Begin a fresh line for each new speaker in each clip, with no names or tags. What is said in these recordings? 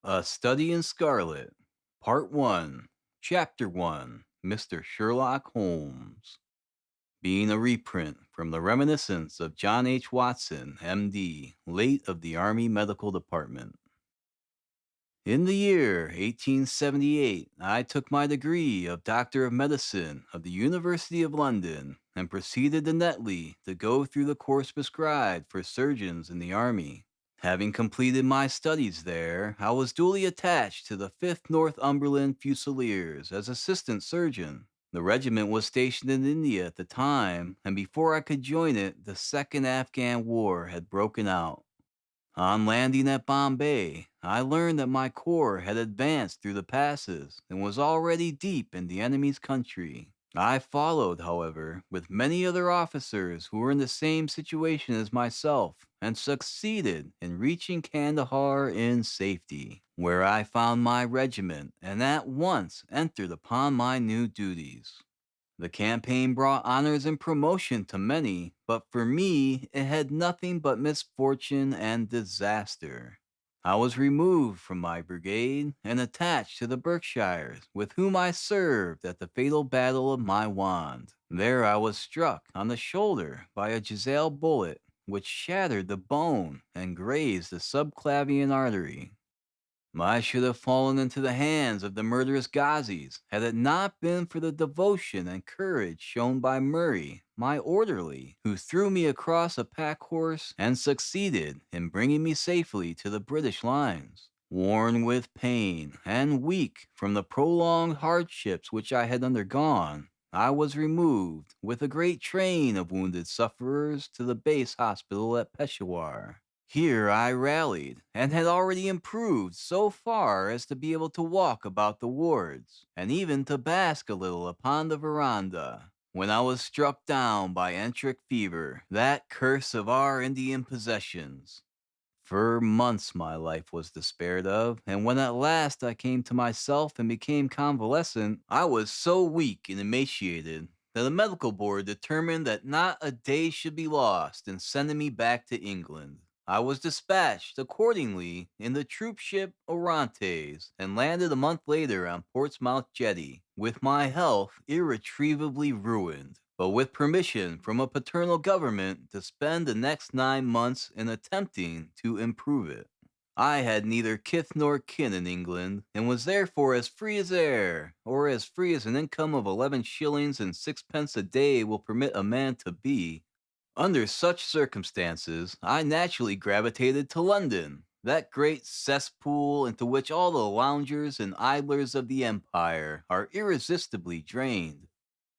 A Study in Scarlet, Part 1, Chapter 1, Mr. Sherlock Holmes. Being a reprint from the reminiscence of John H. Watson, M.D., late of the Army Medical Department. In the year 1878, I took my degree of Doctor of Medicine of the University of London and proceeded to Netley to go through the course prescribed for surgeons in the Army. Having completed my studies there, I was duly attached to the 5th Northumberland Fusiliers as assistant surgeon. The regiment was stationed in India at the time, and before I could join it, the Second Afghan War had broken out. On landing at Bombay, I learned that my corps had advanced through the passes and was already deep in the enemy's country. I followed, however, with many other officers who were in the same situation as myself and succeeded in reaching Kandahar in safety, where I found my regiment and at once entered upon my new duties. The campaign brought honors and promotion to many, but for me, it had nothing but misfortune and disaster. I was removed from my brigade and attached to the Berkshires, with whom I served at the fatal Battle of Maiwand. There I was struck on the shoulder by a Giselle bullet, which shattered the bone and grazed the subclavian artery. I should have fallen into the hands of the murderous Ghazis had it not been for the devotion and courage shown by Murray, my orderly, who threw me across a pack horse and succeeded in bringing me safely to the British lines. Worn with pain and weak from the prolonged hardships which I had undergone, I was removed with a great train of wounded sufferers to the base hospital at Peshawar. Here I rallied, and had already improved so far as to be able to walk about the wards, and even to bask a little upon the veranda, when I was struck down by enteric fever, that curse of our Indian possessions. For months my life was despaired of, and when at last I came to myself and became convalescent, I was so weak and emaciated that the medical board determined that not a day should be lost in sending me back to England. I was dispatched accordingly in the troop ship Orontes and landed a month later on Portsmouth Jetty, with my health irretrievably ruined, but with permission from a paternal government to spend the next 9 months in attempting to improve it. I had neither kith nor kin in England, and was therefore as free as air, or as free as an income of 11 shillings and sixpence a day will permit a man to be. Under such circumstances, I naturally gravitated to London, that great cesspool into which all the loungers and idlers of the empire are irresistibly drained.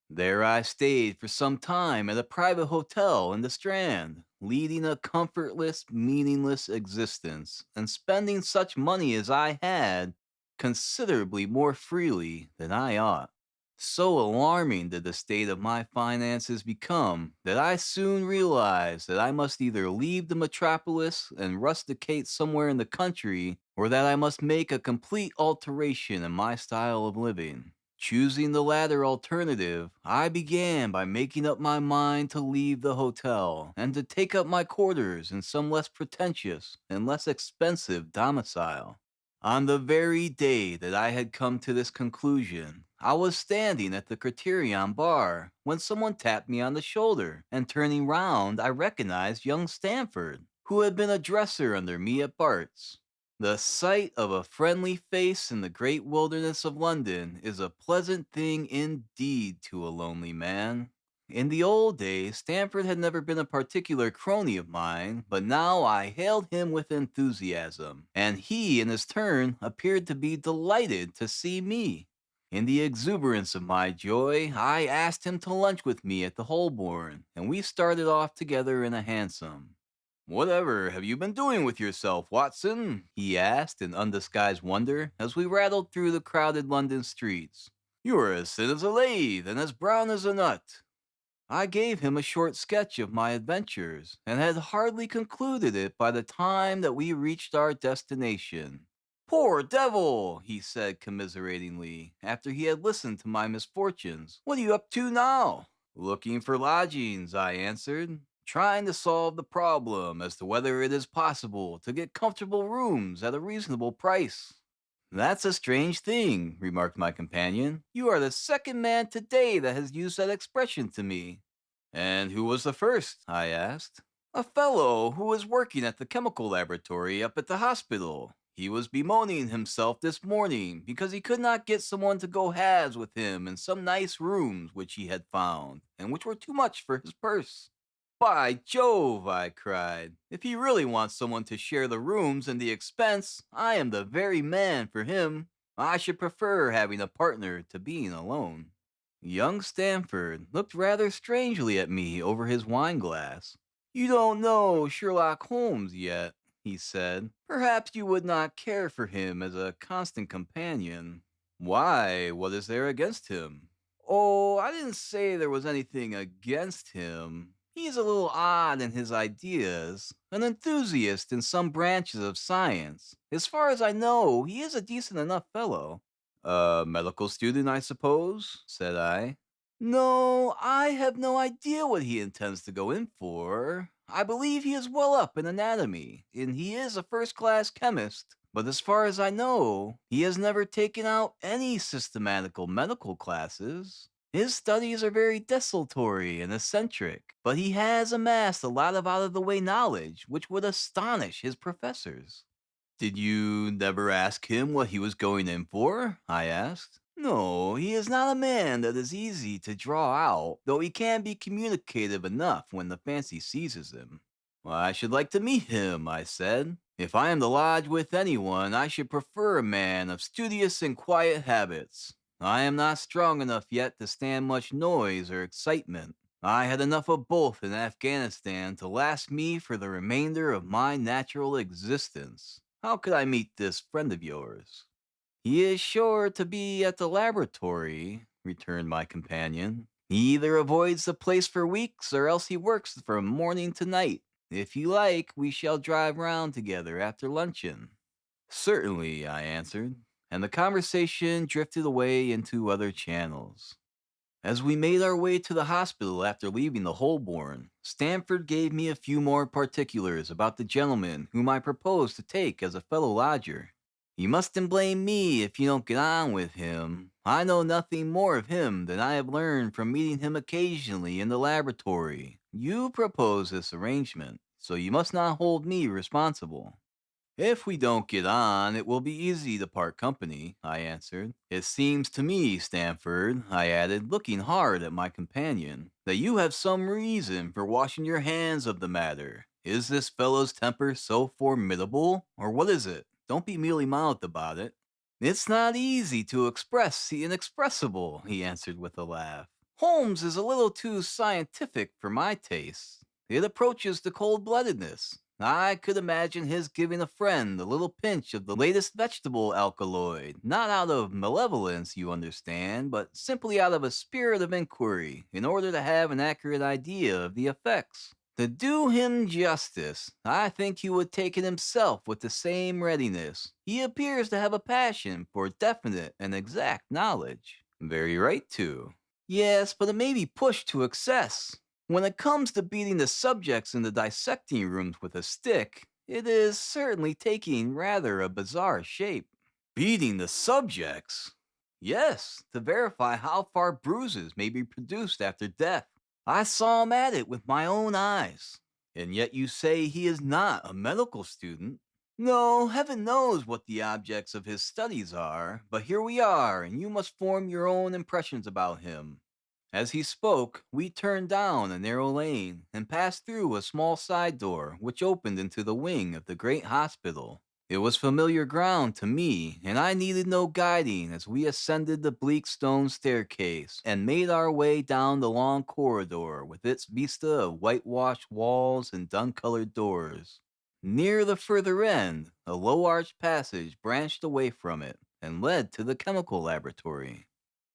There I stayed for some time at a private hotel in the Strand, leading a comfortless, meaningless existence, and spending such money as I had considerably more freely than I ought. So alarming did the state of my finances become that I soon realized that I must either leave the metropolis and rusticate somewhere in the country, or that I must make a complete alteration in my style of living. Choosing the latter alternative, I began by making up my mind to leave the hotel and to take up my quarters in some less pretentious and less expensive domicile. On the very day that I had come to this conclusion, I was standing at the Criterion bar when someone tapped me on the shoulder, and turning round, I recognized young Stamford, who had been a dresser under me at Bart's. The sight of a friendly face in the great wilderness of London is a pleasant thing indeed to a lonely man. In the old days, Stamford had never been a particular crony of mine, but now I hailed him with enthusiasm, and he, in his turn, appeared to be delighted to see me. In the exuberance of my joy, I asked him to lunch with me at the Holborn, and we started off together in a hansom. "Whatever have you been doing with yourself, Watson?" he asked in undisguised wonder as we rattled through the crowded London streets. "You are as thin as a lathe and as brown as a nut." I gave him a short sketch of my adventures, and had hardly concluded it by the time that we reached our destination. "Poor devil!" he said commiseratingly, after he had listened to my misfortunes. "What are you up to now?" "Looking for lodgings," I answered. trying to solve the problem as to whether it is possible to get comfortable rooms at a reasonable price. That's a strange thing, remarked my companion. You are the second man today that has used that expression to me. And who was the first? I asked. A fellow who was working at the chemical laboratory up at the hospital. He was bemoaning himself this morning because he could not get someone to go halves with him in some nice rooms which he had found, and which were too much for his purse. By Jove, I cried. If he really wants someone to share the rooms and the expense, I am the very man for him. I should prefer having a partner to being alone. Young Stamford looked rather strangely at me over his wine glass. You don't know Sherlock Holmes yet, he said. Perhaps you would not care for him as a constant companion. Why, what is there against him? Oh, I didn't say there was anything against him. He's a little odd in his ideas, an enthusiast in some branches of science. As far as I know, he is a decent enough fellow. A medical student, I suppose, said I. No, I have no idea what he intends to go in for. I believe he is well up in anatomy, and he is a first-class chemist. But as far as I know, he has never taken out any systematical medical classes. His studies are very desultory and eccentric, but he has amassed a lot of out-of-the-way knowledge which would astonish his professors. Did you never ask him what he was going in for? I asked. No, he is not a man that is easy to draw out, though he can be communicative enough when the fancy seizes him. Well, I should like to meet him, I said. If I am to lodge with anyone, I should prefer a man of studious and quiet habits. I am not strong enough yet to stand much noise or excitement. I had enough of both in Afghanistan to last me for the remainder of my natural existence. How could I meet this friend of yours? He is sure to be at the laboratory, returned my companion. He either avoids the place for weeks or else he works from morning to night. If you like, we shall drive round together after luncheon. Certainly, I answered, and the conversation drifted away into other channels. As we made our way to the hospital after leaving the Holborn, Stamford gave me a few more particulars about the gentleman whom I proposed to take as a fellow lodger. You mustn't blame me if you don't get on with him. I know nothing more of him than I have learned from meeting him occasionally in the laboratory. You proposed this arrangement, so you must not hold me responsible. If we don't get on, it will be easy to part company, I answered. It seems to me, Stamford, I added, looking hard at my companion, that you have some reason for washing your hands of the matter. Is this fellow's temper so formidable, or what is it? Don't be mealy-mouthed about it. It's not easy to express the inexpressible, he answered with a laugh. Holmes is a little too scientific for my taste. It approaches to cold-bloodedness. I could imagine his giving a friend a little pinch of the latest vegetable alkaloid, not out of malevolence, you understand, but simply out of a spirit of inquiry, in order to have an accurate idea of the effects. To do him justice, I think he would take it himself with the same readiness. He appears to have a passion for definite and exact knowledge. Very right, too. Yes, but it may be pushed to excess. When it comes to beating the subjects in the dissecting rooms with a stick, it is certainly taking rather a bizarre shape. Beating the subjects? Yes, to verify how far bruises may be produced after death. I saw him at it with my own eyes. And yet you say he is not a medical student? No, heaven knows what the objects of his studies are, but here we are, and you must form your own impressions about him. As he spoke, we turned down a narrow lane and passed through a small side door which opened into the wing of the great hospital. It was familiar ground to me, and I needed no guiding as we ascended the bleak stone staircase and made our way down the long corridor with its vista of whitewashed walls and dun-colored doors. Near the further end, a low-arched passage branched away from it and led to the chemical laboratory.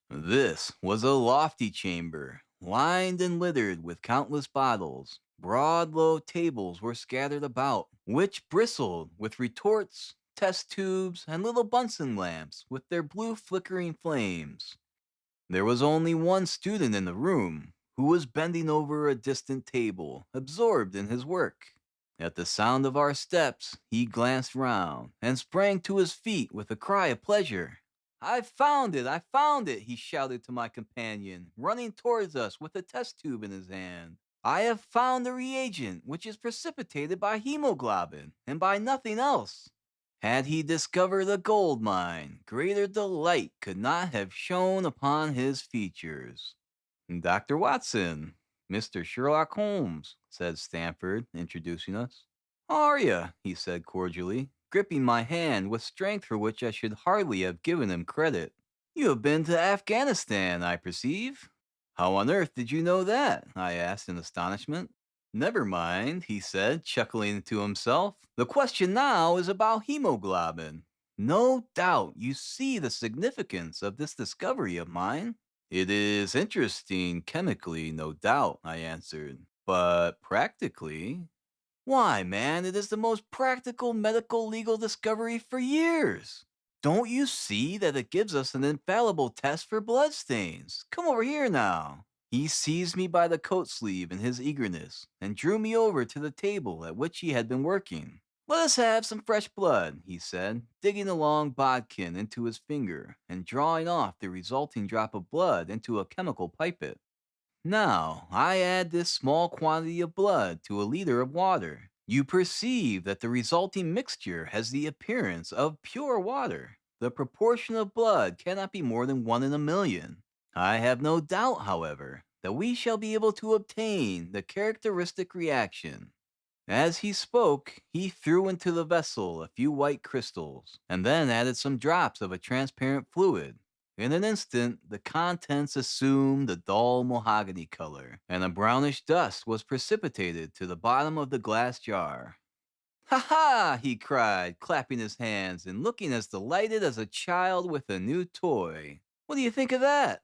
This was a lofty chamber, lined and littered with countless bottles. Broad, low tables were scattered about, which bristled with retorts, test tubes, and little Bunsen lamps with their blue flickering flames. There was only one student in the room, who was bending over a distant table, absorbed in his work. At the sound of our steps, he glanced round and sprang to his feet with a cry of pleasure. I found it! I found it! He shouted to my companion, running towards us with a test tube in his hand. I have found the reagent which is precipitated by hemoglobin and by nothing else. Had he discovered a gold mine, greater delight could not have shone upon his features. Dr. Watson, Mr. Sherlock Holmes, said Stanford, introducing us. How are you? He said cordially, gripping my hand with strength for which I should hardly have given him credit. You have been to Afghanistan, I perceive. How on earth did you know that? I asked in astonishment. Never mind, he said, chuckling to himself. The question now is about hemoglobin. No doubt you see the significance of this discovery of mine. It is interesting chemically, no doubt, I answered. But practically? Why, man, it is the most practical medical legal discovery for years. Don't you see that it gives us an infallible test for bloodstains? Come over here now. He seized me by the coat sleeve in his eagerness and drew me over to the table at which he had been working. Let us have some fresh blood, he said, digging a long bodkin into his finger and drawing off the resulting drop of blood into a chemical pipette. Now, I add this small quantity of blood to a liter of water. You perceive that the resulting mixture has the appearance of pure water. The proportion of blood cannot be more than 1 in a million. I have no doubt, however, that we shall be able to obtain the characteristic reaction. As he spoke, he threw into the vessel a few white crystals, and then added some drops of a transparent fluid. In an instant, the contents assumed a dull mahogany color, and a brownish dust was precipitated to the bottom of the glass jar. Ha ha! He cried, clapping his hands and looking as delighted as a child with a new toy. What do you think of that?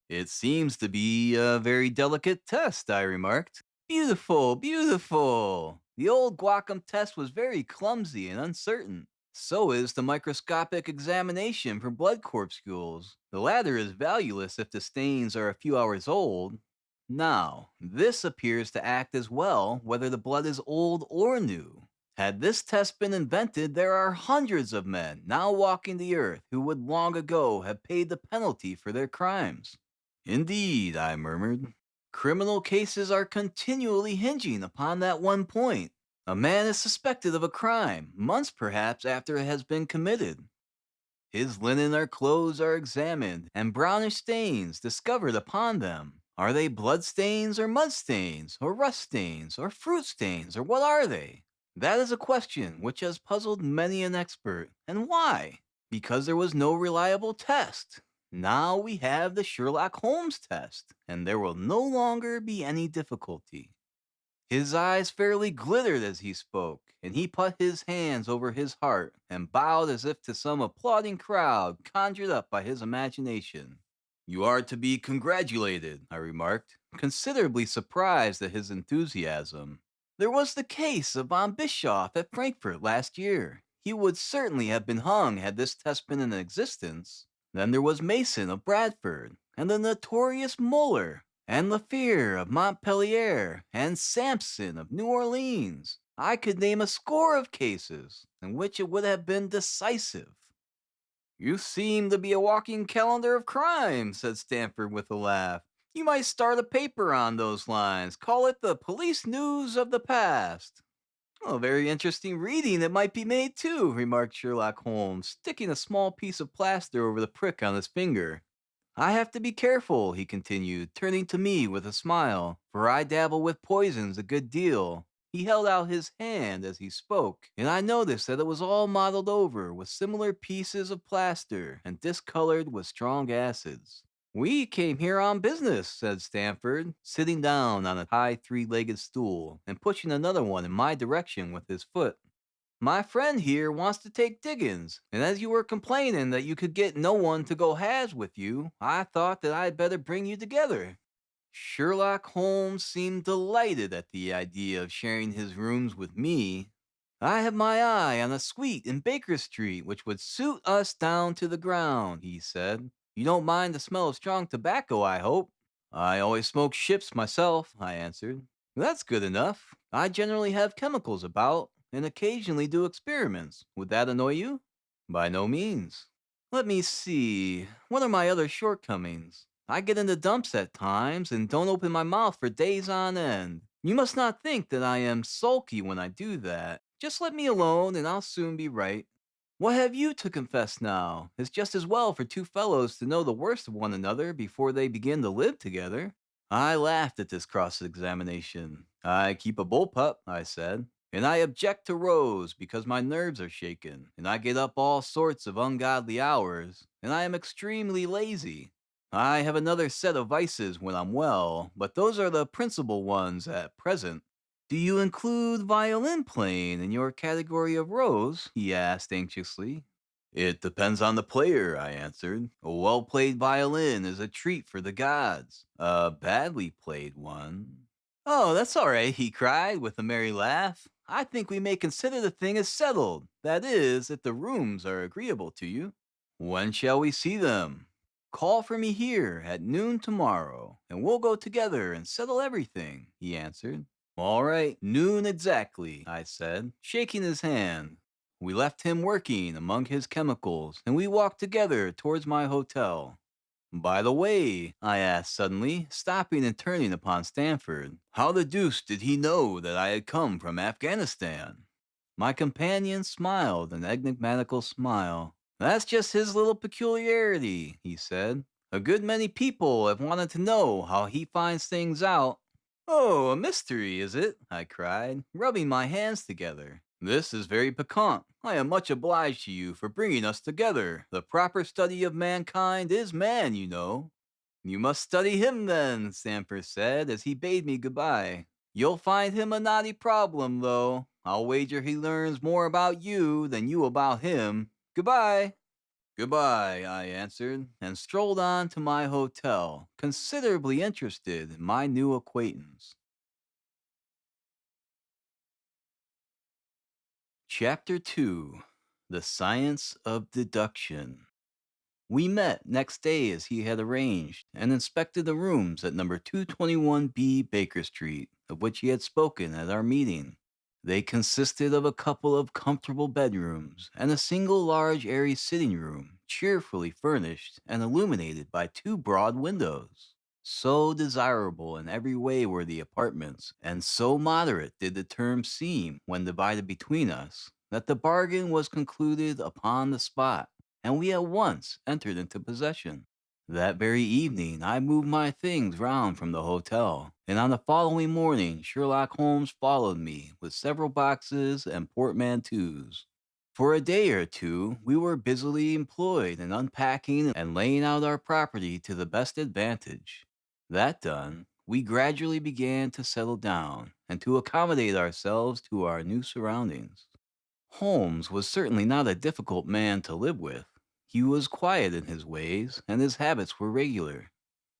It seems to be a very delicate test, I remarked. Beautiful, beautiful. The old Guacum test was very clumsy and uncertain. So is the microscopic examination for blood corpuscles. The latter is valueless if the stains are a few hours old. Now, this appears to act as well whether the blood is old or new. Had this test been invented, there are hundreds of men now walking the earth who would long ago have paid the penalty for their crimes. Indeed, I murmured. Criminal cases are continually hinging upon that one point. A man is suspected of a crime, months perhaps after it has been committed. His linen or clothes are examined, and brownish stains discovered upon them. Are they blood stains or mud stains, or rust stains, or fruit stains, or what are they? That is a question which has puzzled many an expert. And why? Because there was no reliable test. Now we have the Sherlock Holmes test, and there will no longer be any difficulty. His eyes fairly glittered as he spoke, and he put his hands over his heart and bowed as if to some applauding crowd conjured up by his imagination. You are to be congratulated, I remarked, considerably surprised at his enthusiasm. There was the case of von Bischoff at Frankfurt last year. He would certainly have been hung had this test been in existence. Then there was Mason of Bradford, and the notorious Muller, and Lefevre of Montpellier, and Sampson of New Orleans. I could name a score of cases in which it would have been decisive. You seem to be a walking calendar of crime, said Stanford with a laugh. You might start a paper on those lines. Call it the Police News of the Past. Oh, very interesting reading it might be made too, remarked Sherlock Holmes, sticking a small piece of plaster over the prick on his finger. I have to be careful, he continued, turning to me with a smile, for I dabble with poisons a good deal. He held out his hand as he spoke, and I noticed that it was all mottled over with similar pieces of plaster and discolored with strong acids. We came here on business, said Stanford, sitting down on a high three-legged stool and pushing another one in my direction with his foot. My friend here wants to take diggings, and as you were complaining that you could get no one to go halves with you, I thought that I'd better bring you together. Sherlock Holmes seemed delighted at the idea of sharing his rooms with me. I have my eye on a suite in Baker Street which would suit us down to the ground, he said. You don't mind the smell of strong tobacco, I hope? I always smoke ships myself, I answered. That's good enough. I generally have chemicals about and occasionally do experiments. Would that annoy you? By no means. Let me see. What are my other shortcomings? I get in the dumps at times and don't open my mouth for days on end. You must not think that I am sulky when I do that. Just let me alone and I'll soon be right. What have you to confess now? It's just as well for two fellows to know the worst of one another before they begin to live together. I laughed at this cross examination. I keep a bullpup, I said, and I object to rows because my nerves are shaken, and I get up all sorts of ungodly hours, and I am extremely lazy. I have another set of vices when I'm well, but those are the principal ones at present. Do you include violin playing in your category of rows? He asked anxiously. It depends on the player, I answered. A well played violin is a treat for the gods. A badly played one. Oh, that's all right, he cried with a merry laugh. I think we may consider the thing as settled. That is, if the rooms are agreeable to you. When shall we see them? Call for me here at noon tomorrow, and we'll go together and settle everything, he answered. All right, noon exactly, I said, shaking his hand. We left him working among his chemicals, and we walked together towards my hotel. By the way, I asked suddenly, stopping and turning upon Stanford, how the deuce did he know that I had come from Afghanistan? My companion smiled an enigmatical smile. That's just his little peculiarity, he said. A good many people have wanted to know how he finds things out. Oh, a mystery, is it? I cried, rubbing my hands together. This is very piquant. I am much obliged to you for bringing us together. The proper study of mankind is man, you know. You must study him then, Stamper said as he bade me goodbye. You'll find him a knotty problem, though. I'll wager he learns more about you than you about him. Goodbye. Goodbye, I answered, and strolled on to my hotel, considerably interested in my new acquaintance. Chapter 2: The Science of Deduction. We met next day as he had arranged, and inspected the rooms at number 221B Baker Street, of which he had spoken at our meeting. They consisted of a couple of comfortable bedrooms and a single large airy sitting room, cheerfully furnished and illuminated by two broad windows. So desirable in every way were the apartments, and so moderate did the terms seem when divided between us, that the bargain was concluded upon the spot, and we at once entered into possession. That very evening I moved my things round from the hotel, and on the following morning Sherlock Holmes followed me with several boxes and portmanteaus. For a day or two we were busily employed in unpacking and laying out our property to the best advantage. That done, we gradually began to settle down and to accommodate ourselves to our new surroundings. Holmes was certainly not a difficult man to live with. He was quiet in his ways, and his habits were regular.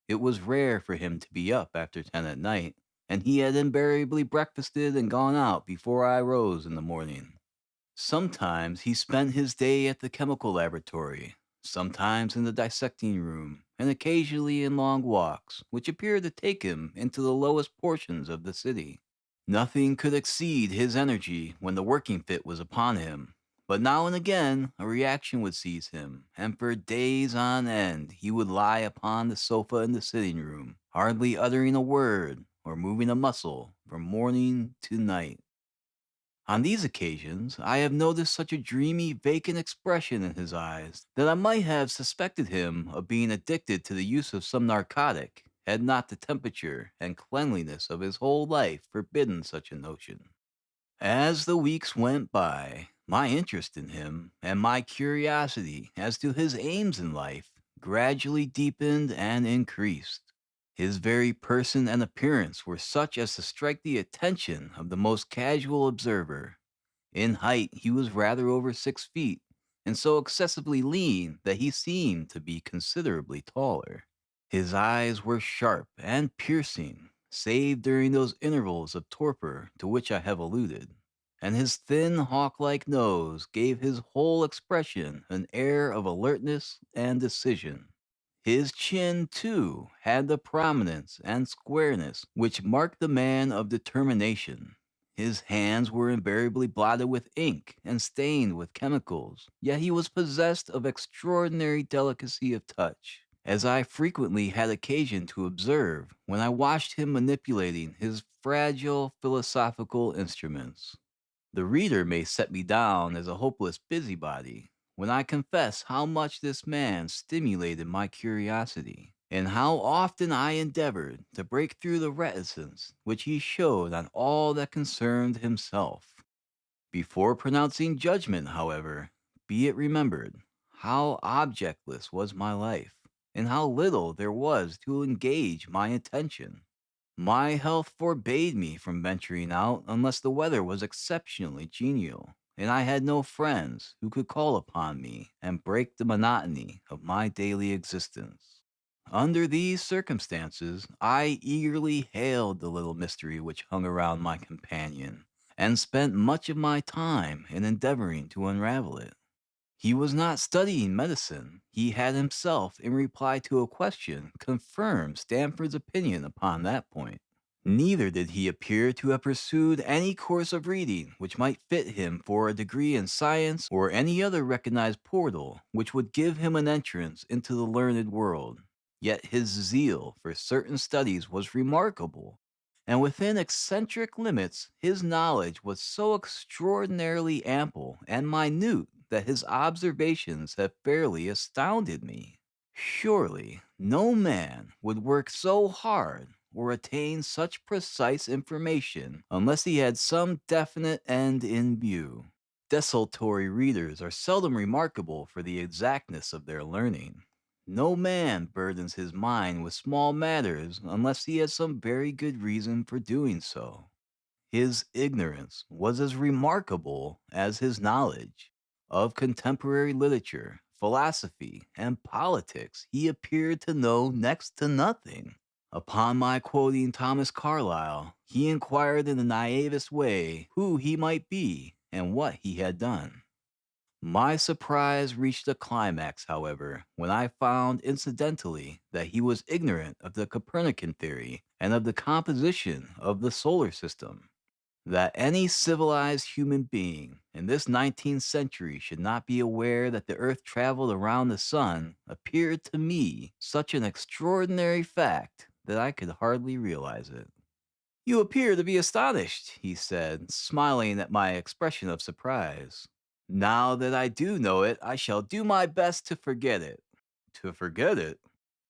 It was rare for him to be up after 10 at night, and he had invariably breakfasted and gone out before I rose in the morning. Sometimes he spent his day at the chemical laboratory, sometimes in the dissecting room, and occasionally in long walks, which appeared to take him into the lowest portions of the city. Nothing could exceed his energy when the working fit was upon him, but now and again a reaction would seize him, and for days on end he would lie upon the sofa in the sitting room, hardly uttering a word or moving a muscle from morning to night. On these occasions, I have noticed such a dreamy, vacant expression in his eyes that I might have suspected him of being addicted to the use of some narcotic, had not the temperature and cleanliness of his whole life forbidden such a notion. As the weeks went by, my interest in him and my curiosity as to his aims in life gradually deepened and increased. His very person and appearance were such as to strike the attention of the most casual observer. In height, he was rather over 6 feet, and so excessively lean that he seemed to be considerably taller. His eyes were sharp and piercing, save during those intervals of torpor to which I have alluded, and his thin hawk-like nose gave his whole expression an air of alertness and decision. His chin, too, had the prominence and squareness which marked the man of determination. His hands were invariably blotted with ink and stained with chemicals, yet he was possessed of extraordinary delicacy of touch, as I frequently had occasion to observe when I watched him manipulating his fragile philosophical instruments. The reader may set me down as a hopeless busybody when I confess how much this man stimulated my curiosity, and how often I endeavored to break through the reticence which he showed on all that concerned himself. Before pronouncing judgment, however, be it remembered how objectless was my life, and how little there was to engage my attention. My health forbade me from venturing out unless the weather was exceptionally genial, and I had no friends who could call upon me and break the monotony of my daily existence. Under these circumstances, I eagerly hailed the little mystery which hung around my companion, and spent much of my time in endeavoring to unravel it. He was not studying medicine. He had himself, in reply to a question, confirmed Stamford's opinion upon that point. Neither did he appear to have pursued any course of reading which might fit him for a degree in science or any other recognized portal which would give him an entrance into the learned world. Yet his zeal for certain studies was remarkable, and within eccentric limits his knowledge was so extraordinarily ample and minute that his observations have fairly astounded me. Surely no man would work so hard or attain such precise information unless he had some definite end in view. Desultory readers are seldom remarkable for the exactness of their learning. No man burdens his mind with small matters unless he has some very good reason for doing so. His ignorance was as remarkable as his knowledge. Of contemporary literature, philosophy, and politics, he appeared to know next to nothing. Upon my quoting Thomas Carlyle, he inquired in the naivest way who he might be and what he had done. My surprise reached a climax, however, when I found incidentally that he was ignorant of the Copernican theory and of the composition of the solar system. That any civilized human being in this 19th century should not be aware that the earth traveled around the sun appeared to me such an extraordinary fact that I could hardly realize it. "You appear to be astonished," he said, smiling at my expression of surprise. "Now that I do know it, I shall do my best to forget it." "To forget it?"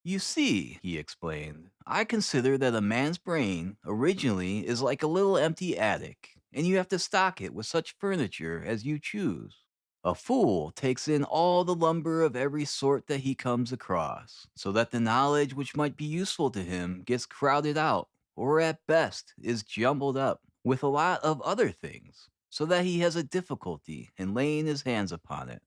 "You see," he explained, "I consider that a man's brain originally is like a little empty attic, and you have to stock it with such furniture as you choose. A fool takes in all the lumber of every sort that he comes across, so that the knowledge which might be useful to him gets crowded out, or at best is jumbled up, with a lot of other things, so that he has a difficulty in laying his hands upon it.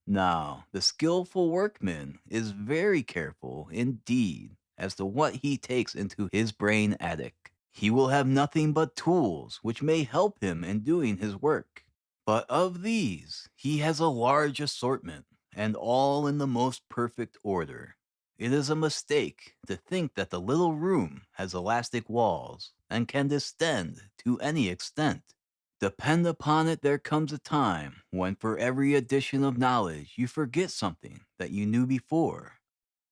Now, the skillful workman is very careful indeed as to what he takes into his brain attic. He will have nothing but tools which may help him in doing his work. But of these, he has a large assortment, and all in the most perfect order. It is a mistake to think that the little room has elastic walls and can distend to any extent. Depend upon it, there comes a time when for every addition of knowledge you forget something that you knew before.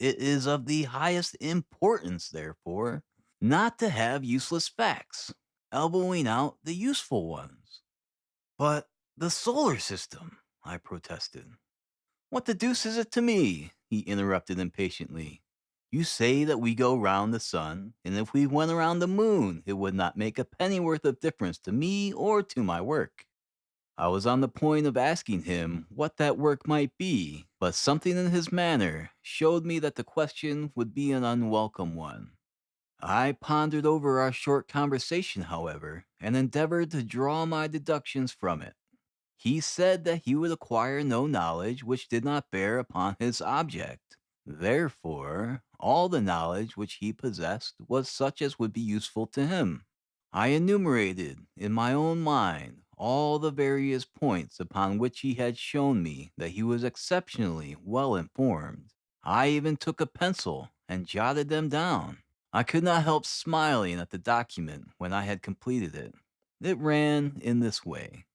It is of the highest importance, therefore, not to have useless facts, elbowing out the useful ones." "But the solar system," I protested. "What the deuce is it to me?" he interrupted impatiently. "You say that we go round the sun, and if we went around the moon, it would not make a pennyworth of difference to me or to my work." I was on the point of asking him what that work might be, but something in his manner showed me that the question would be an unwelcome one. I pondered over our short conversation, however, and endeavored to draw my deductions from it. He said that he would acquire no knowledge which did not bear upon his object. Therefore, all the knowledge which he possessed was such as would be useful to him. I enumerated in my own mind all the various points upon which he had shown me that he was exceptionally well informed. I even took a pencil and jotted them down. I could not help smiling at the document when I had completed it. It ran in this way: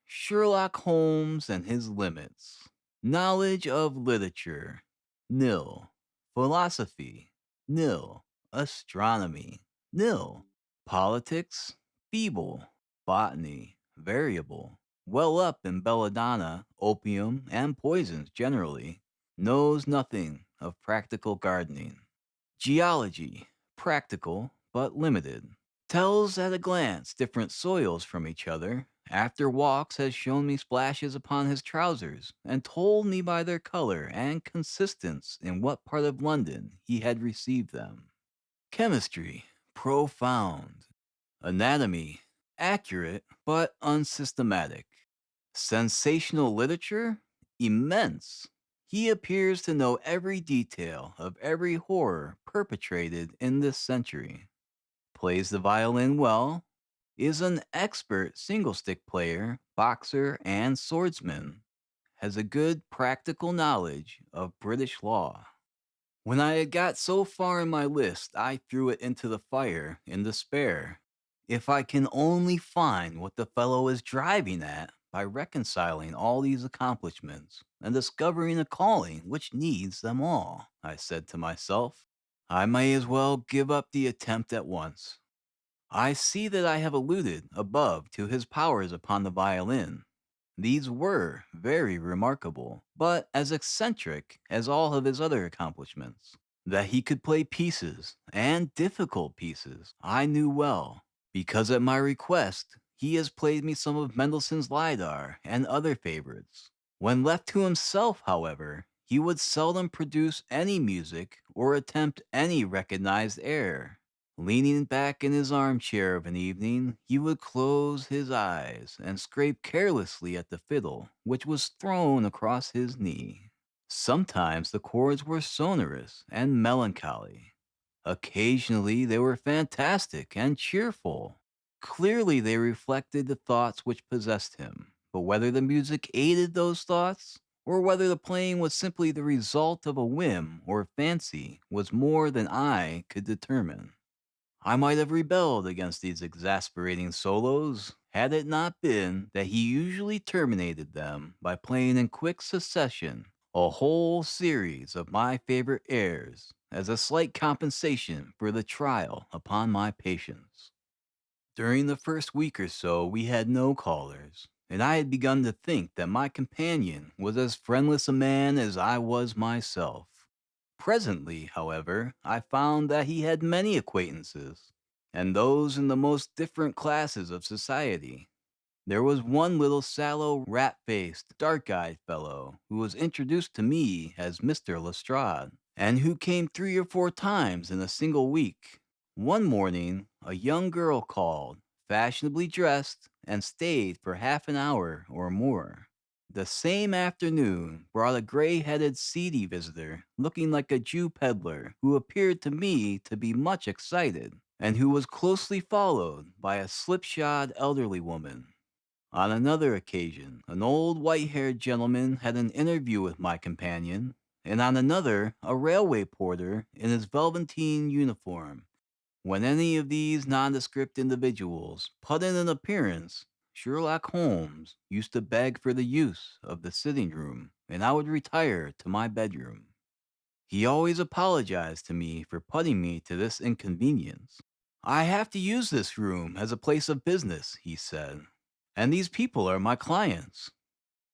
Sherlock Holmes and his limits. Knowledge of literature, nil. Philosophy, nil. Astronomy, nil. Politics, feeble. Botany, variable. Well up in belladonna, opium, and poisons generally. Knows nothing of practical gardening. Geology, practical but limited. Tells at a glance different soils from each other. After walks has shown me splashes upon his trousers, and told me by their color and consistence in what part of London he had received them. Chemistry, profound. Anatomy, accurate but unsystematic. Sensational literature, immense. He appears to know every detail of every horror perpetrated in this century. Plays the violin well, is an expert single stick player, boxer, and swordsman, has a good practical knowledge of British law. When I had got so far in my list, I threw it into the fire in despair. If I can only find what the fellow is driving at by reconciling all these accomplishments and discovering a calling which needs them all, I said to myself, I may as well give up the attempt at once. I see that I have alluded above to his powers upon the violin. These were very remarkable, but as eccentric as all of his other accomplishments. That he could play pieces, and difficult pieces, I knew well, because at my request he has played me some of Mendelssohn's Lidar and other favorites. When left to himself, however, he would seldom produce any music or attempt any recognized air. Leaning back in his armchair of an evening, he would close his eyes and scrape carelessly at the fiddle, which was thrown across his knee. Sometimes the chords were sonorous and melancholy. Occasionally they were fantastic and cheerful. Clearly they reflected the thoughts which possessed him, but whether the music aided those thoughts, or whether the playing was simply the result of a whim or fancy, was more than I could determine. I might have rebelled against these exasperating solos had it not been that he usually terminated them by playing in quick succession a whole series of my favorite airs as a slight compensation for the trial upon my patience. During the first week or so, we had no callers, and I had begun to think that my companion was as friendless a man as I was myself. Presently, however, I found that he had many acquaintances, and those in the most different classes of society. There was one little sallow, rat-faced, dark-eyed fellow who was introduced to me as Mr. Lestrade, and who came 3 or 4 times in a single week. One morning, a young girl called, fashionably dressed, and stayed for half an hour or more. The same afternoon brought a gray-headed, seedy visitor, looking like a Jew peddler, who appeared to me to be much excited, and who was closely followed by a slipshod elderly woman. On another occasion, an old white-haired gentleman had an interview with my companion, and on another, a railway porter in his velveteen uniform. When any of these nondescript individuals put in an appearance, Sherlock Holmes used to beg for the use of the sitting room, and I would retire to my bedroom. He always apologized to me for putting me to this inconvenience. I have to use this room as a place of business, he said, and these people are my clients.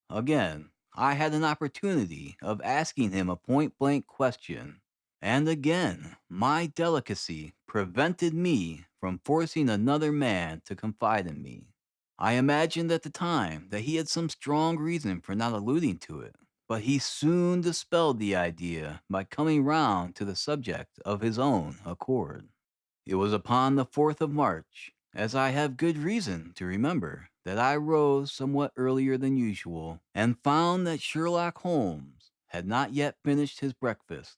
Again, I had an opportunity of asking him a point blank question, and again, my delicacy prevented me from forcing another man to confide in me. I imagined at the time that he had some strong reason for not alluding to it, but he soon dispelled the idea by coming round to the subject of his own accord. It was upon the 4th of March, as I have good reason to remember, that I rose somewhat earlier than usual, and found that Sherlock Holmes had not yet finished his breakfast.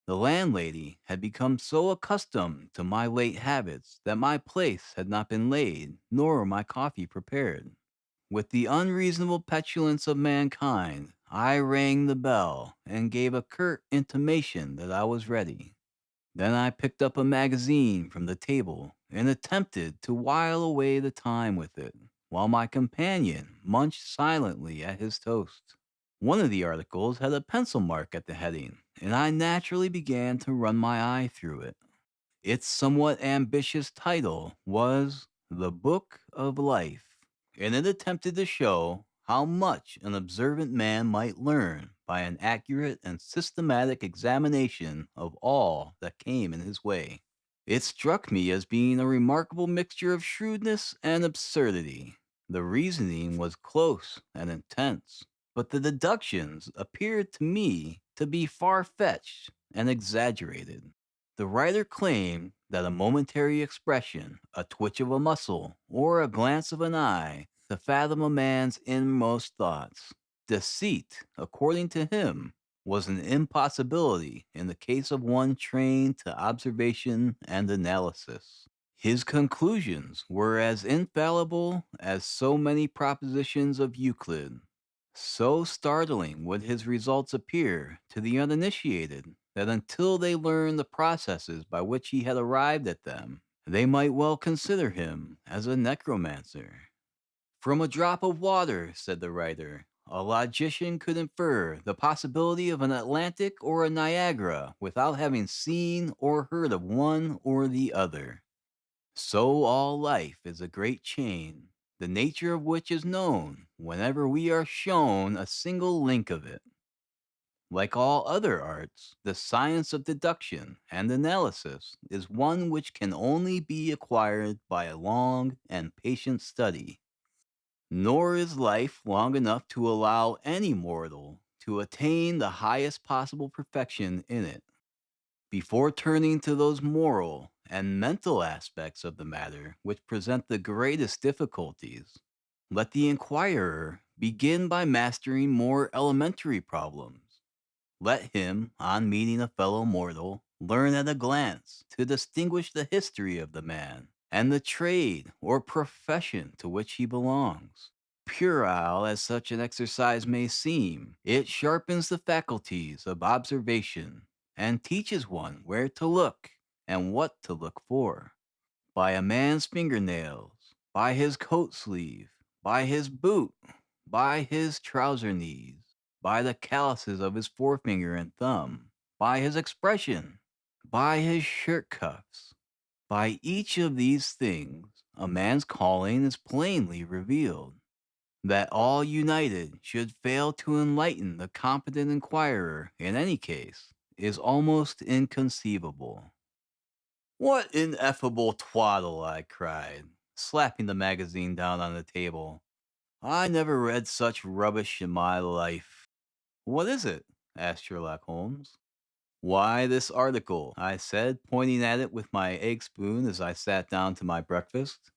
The landlady had become so accustomed to my late habits that my place had not been laid, nor my coffee prepared. With the unreasonable petulance of mankind, I rang the bell and gave a curt intimation that I was ready. Then I picked up a magazine from the table and attempted to while away the time with it, while my companion munched silently at his toast. One of the articles had a pencil mark at the heading, and I naturally began to run my eye through it. Its somewhat ambitious title was The Book of Life, and it attempted to show how much an observant man might learn by an accurate and systematic examination of all that came in his way. It struck me as being a remarkable mixture of shrewdness and absurdity. The reasoning was close and intense, but the deductions appeared to me to be far fetched and exaggerated. The writer claimed that a momentary expression, a twitch of a muscle, or a glance of an eye to fathom a man's inmost thoughts. Deceit, according to him, was an impossibility in the case of one trained to observation and analysis. His conclusions were as infallible as so many propositions of Euclid. So startling would his results appear to the uninitiated that until they learned the processes by which he had arrived at them, they might well consider him as a necromancer. From a drop of water, said the writer, a logician could infer the possibility of an Atlantic or a Niagara without having seen or heard of one or the other. So all life is a great chain, the nature of which is known whenever we are shown a single link of it. Like all other arts, the science of deduction and analysis is one which can only be acquired by a long and patient study. Nor is life long enough to allow any mortal to attain the highest possible perfection in it. Before turning to those moral and mental aspects of the matter which present the greatest difficulties, let the inquirer begin by mastering more elementary problems. Let him, on meeting a fellow mortal, learn at a glance to distinguish the history of the man and the trade or profession to which he belongs. Puerile as such an exercise may seem, it sharpens the faculties of observation and teaches one where to look and what to look for. By a man's fingernails, by his coat sleeve, by his boot, by his trouser knees, by the calluses of his forefinger and thumb, by his expression, by his shirt cuffs. By each of these things, a man's calling is plainly revealed. That all united should fail to enlighten the competent inquirer in any case is almost inconceivable. What ineffable twaddle, I cried, slapping the magazine down on the table. I never read such rubbish in my life. What is it? Asked Sherlock Holmes. Why, this article, I said, pointing at it with my egg spoon as I sat down to my breakfast.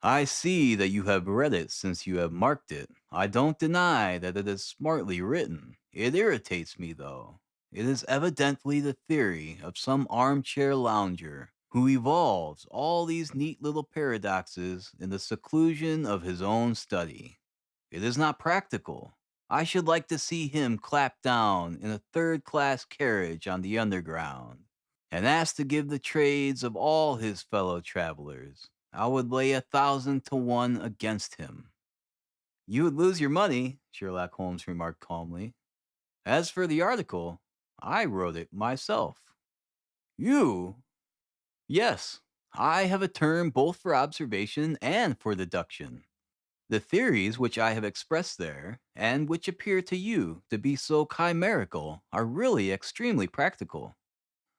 I see that you have read it since you have marked it. I don't deny that it is smartly written. It irritates me, though. It is evidently the theory of some armchair lounger who evolves all these neat little paradoxes in the seclusion of his own study. It is not practical. I should like to see him clapped down in a third-class carriage on the Underground and asked to give the trades of all his fellow travelers. I would lay 1,000 to 1 against him. You would lose your money, Sherlock Holmes remarked calmly. As for the article, I wrote it myself. You? Yes, I have a term both for observation and for deduction. The theories which I have expressed there, and which appear to you to be so chimerical, are really extremely practical.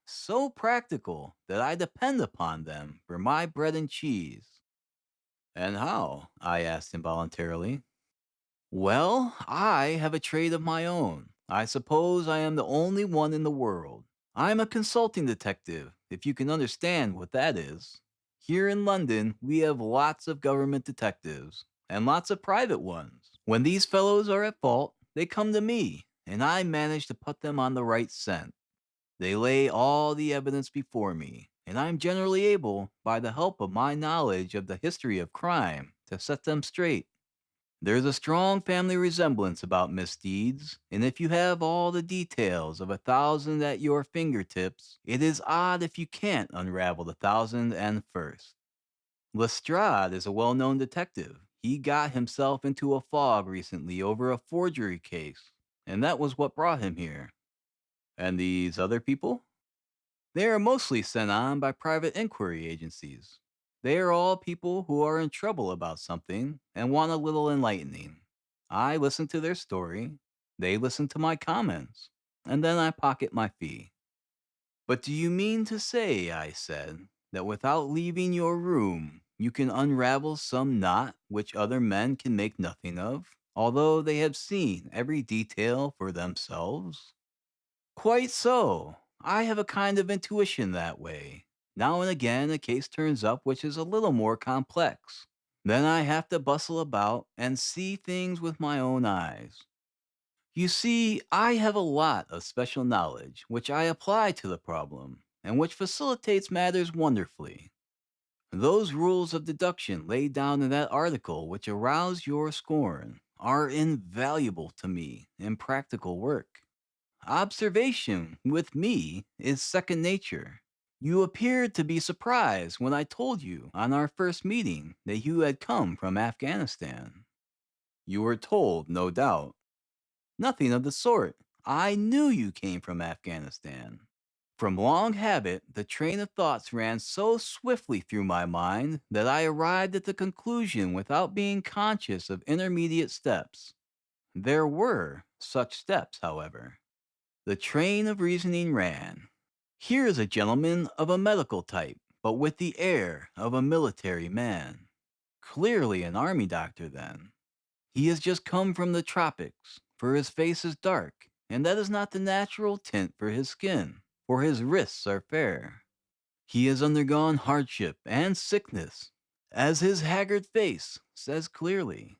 So practical that I depend upon them for my bread and cheese. And how? I asked involuntarily. Well, I have a trade of my own. I suppose I am the only one in the world. I'm a consulting detective, if you can understand what that is. Here in London, we have lots of government detectives, and lots of private ones. When these fellows are at fault, they come to me, and I manage to put them on the right scent. They lay all the evidence before me, and I am generally able, by the help of my knowledge of the history of crime, to set them straight. There's a strong family resemblance about misdeeds, and if you have all the details of 1,000 at your fingertips, it is odd if you can't unravel the 1,001st. Lestrade is a well known detective. He got himself into a fog recently over a forgery case, and that was what brought him here. And these other people? They are mostly sent on by private inquiry agencies. They are all people who are in trouble about something and want a little enlightening. I listen to their story, they listen to my comments, and then I pocket my fee. But do you mean to say, I said, that without leaving your room, you can unravel some knot which other men can make nothing of, although they have seen every detail for themselves? Quite so. I have a kind of intuition that way. Now and again, a case turns up which is a little more complex. Then I have to bustle about and see things with my own eyes. You see, I have a lot of special knowledge which I apply to the problem and which facilitates matters wonderfully. Those rules of deduction laid down in that article which aroused your scorn are invaluable to me in practical work. Observation, with me, is second nature. You appeared to be surprised when I told you on our first meeting that you had come from Afghanistan. You were told, no doubt. Nothing of the sort. I knew you came from Afghanistan. From long habit, the train of thoughts ran so swiftly through my mind that I arrived at the conclusion without being conscious of intermediate steps. There were such steps, however. The train of reasoning ran. Here is a gentleman of a medical type, but with the air of a military man. Clearly an army doctor, then. He has just come from the tropics, for his face is dark, and that is not the natural tint for his skin, for his wrists are fair. He has undergone hardship and sickness, as his haggard face says clearly.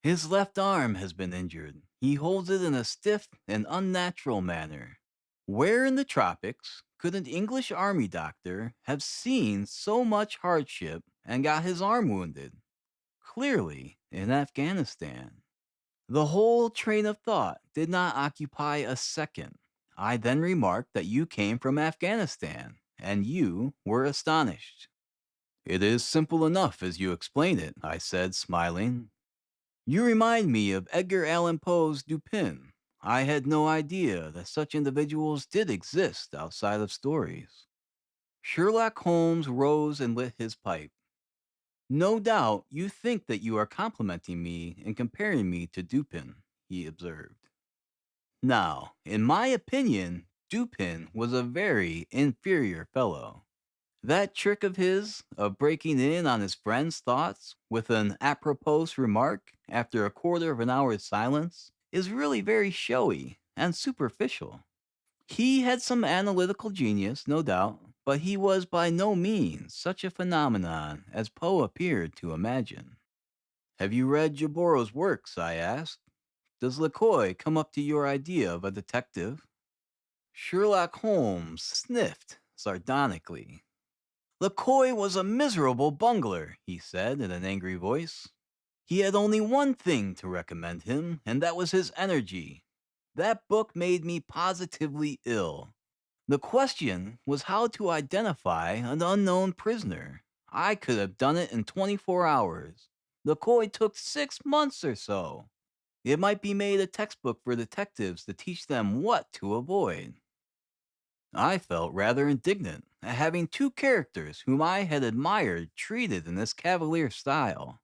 His left arm has been injured. He holds it in a stiff and unnatural manner. Where in the tropics could an English army doctor have seen so much hardship and got his arm wounded? Clearly, in Afghanistan. The whole train of thought did not occupy a second. I then remarked that you came from Afghanistan, and you were astonished. It is simple enough as you explain it, I said, smiling. You remind me of Edgar Allan Poe's Dupin. I had no idea that such individuals did exist outside of stories. Sherlock Holmes rose and lit his pipe. No doubt you think that you are complimenting me in comparing me to Dupin, he observed. Now, in my opinion, Dupin was a very inferior fellow. That trick of his, of breaking in on his friend's thoughts with an apropos remark after a quarter of an hour's silence, is really very showy and superficial. He had some analytical genius, no doubt, but he was by no means such a phenomenon as Poe appeared to imagine. Have you read Jaborough's works? I asked. Does Lecoy come up to your idea of a detective? Sherlock Holmes sniffed sardonically. Lecoy was a miserable bungler, he said in an angry voice. He had only one thing to recommend him, and that was his energy. That book made me positively ill. The question was how to identify an unknown prisoner. I could have done it in 24 hours. Lecoy took 6 months or so. It might be made a textbook for detectives to teach them what to avoid. I felt rather indignant at having two characters whom I had admired treated in this cavalier style.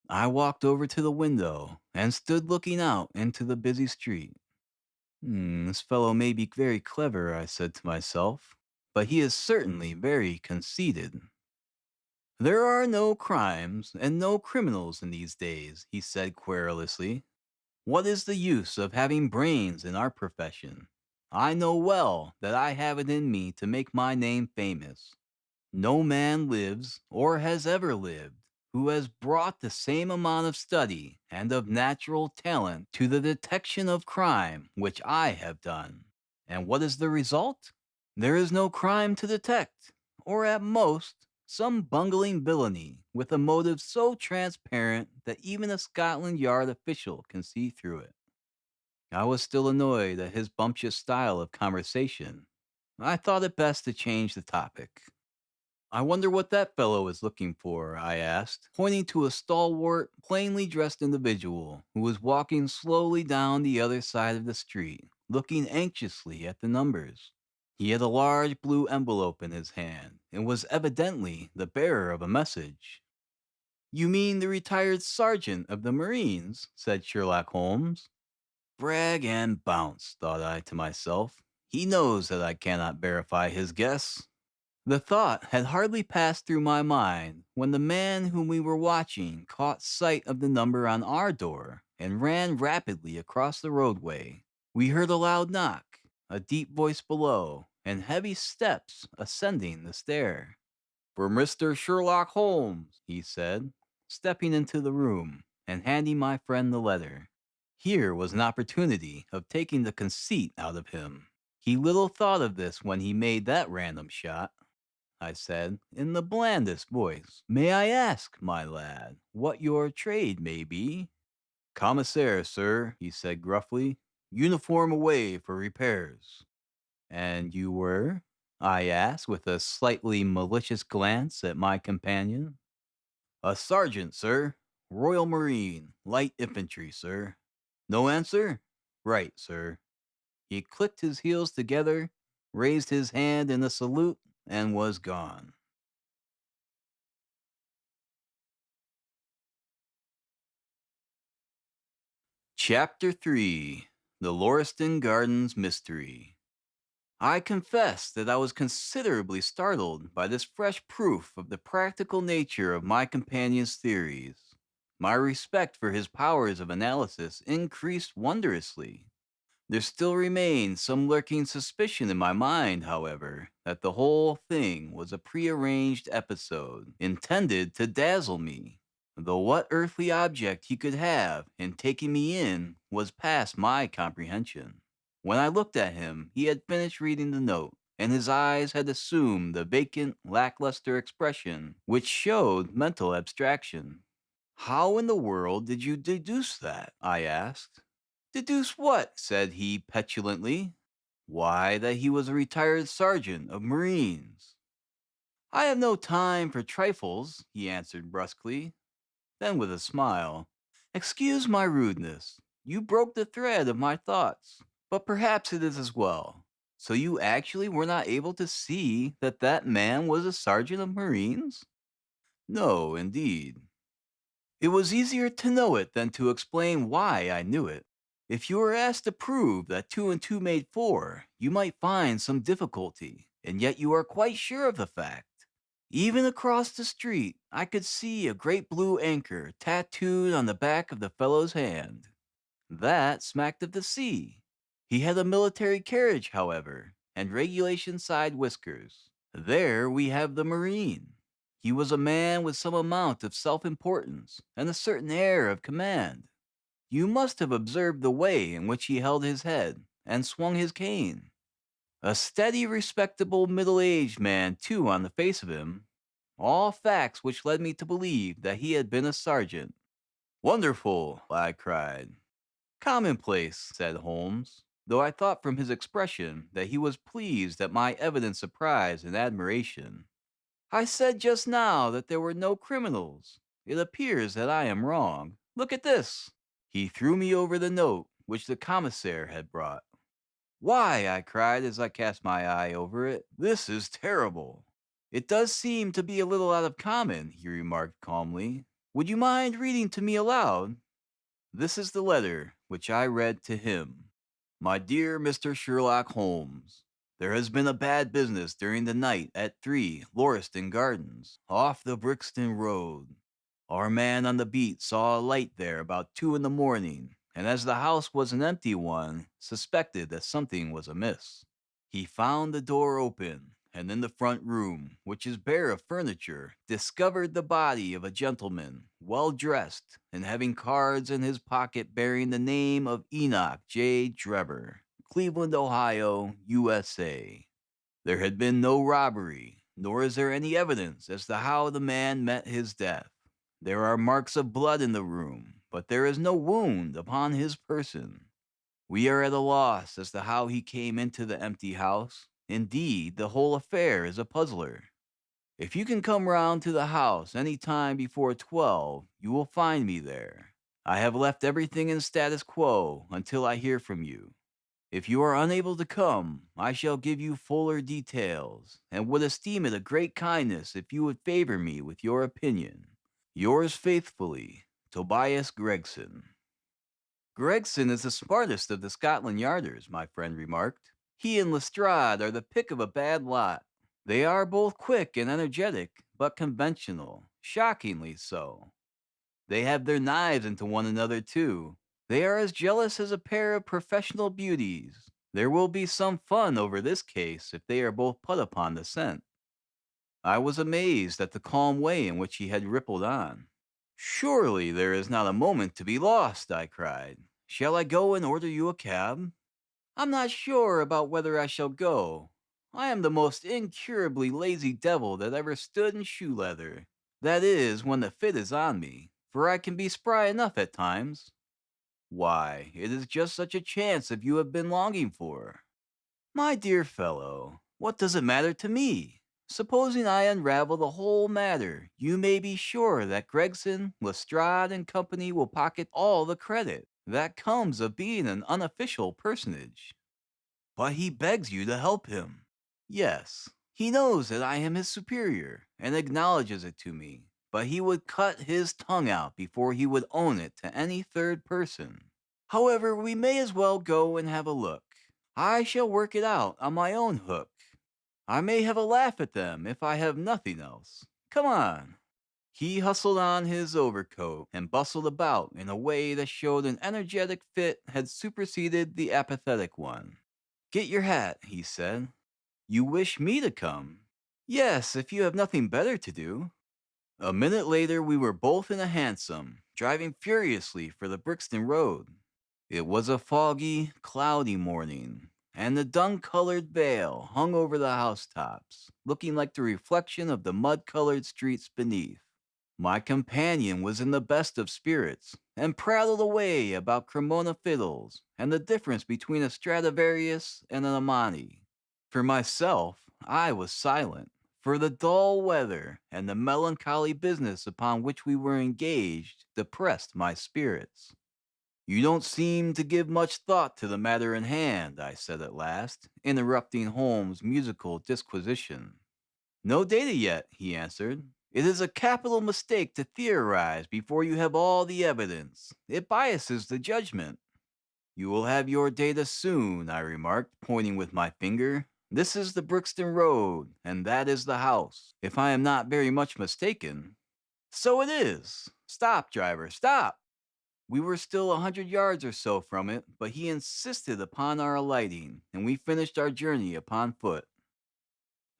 I walked over to the window and stood looking out into the busy street. This fellow may be very clever, I said to myself, but he is certainly very conceited. There are no crimes and no criminals in these days, he said querulously. What is the use of having brains in our profession? I know well that I have it in me to make my name famous. No man lives, or has ever lived, who has brought the same amount of study and of natural talent to the detection of crime which I have done. And what is the result? There is no crime to detect, or at most, Some bungling villainy with a motive so transparent that even a Scotland Yard official can see through it. I was still annoyed at his bumptious style of conversation. I thought it best to change the topic. I wonder what that fellow is looking for, I asked, pointing to a stalwart, plainly dressed individual who was walking slowly down the other side of the street, looking anxiously at the numbers. He had a large blue envelope in his hand and was evidently the bearer of a message. You mean the retired sergeant of the Marines, said Sherlock Holmes. Brag and bounce, thought I to myself. He knows that I cannot verify his guess. The thought had hardly passed through my mind when the man whom we were watching caught sight of the number on our door and ran rapidly across the roadway. We heard a loud knock, a deep voice below, and heavy steps ascending the stair. For Mr. Sherlock Holmes, he said, stepping into the room and handing my friend the letter. Here was an opportunity of taking the conceit out of him. He little thought of this when he made that random shot. I said, in the blandest voice. May I ask, my lad, what your trade may be? Commissaire, sir, he said gruffly. Uniform away for repairs. And you were? I asked with a slightly malicious glance at my companion. A sergeant, sir. Royal Marine, light infantry, sir. No answer? Right, sir. He clicked his heels together, raised his hand in a salute, and was gone. Chapter 3 The Lauriston Gardens Mystery. I confess that I was considerably startled by this fresh proof of the practical nature of my companion's theories. My respect for his powers of analysis increased wondrously. There still remained some lurking suspicion in my mind, however, that the whole thing was a prearranged episode intended to dazzle me. Though what earthly object he could have in taking me in was past my comprehension. When I looked at him, he had finished reading the note, and his eyes had assumed the vacant, lackluster expression which showed mental abstraction. How in the world did you deduce that? I asked. Deduce what? Said he petulantly. Why, that he was a retired sergeant of Marines. I have no time for trifles, he answered brusquely. Then with a smile, excuse my rudeness. You broke the thread of my thoughts, but perhaps it is as well. So you actually were not able to see that that man was a sergeant of Marines? No, indeed. It was easier to know it than to explain why I knew it. If you were asked to prove that 2 and 2 made 4, you might find some difficulty, and yet you are quite sure of the fact. Even across the street, I could see a great blue anchor tattooed on the back of the fellow's hand. That smacked of the sea. He had a military carriage, however, and regulation side whiskers. There we have the Marine. He was a man with some amount of self-importance and a certain air of command. You must have observed the way in which he held his head and swung his cane. A steady, respectable, middle-aged man, too, on the face of him. All facts which led me to believe that he had been a sergeant. Wonderful, I cried. Commonplace, said Holmes, though I thought from his expression that he was pleased at my evident surprise and admiration. I said just now that there were no criminals. It appears that I am wrong. Look at this. He threw me over the note which the commissaire had brought. Why, I cried as I cast my eye over it, this is terrible. It does seem to be a little out of common, he remarked calmly. Would you mind reading to me aloud? This is the letter which I read to him. My dear Mr. Sherlock Holmes, there has been a bad business during the night at 3 Lauriston Gardens, off the Brixton Road. Our man on the beat saw a light there about 2 in the morning, and as the house was an empty one, suspected that something was amiss. He found the door open, and in the front room, which is bare of furniture, discovered the body of a gentleman, well dressed, and having cards in his pocket bearing the name of Enoch J. Drebber, Cleveland, Ohio, USA. There had been no robbery, nor is there any evidence as to how the man met his death. There are marks of blood in the room, but there is no wound upon his person. We are at a loss as to how he came into the empty house. Indeed, the whole affair is a puzzler. If you can come round to the house any time before 12, you will find me there. I have left everything in status quo until I hear from you. If you are unable to come, I shall give you fuller details, and would esteem it a great kindness if you would favor me with your opinion. Yours faithfully, Tobias Gregson. Gregson is the smartest of the Scotland Yarders, my friend remarked. He and Lestrade are the pick of a bad lot. They are both quick and energetic, but conventional, shockingly so. They have their knives into one another, too. They are as jealous as a pair of professional beauties. There will be some fun over this case if they are both put upon the scent. I was amazed at the calm way in which he had rippled on. Surely there is not a moment to be lost, I cried. Shall I go and order you a cab? I'm not sure about whether I shall go. I am the most incurably lazy devil that ever stood in shoe leather. That is, when the fit is on me, for I can be spry enough at times. Why, it is just such a chance as you have been longing for. My dear fellow, what does it matter to me? Supposing I unravel the whole matter, you may be sure that Gregson, Lestrade, and company will pocket all the credit that comes of being an unofficial personage. But he begs you to help him. Yes, he knows that I am his superior, and acknowledges it to me, but he would cut his tongue out before he would own it to any third person. However, we may as well go and have a look. I shall work it out on my own hook. I may have a laugh at them if I have nothing else. Come on. He hustled on his overcoat and bustled about in a way that showed an energetic fit had superseded the apathetic one. Get your hat, he said. You wish me to come? Yes, if you have nothing better to do. A minute later, we were both in a hansom, driving furiously for the Brixton Road. It was a foggy, cloudy morning, and the dun-colored veil hung over the housetops, looking like the reflection of the mud-colored streets beneath. My companion was in the best of spirits, and prattled away about Cremona fiddles and the difference between a Stradivarius and an Amati. For myself, I was silent, for the dull weather and the melancholy business upon which we were engaged depressed my spirits. You don't seem to give much thought to the matter in hand, I said at last, interrupting Holmes' musical disquisition. No data yet, he answered. It is a capital mistake to theorize before you have all the evidence. It biases the judgment. You will have your data soon, I remarked, pointing with my finger. This is the Brixton Road, and that is the house, if I am not very much mistaken. So it is. Stop, driver, stop. We were still 100 yards or so from it, but he insisted upon our alighting, and we finished our journey upon foot.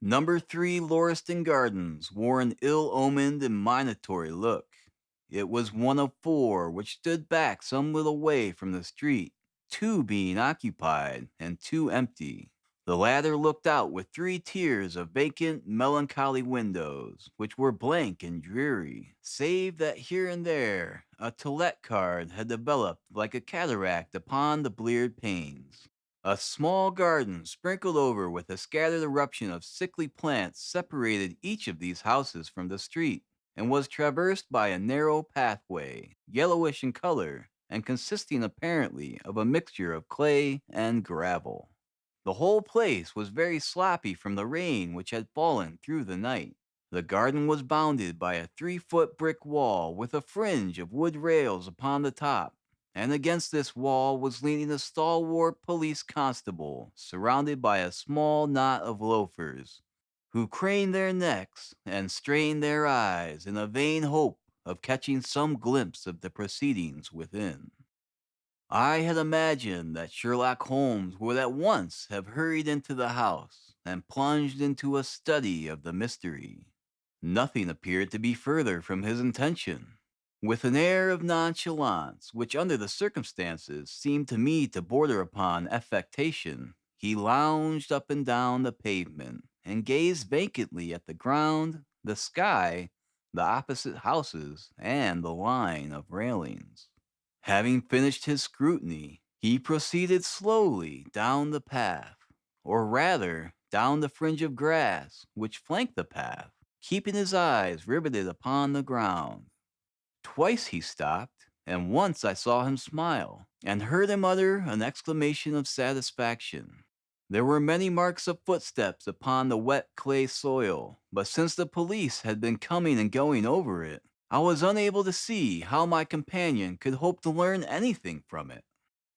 Number 3 Lauriston Gardens wore an ill-omened and minatory look. It was one of 4 which stood back some little way from the street, 2 being occupied and 2 empty. The latter looked out with 3 tiers of vacant, melancholy windows, which were blank and dreary, save that here and there a to let card had developed like a cataract upon the bleared panes. A small garden sprinkled over with a scattered eruption of sickly plants separated each of these houses from the street, and was traversed by a narrow pathway, yellowish in color, and consisting apparently of a mixture of clay and gravel. The whole place was very sloppy from the rain which had fallen through the night. The garden was bounded by a 3-foot brick wall with a fringe of wood rails upon the top, and against this wall was leaning a stalwart police constable, surrounded by a small knot of loafers, who craned their necks and strained their eyes in a vain hope of catching some glimpse of the proceedings within. I had imagined that Sherlock Holmes would at once have hurried into the house and plunged into a study of the mystery. Nothing appeared to be further from his intention. With an air of nonchalance, which under the circumstances seemed to me to border upon affectation, he lounged up and down the pavement, and gazed vacantly at the ground, the sky, the opposite houses, and the line of railings. Having finished his scrutiny, he proceeded slowly down the path, or rather, down the fringe of grass which flanked the path, keeping his eyes riveted upon the ground. Twice he stopped, and once I saw him smile, and heard him utter an exclamation of satisfaction. There were many marks of footsteps upon the wet clay soil, but since the police had been coming and going over it, I was unable to see how my companion could hope to learn anything from it.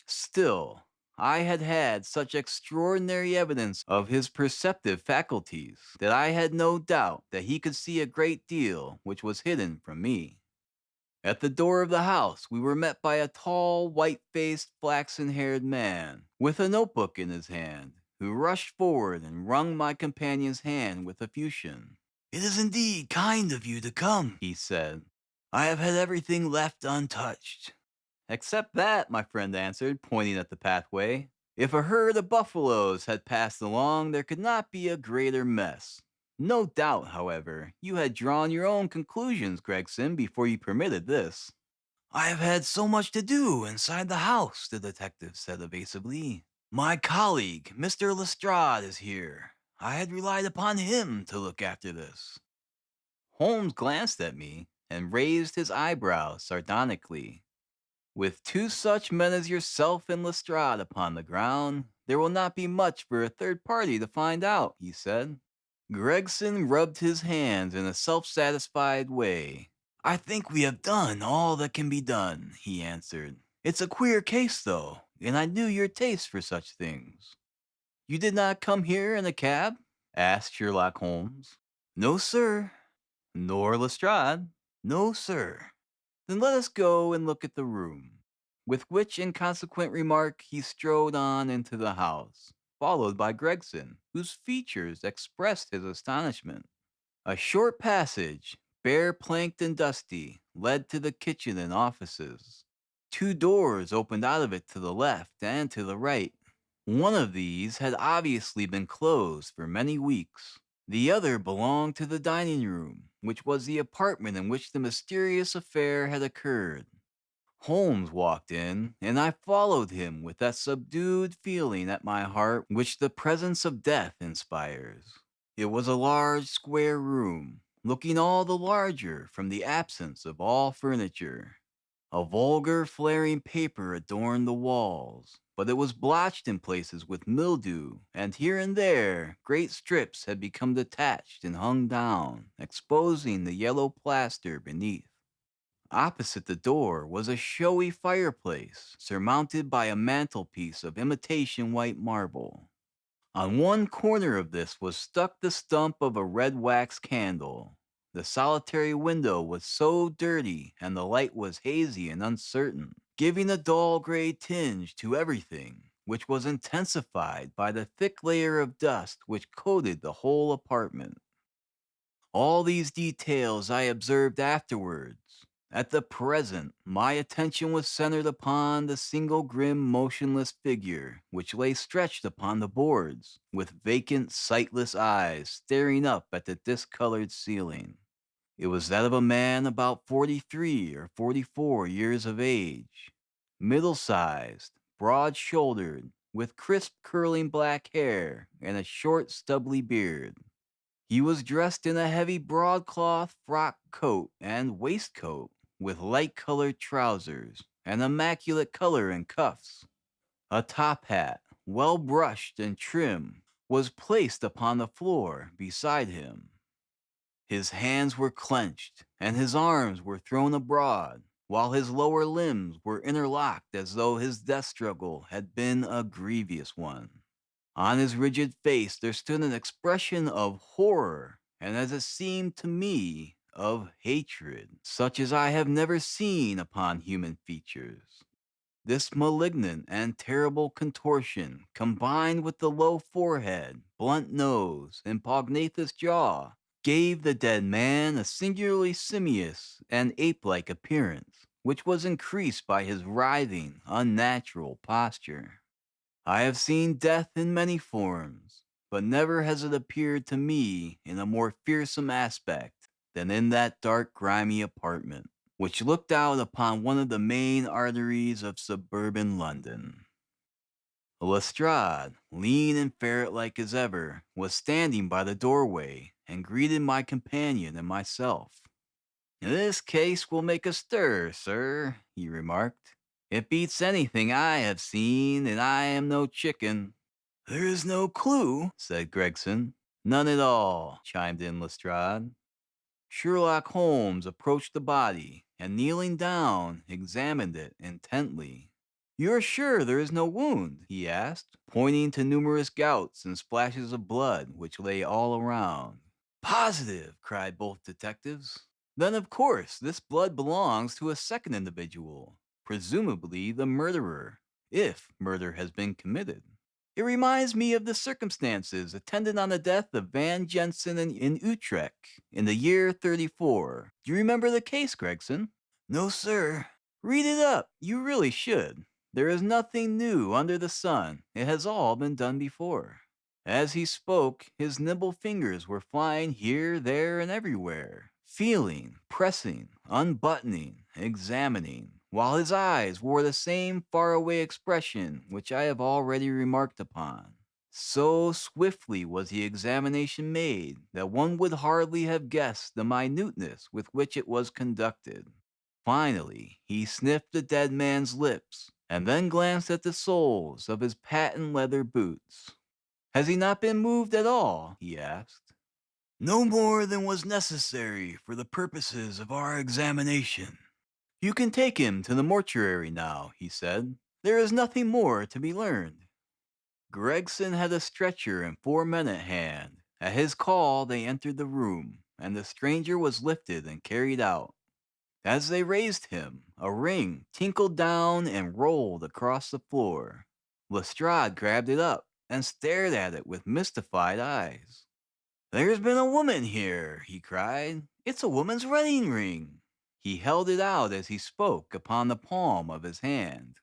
Still, I had had such extraordinary evidence of his perceptive faculties that I had no doubt that he could see a great deal which was hidden from me. At the door of the house, we were met by a tall, white-faced, flaxen-haired man with a notebook in his hand, who rushed forward and wrung my companion's hand with effusion. "It is indeed kind of you to come," he said. "I have had everything left untouched." "Except that," my friend answered, pointing at the pathway. "If a herd of buffaloes had passed along, there could not be a greater mess. No doubt, however, you had drawn your own conclusions, Gregson, before you permitted this." "I have had so much to do inside the house," the detective said evasively. "My colleague, Mr. Lestrade, is here. I had relied upon him to look after this." Holmes glanced at me and raised his eyebrows sardonically. "With two such men as yourself and Lestrade upon the ground, there will not be much for a third party to find out," he said. Gregson rubbed his hands in a self-satisfied way. "I think we have done all that can be done," he answered. "It's a queer case, though, and I knew your taste for such things." "You did not come here in a cab?" asked Sherlock Holmes. "No, sir." "Nor Lestrade?" "No, sir." "Then let us go and look at the room." With which inconsequent remark he strode on into the house, followed by Gregson, whose features expressed his astonishment. A short passage, bare planked and dusty, led to the kitchen and offices. Two doors opened out of it to the left and to the right. One of these had obviously been closed for many weeks. The other belonged to the dining room, which was the apartment in which the mysterious affair had occurred. Holmes walked in, and I followed him with that subdued feeling at my heart which the presence of death inspires. It was a large square room, looking all the larger from the absence of all furniture. A vulgar flaring paper adorned the walls, but it was blotched in places with mildew, and here and there great strips had become detached and hung down, exposing the yellow plaster beneath. Opposite the door was a showy fireplace, surmounted by a mantelpiece of imitation white marble. On one corner of this was stuck the stump of a red wax candle. The solitary window was so dirty, and the light was hazy and uncertain, giving a dull gray tinge to everything, which was intensified by the thick layer of dust which coated the whole apartment. All these details I observed afterwards. At the present, my attention was centered upon the single grim, motionless figure which lay stretched upon the boards, with vacant, sightless eyes staring up at the discolored ceiling. It was that of a man about 43 or 44 years of age, middle-sized, broad-shouldered, with crisp curling black hair and a short, stubbly beard. He was dressed in a heavy broadcloth frock coat and waistcoat, with light-colored trousers, and immaculate color and cuffs. A top hat, well brushed and trim, was placed upon the floor beside him. His hands were clenched, and his arms were thrown abroad, while his lower limbs were interlocked as though his death struggle had been a grievous one. On his rigid face there stood an expression of horror, and as it seemed to me, of hatred, such as I have never seen upon human features. This malignant and terrible contortion, combined with the low forehead, blunt nose, and pugnacious jaw, gave the dead man a singularly simious and ape-like appearance, which was increased by his writhing, unnatural posture. I have seen death in many forms, but never has it appeared to me in a more fearsome aspect than in that dark, grimy apartment, which looked out upon one of the main arteries of suburban London. Lestrade, lean and ferret-like as ever, was standing by the doorway and greeted my companion and myself. "This case will make a stir, sir," he remarked. "It beats anything I have seen, and I am no chicken." "There is no clue," said Gregson. "None at all," chimed in Lestrade. Sherlock Holmes approached the body and, kneeling down, examined it intently. "You're sure there is no wound?" he asked, pointing to numerous gouts and splashes of blood which lay all around. "Positive!" cried both detectives. "Then, of course, this blood belongs to a second individual, presumably the murderer, if murder has been committed. It reminds me of the circumstances attendant on the death of Van Jensen in Utrecht in the year 34. Do you remember the case, Gregson?" "No, sir." "Read it up. You really should. There is nothing new under the sun. It has all been done before." As he spoke, his nimble fingers were flying here, there, and everywhere, feeling, pressing, unbuttoning, examining, while his eyes wore the same faraway expression which I have already remarked upon. So swiftly was the examination made that one would hardly have guessed the minuteness with which it was conducted. Finally, he sniffed the dead man's lips, and then glanced at the soles of his patent leather boots. "Has he not been moved at all?" he asked. "No more than was necessary for the purposes of our examination." "You can take him to the mortuary now," he said. "There is nothing more to be learned." Gregson had a stretcher and 4 men at hand. At his call, they entered the room, and the stranger was lifted and carried out. As they raised him, a ring tinkled down and rolled across the floor. Lestrade grabbed it up and stared at it with mystified eyes. "There's been a woman here," he cried. "It's a woman's wedding ring." He held it out as he spoke upon the palm of his hand.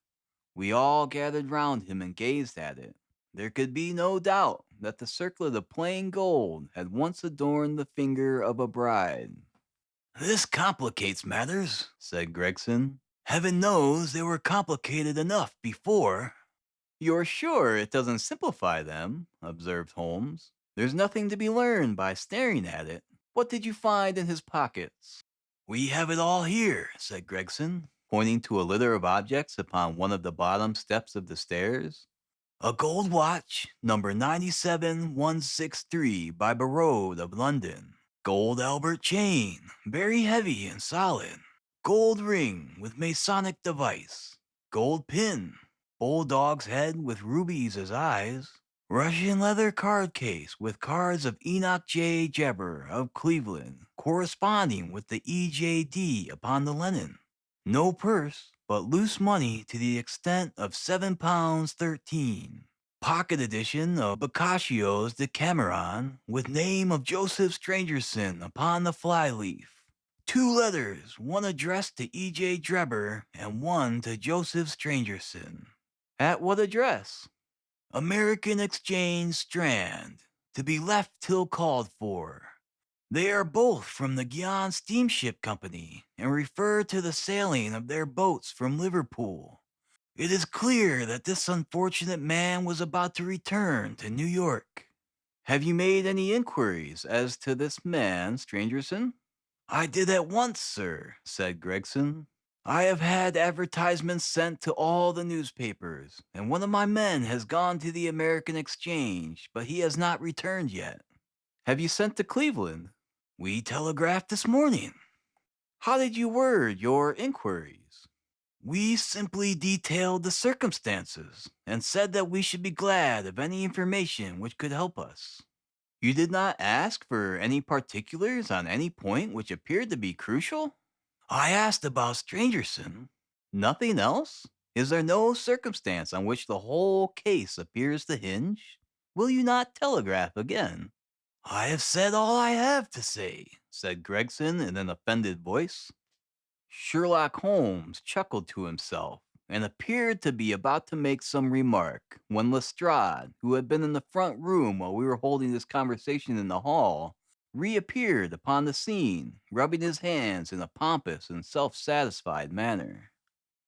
We all gathered round him and gazed at it. There could be no doubt that the circlet of plain gold had once adorned the finger of a bride. "This complicates matters," said Gregson. "Heaven knows they were complicated enough before." "You're sure it doesn't simplify them?" observed Holmes. "There's nothing to be learned by staring at it. What did you find in his pockets?" "We have it all here," said Gregson, pointing to a litter of objects upon one of the bottom steps of the stairs. "A gold watch, number 97163 by Barode of London. Gold Albert chain, very heavy and solid. Gold ring with Masonic device. Gold pin. Bulldog's head with rubies as eyes. Russian leather card case with cards of Enoch J. Jebber of Cleveland, corresponding with the EJD upon the linen. No purse, but loose money to the extent of £7 13. Pocket edition of Boccaccio's Decameron, with name of Joseph Strangerson upon the flyleaf. 2 letters, one addressed to E.J. Drebber and one to Joseph Strangerson." "At what address?" "American Exchange, Strand, to be left till called for. They are both from the Guion Steamship Company, and refer to the sailing of their boats from Liverpool. It is clear that this unfortunate man was about to return to New York." "Have you made any inquiries as to this man, Strangerson?" "I did at once, sir," said Gregson. "I have had advertisements sent to all the newspapers, and one of my men has gone to the American Exchange, but he has not returned yet." "Have you sent to Cleveland?" "We telegraphed this morning." "How did you word your inquiries?" "We simply detailed the circumstances, and said that we should be glad of any information which could help us." "You did not ask for any particulars on any point which appeared to be crucial?" "I asked about Strangerson." "Nothing else? Is there no circumstance on which the whole case appears to hinge? Will you not telegraph again?" "I have said all I have to say," said Gregson in an offended voice. Sherlock Holmes chuckled to himself. and appeared to be about to make some remark when Lestrade, who had been in the front room while we were holding this conversation in the hall, reappeared upon the scene, rubbing his hands in a pompous and self-satisfied manner.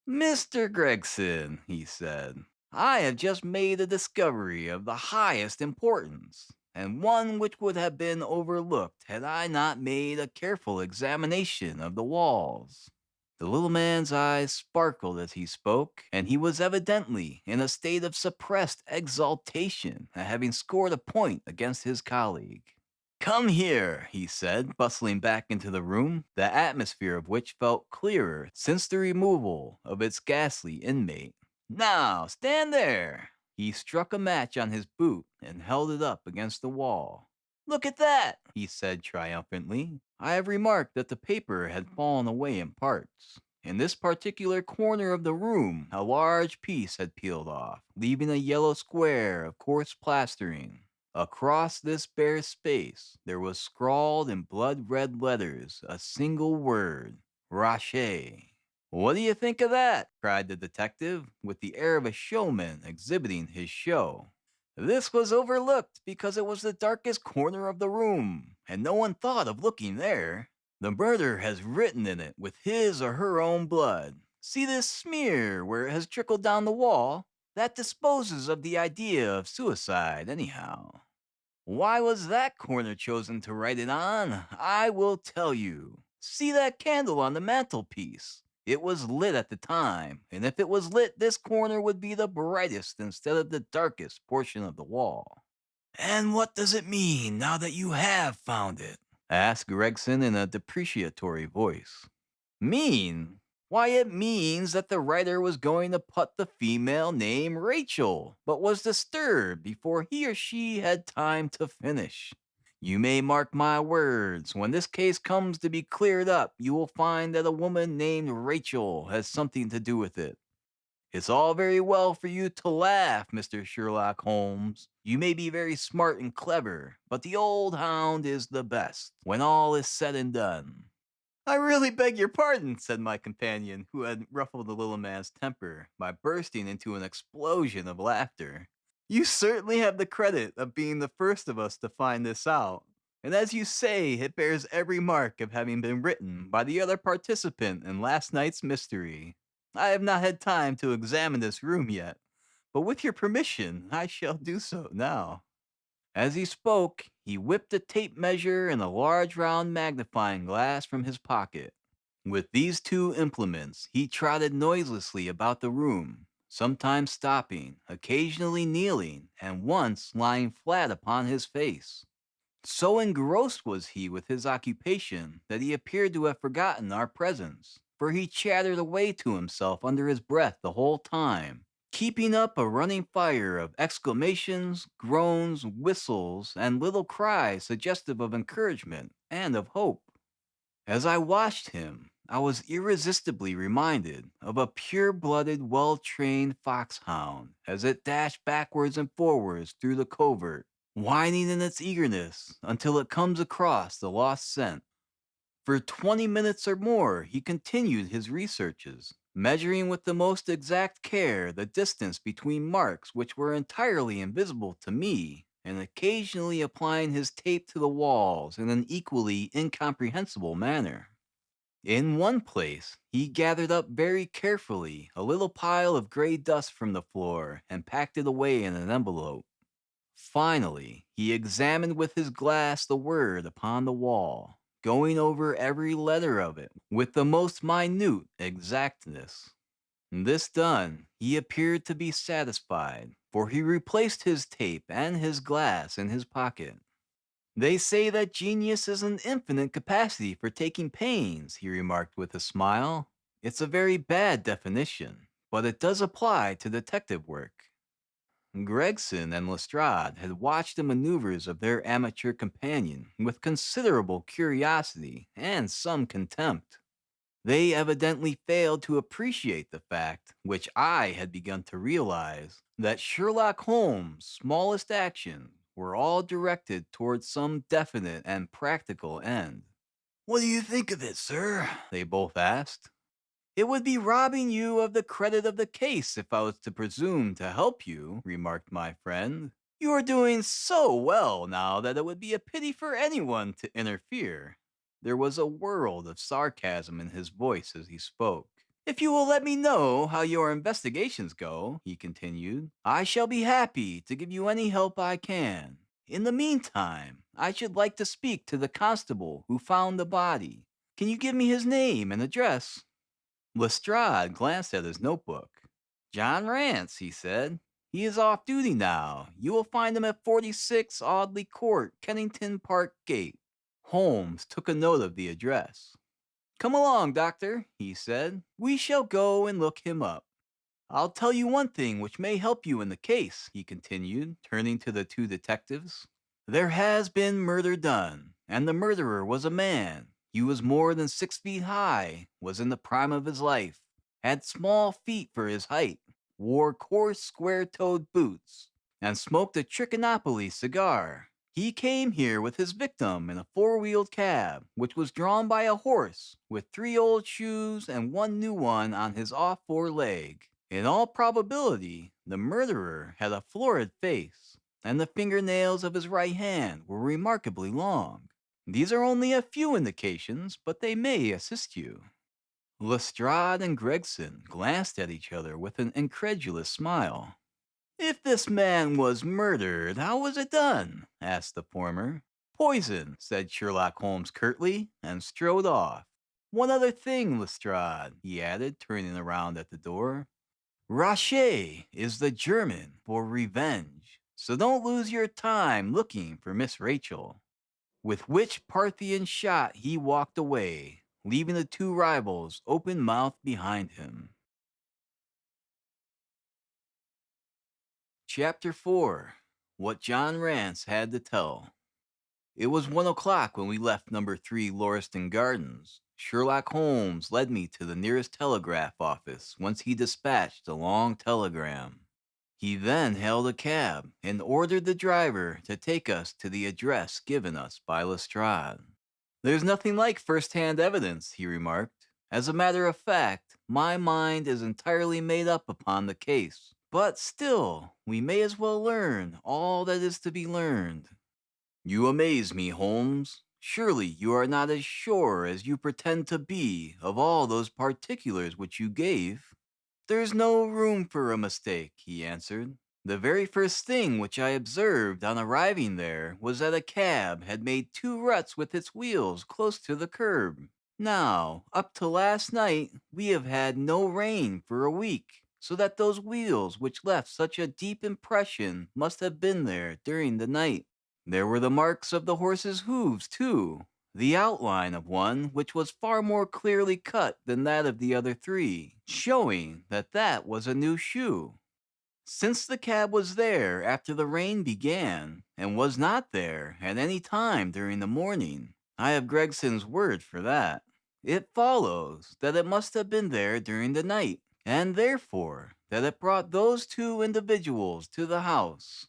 "Mr. Gregson," he said, "I have just made a discovery of the highest importance, and one which would have been overlooked had I not made a careful examination of the walls." The little man's eyes sparkled as he spoke, and he was evidently in a state of suppressed exultation at having scored a point against his colleague. "Come here," he said, bustling back into the room, the atmosphere of which felt clearer since the removal of its ghastly inmate. "Now, stand there." He struck a match on his boot and held it up against the wall. "Look at that," he said triumphantly. I have remarked that the paper had fallen away in parts. In this particular corner of the room, a large piece had peeled off, leaving a yellow square of coarse plastering. Across this bare space, there was scrawled in blood-red letters a single word: Rache. "What do you think of that?" cried the detective, with the air of a showman exhibiting his show. "This was overlooked because it was the darkest corner of the room, and no one thought of looking there. The murderer has written in it with his or her own blood. See this smear where it has trickled down the wall? That disposes of the idea of suicide, anyhow. Why was that corner chosen to write it on? I will tell you. See that candle on the mantelpiece? It was lit at the time, and if it was lit, this corner would be the brightest instead of the darkest portion of the wall." "And what does it mean now that you have found it?" asked Gregson in a depreciatory voice. "Mean? Why, it means that the writer was going to put the female name Rachel, but was disturbed before he or she had time to finish. You may mark my words, when this case comes to be cleared up, you will find that a woman named Rachel has something to do with it. It's all very well for you to laugh, Mr. Sherlock Holmes. You may be very smart and clever, but the old hound is the best, when all is said and done." "I really beg your pardon," said my companion, who had ruffled the little man's temper by bursting into an explosion of laughter. "You certainly have the credit of being the first of us to find this out. And as you say, it bears every mark of having been written by the other participant in last night's mystery. I have not had time to examine this room yet, but with your permission, I shall do so now." As he spoke, he whipped a tape measure and a large round magnifying glass from his pocket. With these two implements, he trotted noiselessly about the room, sometimes stopping, occasionally kneeling, and once lying flat upon his face. So engrossed was he with his occupation that he appeared to have forgotten our presence, for he chattered away to himself under his breath the whole time, keeping up a running fire of exclamations, groans, whistles, and little cries suggestive of encouragement and of hope. As I watched him, I was irresistibly reminded of a pure-blooded, well-trained foxhound as it dashed backwards and forwards through the covert, whining in its eagerness until it comes across the lost scent. For 20 minutes or more he continued his researches, measuring with the most exact care the distance between marks which were entirely invisible to me, and occasionally applying his tape to the walls in an equally incomprehensible manner. In one place, he gathered up very carefully a little pile of gray dust from the floor and packed it away in an envelope. Finally, he examined with his glass the word upon the wall, going over every letter of it with the most minute exactness. This done, he appeared to be satisfied, for he replaced his tape and his glass in his pocket. "They say that genius is an infinite capacity for taking pains," he remarked with a smile. "It's a very bad definition, but it does apply to detective work." Gregson and Lestrade had watched the maneuvers of their amateur companion with considerable curiosity and some contempt. They evidently failed to appreciate the fact, which I had begun to realize, that Sherlock Holmes' smallest actions were all directed towards some definite and practical end. "What do you think of it, sir?" they both asked. It would be robbing you of the credit of the case if I was to presume to help you, remarked my friend. You are doing so well now that it would be a pity for anyone to interfere. There was a world of sarcasm in his voice as he spoke. If you will let me know how your investigations go, he continued, I shall be happy to give you any help I can. In the meantime, I should like to speak to the constable who found the body. Can you give me his name and address? Lestrade glanced at his notebook. John Rance, he said. He is off duty now. You will find him at 46 Audley Court, Kennington Park Gate. Holmes took a note of the address. Come along, doctor, he said. We shall go and look him up. I'll tell you one thing which may help you in the case, he continued, turning to the two detectives. There has been murder done, and the murderer was a man. He was more than 6 feet high, was in the prime of his life, had small feet for his height, wore coarse square-toed boots, and smoked a Trichinopoly cigar. He came here with his victim in a four-wheeled cab, which was drawn by a horse, with 3 old shoes and 1 new one on his off foreleg. In all probability, the murderer had a florid face, and the fingernails of his right hand were remarkably long. These are only a few indications, but they may assist you. Lestrade and Gregson glanced at each other with an incredulous smile. If this man was murdered, how was it done? Asked the former. Poison, said Sherlock Holmes curtly, and strode off. One other thing, Lestrade, he added, turning around at the door. Rache is the German for revenge, so don't lose your time looking for Miss Rachel. With which Parthian shot he walked away, leaving the two rivals open-mouthed behind him. Chapter 4. What John Rance Had to Tell. It was 1 o'clock when we left number 3 Lauriston Gardens. Sherlock Holmes led me to the nearest telegraph office, whence he dispatched a long telegram. He then hailed a cab and ordered the driver to take us to the address given us by Lestrade. There's nothing like first-hand evidence, he remarked. As a matter of fact, my mind is entirely made up upon the case. But still, we may as well learn all that is to be learned. You amaze me, Holmes. Surely you are not as sure as you pretend to be of all those particulars which you gave. There's no room for a mistake, he answered. The very first thing which I observed on arriving there was that a cab had made 2 ruts with its wheels close to the curb. Now, up to last night, we have had no rain for a week, so that those wheels which left such a deep impression must have been there during the night. There were the marks of the horse's hooves, too, the outline of one which was far more clearly cut than that of the other 3, showing that that was a new shoe. Since the cab was there after the rain began, and was not there at any time during the morning, I have Gregson's word for that. It follows that it must have been there during the night, and therefore that it brought those 2 individuals to the house.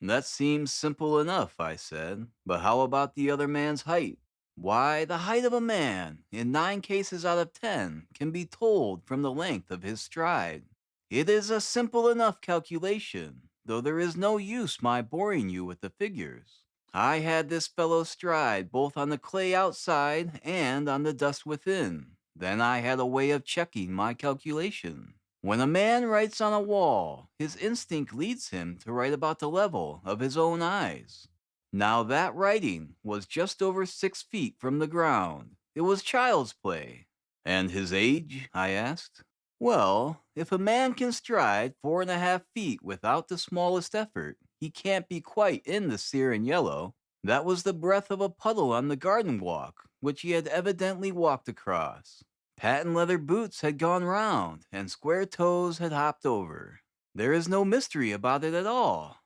That seems simple enough, I said, but how about the other man's height? Why, the height of a man, in 9 cases out of 10, can be told from the length of his stride. It is a simple enough calculation, though there is no use my boring you with the figures. I had this fellow stride both on the clay outside and on the dust within. Then I had a way of checking my calculation. When a man writes on a wall, his instinct leads him to write about the level of his own eyes. Now that writing was just over 6 feet from the ground. It was child's play. And his age? I asked. Well, if a man can stride 4.5 feet without the smallest effort, he can't be quite in the sere and yellow. That was the breadth of a puddle on the garden walk, which he had evidently walked across. Patent leather boots had gone round, and square toes had hopped over. There is no mystery about it at all.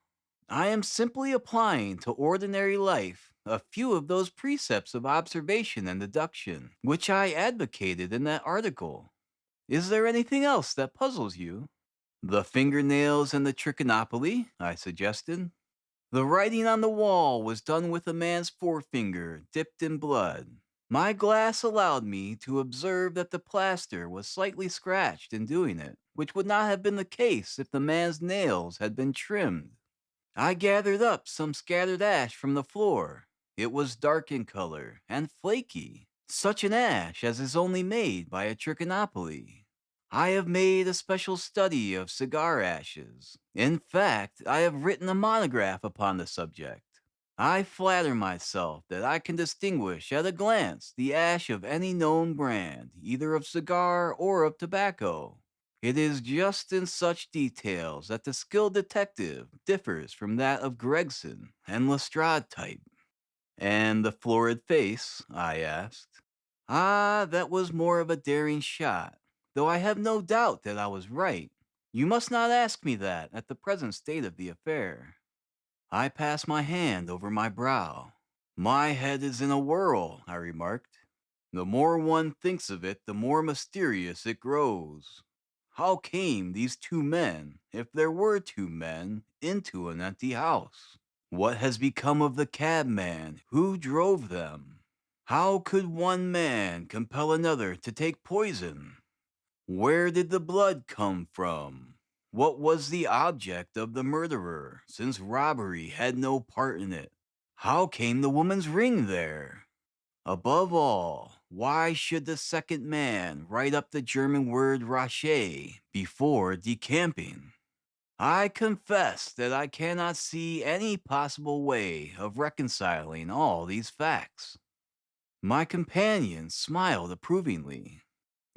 I am simply applying to ordinary life a few of those precepts of observation and deduction, which I advocated in that article. Is there anything else that puzzles you? The fingernails and the Trichinopoly, I suggested. The writing on the wall was done with a man's forefinger, dipped in blood. My glass allowed me to observe that the plaster was slightly scratched in doing it, which would not have been the case if the man's nails had been trimmed. I gathered up some scattered ash from the floor. It was dark in color and flaky, such an ash as is only made by a trichinopoly. I have made a special study of cigar ashes. In fact, I have written a monograph upon the subject. I flatter myself that I can distinguish at a glance the ash of any known brand, either of cigar or of tobacco. It is just in such details that the skilled detective differs from that of Gregson and Lestrade type. And the florid face? I asked. Ah, that was more of a daring shot, though I have no doubt that I was right. You must not ask me that at the present state of the affair. I passed my hand over my brow. My head is in a whirl, I remarked. The more one thinks of it, the more mysterious it grows. How came these two men, if there were two men, into an empty house? What has become of the cabman? Who drove them? How could one man compel another to take poison? Where did the blood come from? What was the object of the murderer, since robbery had no part in it? How came the woman's ring there? Above all, why should the second man write up the German word rache before decamping? I confess that I cannot see any possible way of reconciling all these facts. My companion smiled approvingly.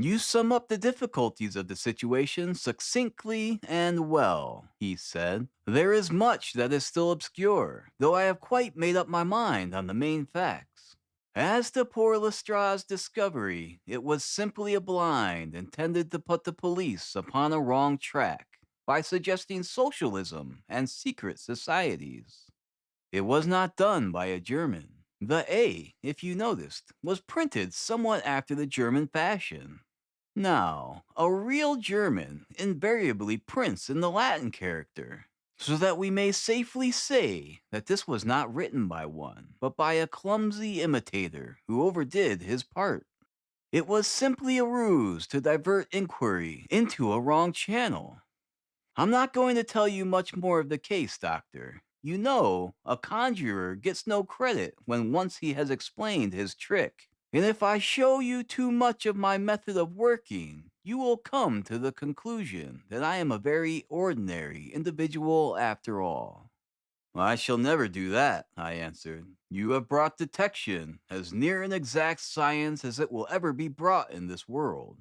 You sum up the difficulties of the situation succinctly and well, he said. There is much that is still obscure, though I have quite made up my mind on the main facts. As to poor Lestrade's discovery, it was simply a blind intended to put the police upon a wrong track by suggesting socialism and secret societies. It was not done by a German. The A, if you noticed, was printed somewhat after the German fashion. Now, a real German invariably prints in the Latin character, so that we may safely say that this was not written by one, but by a clumsy imitator who overdid his part. It was simply a ruse to divert inquiry into a wrong channel. I'm not going to tell you much more of the case, Doctor. You know, a conjurer gets no credit when once he has explained his trick. And if I show you too much of my method of working, you will come to the conclusion that I am a very ordinary individual after all. I shall never do that, I answered. You have brought detection as near an exact science as it will ever be brought in this world.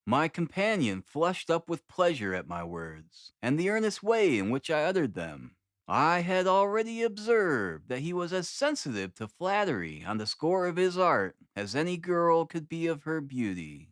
My companion flushed up with pleasure at my words, and the earnest way in which I uttered them. I had already observed that he was as sensitive to flattery on the score of his art as any girl could be of her beauty.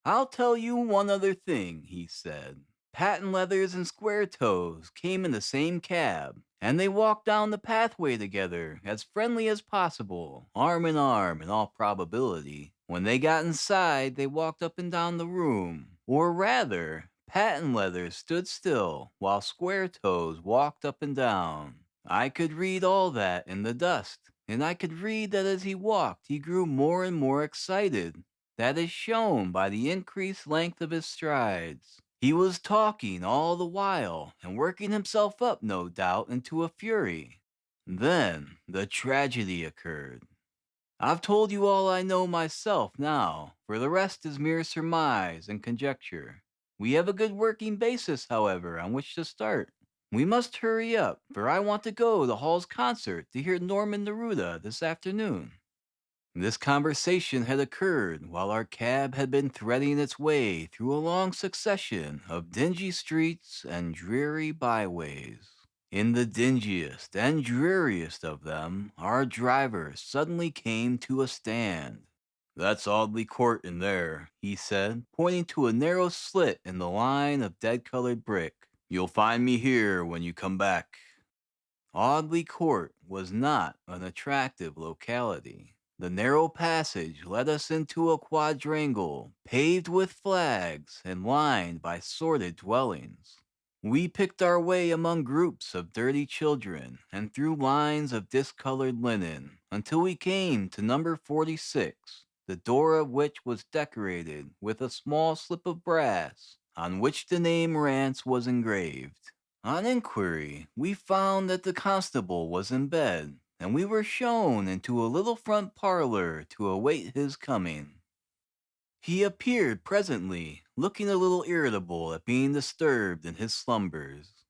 I'll tell you one other thing, he said. Patent leathers and square toes came in the same cab, and they walked down the pathway together as friendly as possible, arm in arm in all probability. When they got inside, they walked up and down the room, or rather, Patent leathers stood still while square toes walked up and down. I could read all that in the dust, and I could read that as he walked he grew more and more excited. That is shown by the increased length of his strides. He was talking all the while and working himself up, no doubt, into a fury. Then the tragedy occurred. I've told you all I know myself now, for the rest is mere surmise and conjecture. We have a good working basis, however, on which to start. We must hurry up, for I want to go to Hall's concert to hear Norman Neruda this afternoon. This conversation had occurred while our cab had been threading its way through a long succession of dingy streets and dreary byways. In the dingiest and dreariest of them, our driver suddenly came to a stand. That's Audley Court in there, he said, pointing to a narrow slit in the line of dead-colored brick. You'll find me here when you come back. Audley Court was not an attractive locality. The narrow passage led us into a quadrangle, paved with flags and lined by sordid dwellings. We picked our way among groups of dirty children and through lines of discolored linen until we came to number 46, the door of which was decorated with a small slip of brass on which the name Rance was engraved. On inquiry, we found that the constable was in bed, and we were shown into a little front parlor to await his coming. He appeared presently, looking a little irritable at being disturbed in his slumbers.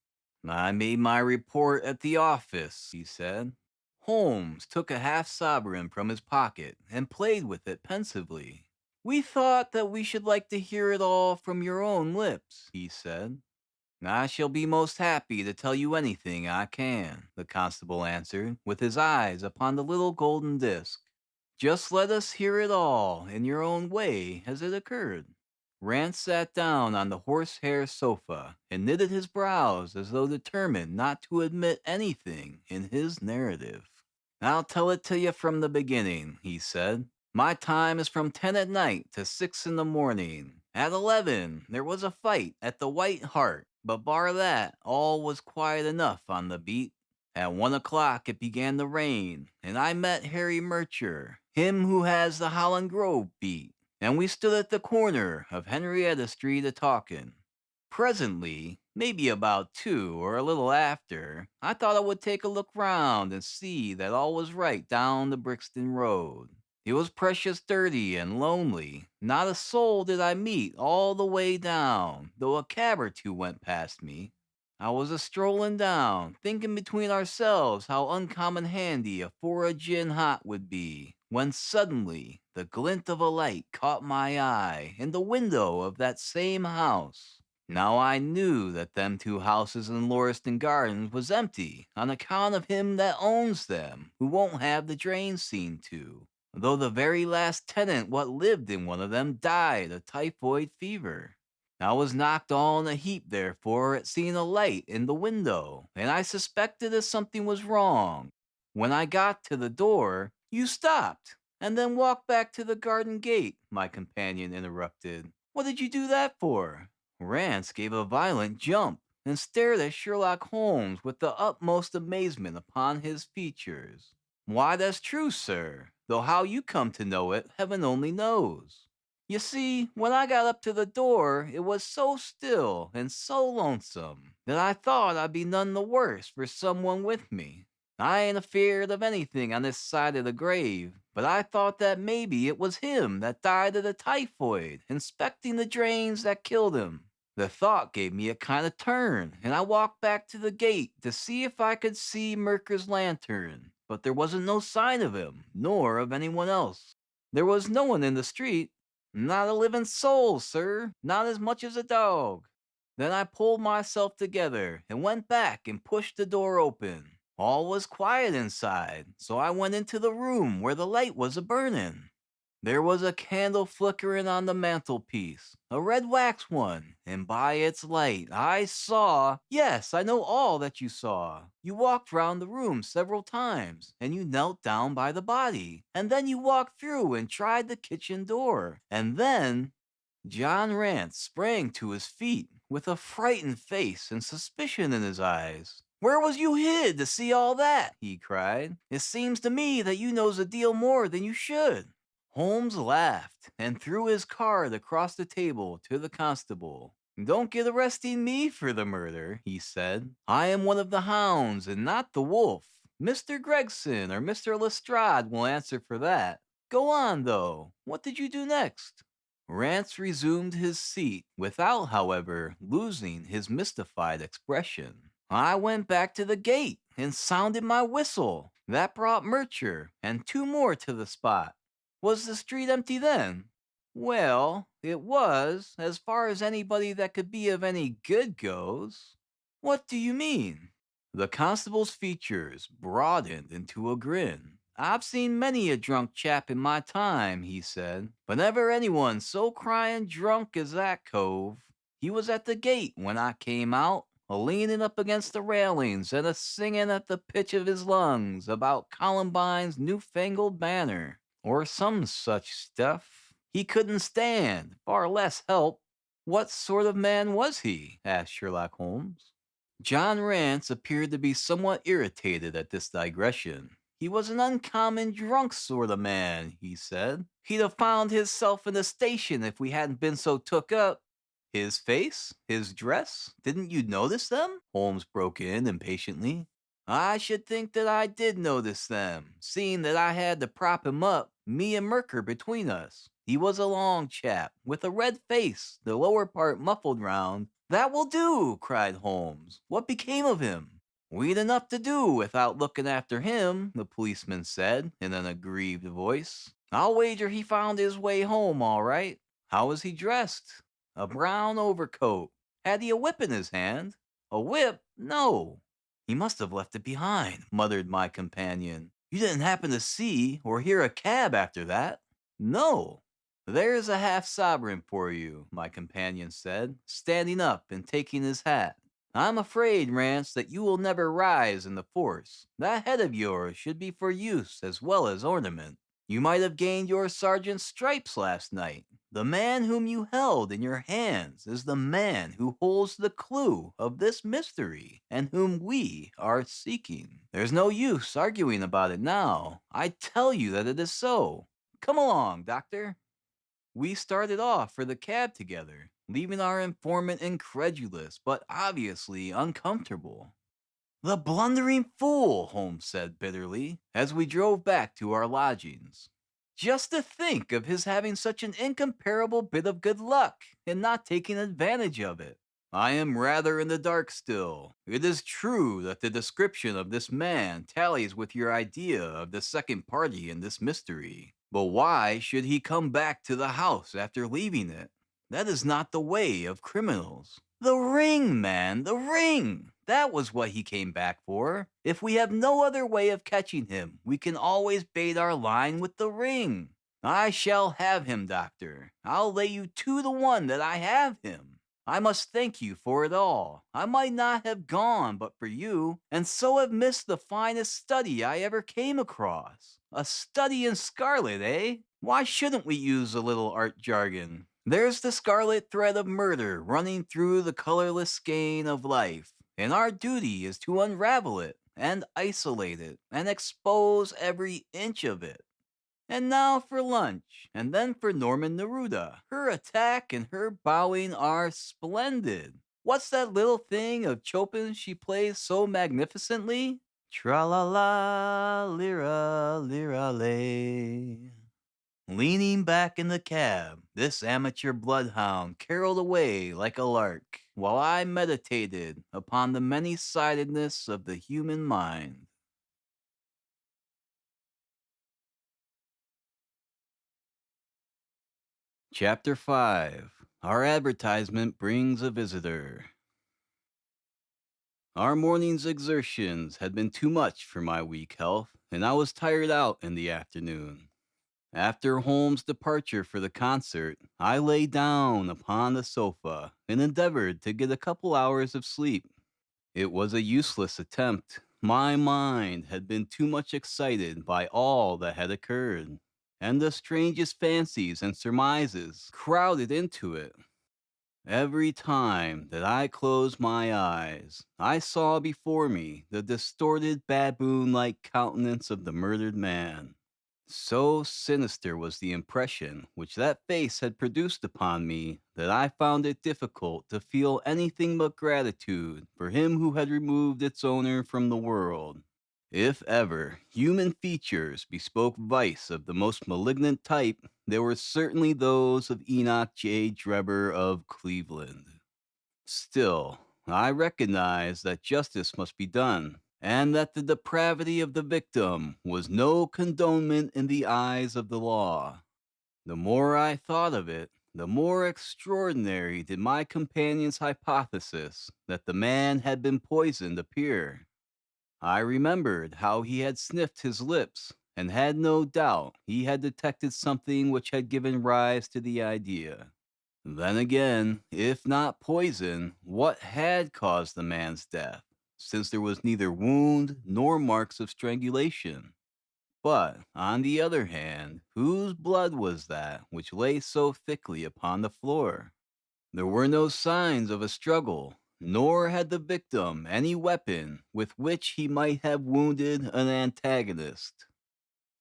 "I made my report at the office," he said. Holmes took a half-sovereign from his pocket and played with it pensively. "We thought that we should like to hear it all from your own lips," he said. "I shall be most happy to tell you anything I can," the constable answered, with his eyes upon the little golden disc. "Just let us hear it all in your own way as it occurred." Rance sat down on the horsehair sofa and knitted his brows as though determined not to admit anything in his narrative. "I'll tell it to you from the beginning," he said. "My time is from 10 at night to 6 in the morning. At 11 there was a fight at the White Hart, but bar that, all was quiet enough on the beat. At 1 o'clock it began to rain, and I met Harry Murcher, him who has the Holland Grove beat, and we stood at the corner of Henrietta Street a-talkin'. Presently, maybe about 2 or a little after, I thought I would take a look round and see that all was right down the Brixton Road. It was precious dirty and lonely. Not a soul did I meet all the way down, though a cab or two went past me. I was a strollin' down, thinkin' between ourselves how uncommon handy a 4 gin hot would be, when suddenly the glint of a light caught my eye in the window of that same house. Now I knew that them 2 houses in Lauriston Gardens was empty on account of him that owns them, who won't have the drains seen to, though the very last tenant what lived in one of them died of typhoid fever. I was knocked all in a heap, therefore, at seeing a light in the window, and I suspected that something was wrong. When I got to the door, you stopped, and then walked back to the garden gate," my companion interrupted. "What did you do that for?" Rance gave a violent jump, and stared at Sherlock Holmes with the utmost amazement upon his features. "Why, that's true, sir, though how you come to know it, heaven only knows. You see, when I got up to the door, it was so still and so lonesome that I thought I'd be none the worse for someone with me. I ain't afeard of anything on this side of the grave, but I thought that maybe it was him that died of the typhoid, inspecting the drains that killed him. The thought gave me a kind of turn, and I walked back to the gate to see if I could see Merker's lantern, but there wasn't no sign of him, nor of anyone else. There was no one in the street, not a living soul, sir, not as much as a dog. Then I pulled myself together and went back and pushed the door open. All was quiet inside, so I went into the room where the light was a-burnin'. There was a candle flickerin' on the mantelpiece, a red wax one, and by its light I saw— Yes, I know all that you saw. You walked round the room several times, and you knelt down by the body, and then you walked through and tried the kitchen door, and then—" John Rance sprang to his feet with a frightened face and suspicion in his eyes. "Where was you hid to see all that?" he cried. "It seems to me that you knows a deal more than you should." Holmes laughed and threw his card across the table to the constable. "Don't get arresting me for the murder," he said. "I am one of the hounds and not the wolf. Mr. Gregson or Mr. Lestrade will answer for that. Go on, though. What did you do next?" Rance resumed his seat, without, however, losing his mystified expression. "I went back to the gate and sounded my whistle. That brought Murcher and 2 more to the spot." "Was the street empty then?" "Well, it was, as far as anybody that could be of any good goes." "What do you mean?" The constable's features broadened into a grin. "I've seen many a drunk chap in my time," he said, "but never anyone so cryin' drunk as that cove. He was at the gate when I came out, a-leanin' up against the railings and a-singin' at the pitch of his lungs about Columbine's new-fangled banner, or some such stuff. He couldn't stand, far less help. "What sort of man was he?" asked Sherlock Holmes. John Rance appeared to be somewhat irritated at this digression. "He was an uncommon drunk sort of man," he said. "He'd have found hisself in the station if we hadn't been so took up." "His face? His dress? Didn't you notice them?" Holmes broke in impatiently. "I should think that I did notice them, seeing that I had to prop him up, me and Merker between us. He was a long chap, with a red face, the lower part muffled round." "That will do!" cried Holmes. "What became of him?" "We'd enough to do without looking after him," the policeman said, in an aggrieved voice. "I'll wager he found his way home all right." "How was he dressed?" "A brown overcoat." "Had he a whip in his hand?" "A whip? No." "He must have left it behind," muttered my companion. "You didn't happen to see or hear a cab after that?" "No." "There's a half-sovereign for you," my companion said, standing up and taking his hat. "I'm afraid, Rance, that you will never rise in the force. That head of yours should be for use as well as ornament. You might have gained your sergeant's stripes last night. The man whom you held in your hands is the man who holds the clue of this mystery and whom we are seeking. There's no use arguing about it now. I tell you that it is so. Come along, Doctor." We started off for the cab together, leaving our informant incredulous but obviously uncomfortable. "The blundering fool!" Holmes said bitterly, as we drove back to our lodgings. "Just to think of his having such an incomparable bit of good luck, and not taking advantage of it. I am rather in the dark still. It is true that the description of this man tallies with your idea of the second party in this mystery. But why should he come back to the house after leaving it? That is not the way of criminals. The ring, man, the ring! That was what he came back for. If we have no other way of catching him, we can always bait our line with the ring. I shall have him, Doctor. I'll lay you 2 to 1 that I have him. I must thank you for it all. I might not have gone but for you, and so have missed the finest study I ever came across. A study in Scarlet, eh? Why shouldn't we use a little art jargon? There's the scarlet thread of murder running through the colorless skein of life, and our duty is to unravel it, and isolate it, and expose every inch of it. And now for lunch, and then for Norman Neruda. Her attack and her bowing are splendid. What's that little thing of Chopin's she plays so magnificently? Tra la la, lira, lira, lay. Leaning back in the cab, this amateur bloodhound caroled away like a lark, while I meditated upon the many-sidedness of the human mind. Chapter 5. Our advertisement brings a visitor. Our morning's exertions had been too much for my weak health, and I was tired out in the afternoon. After Holmes' departure for the concert, I lay down upon the sofa and endeavored to get a couple hours of sleep. It was a useless attempt. My mind had been too much excited by all that had occurred, and the strangest fancies and surmises crowded into it. Every time that I closed my eyes, I saw before me the distorted baboon like countenance of the murdered man. So sinister was the impression which that face had produced upon me that I found it difficult to feel anything but gratitude for him who had removed its owner from the world. If ever human features bespoke vice of the most malignant type, they were certainly those of Enoch J. Drebber of Cleveland. Still, I recognized that justice must be done, and that the depravity of the victim was no condonement in the eyes of the law. The more I thought of it, the more extraordinary did my companion's hypothesis that the man had been poisoned appear. I remembered how he had sniffed his lips, and had no doubt he had detected something which had given rise to the idea. Then again, if not poison, what had caused the man's death, since there was neither wound nor marks of strangulation? But, on the other hand, whose blood was that which lay so thickly upon the floor? There were no signs of a struggle, nor had the victim any weapon with which he might have wounded an antagonist.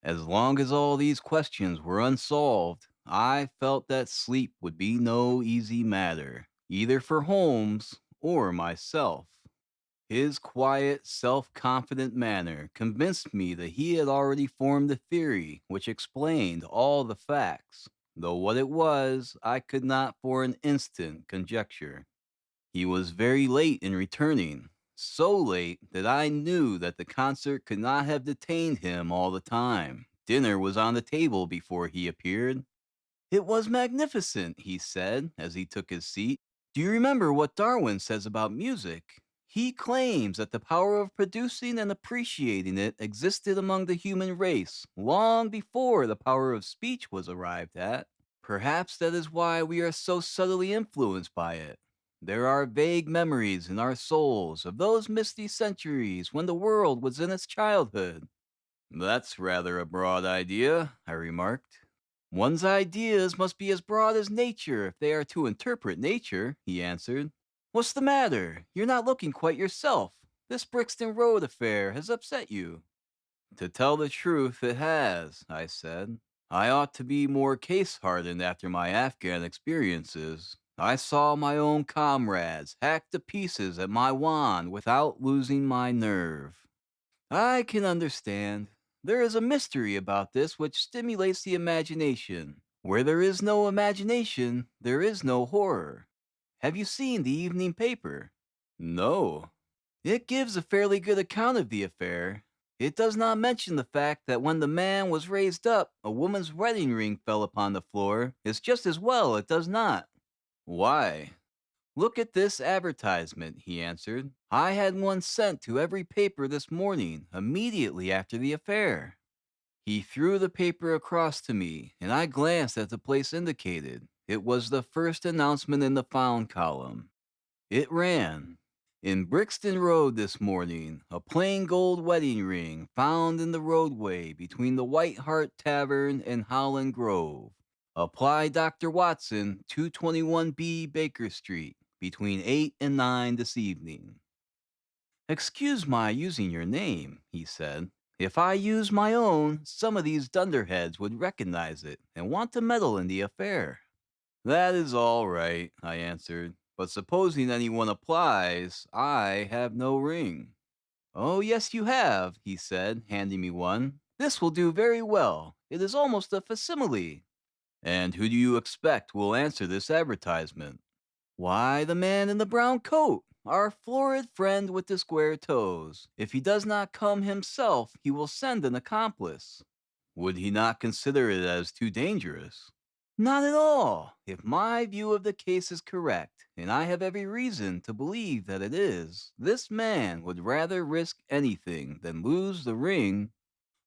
As long as all these questions were unsolved, I felt that sleep would be no easy matter, either for Holmes or myself. His quiet, self confident manner convinced me that he had already formed a theory which explained all the facts, though what it was, I could not for an instant conjecture. He was very late in returning, so late that I knew that the concert could not have detained him all the time. Dinner was on the table before he appeared. "It was magnificent," he said as he took his seat. "Do you remember what Darwin says about music? He claims that the power of producing and appreciating it existed among the human race long before the power of speech was arrived at. Perhaps that is why we are so subtly influenced by it. There are vague memories in our souls of those misty centuries when the world was in its childhood." "That's rather a broad idea," I remarked. "One's ideas must be as broad as nature if they are to interpret nature," he answered. "What's the matter? You're not looking quite yourself. This Brixton Road affair has upset you." "To tell the truth, it has," I said. "I ought to be more case hardened after my Afghan experiences. I saw my own comrades hacked to pieces at my wand without losing my nerve." "I can understand. There is a mystery about this which stimulates the imagination. Where there is no imagination, there is no horror. Have you seen the evening paper?" "No." "It gives a fairly good account of the affair. It does not mention the fact that when the man was raised up, a woman's wedding ring fell upon the floor. It's just as well it does not." "Why?" "Look at this advertisement," he answered. "I had one sent to every paper this morning, immediately after the affair." He threw the paper across to me, and I glanced at the place indicated. It was the first announcement in the found column. It ran: "In Brixton Road this morning, a plain gold wedding ring found in the roadway between the White Hart Tavern and Holland Grove. Apply Dr. Watson, 221B Baker Street, between 8 and 9 this evening." "Excuse my using your name," he said. "If I used my own, some of these dunderheads would recognize it and want to meddle in the affair." "That is all right," I answered. "But supposing anyone applies, I have no ring." "Oh, yes, you have," he said, handing me one. "This will do very well. It is almost a facsimile." "And who do you expect will answer this advertisement?" "Why, the man in the brown coat, our florid friend with the square toes. If he does not come himself, he will send an accomplice." "Would he not consider it as too dangerous?" "Not at all. If my view of the case is correct, and I have every reason to believe that it is, this man would rather risk anything than lose the ring.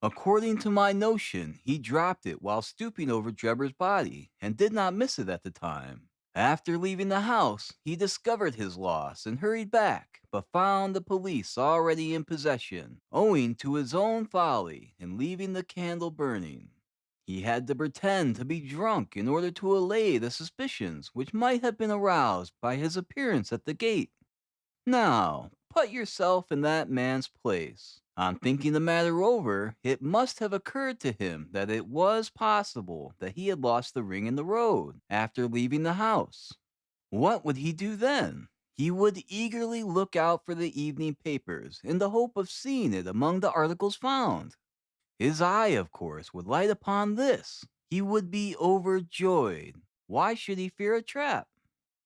According to my notion, he dropped it while stooping over Drebber's body and did not miss it at the time. After leaving the house, he discovered his loss and hurried back, but found the police already in possession, owing to his own folly in leaving the candle burning. He had to pretend to be drunk in order to allay the suspicions which might have been aroused by his appearance at the gate. Now, put yourself in that man's place. On thinking the matter over, it must have occurred to him that it was possible that he had lost the ring in the road after leaving the house. What would he do then? He would eagerly look out for the evening papers in the hope of seeing it among the articles found. His eye, of course, would light upon this. He would be overjoyed. Why should he fear a trap?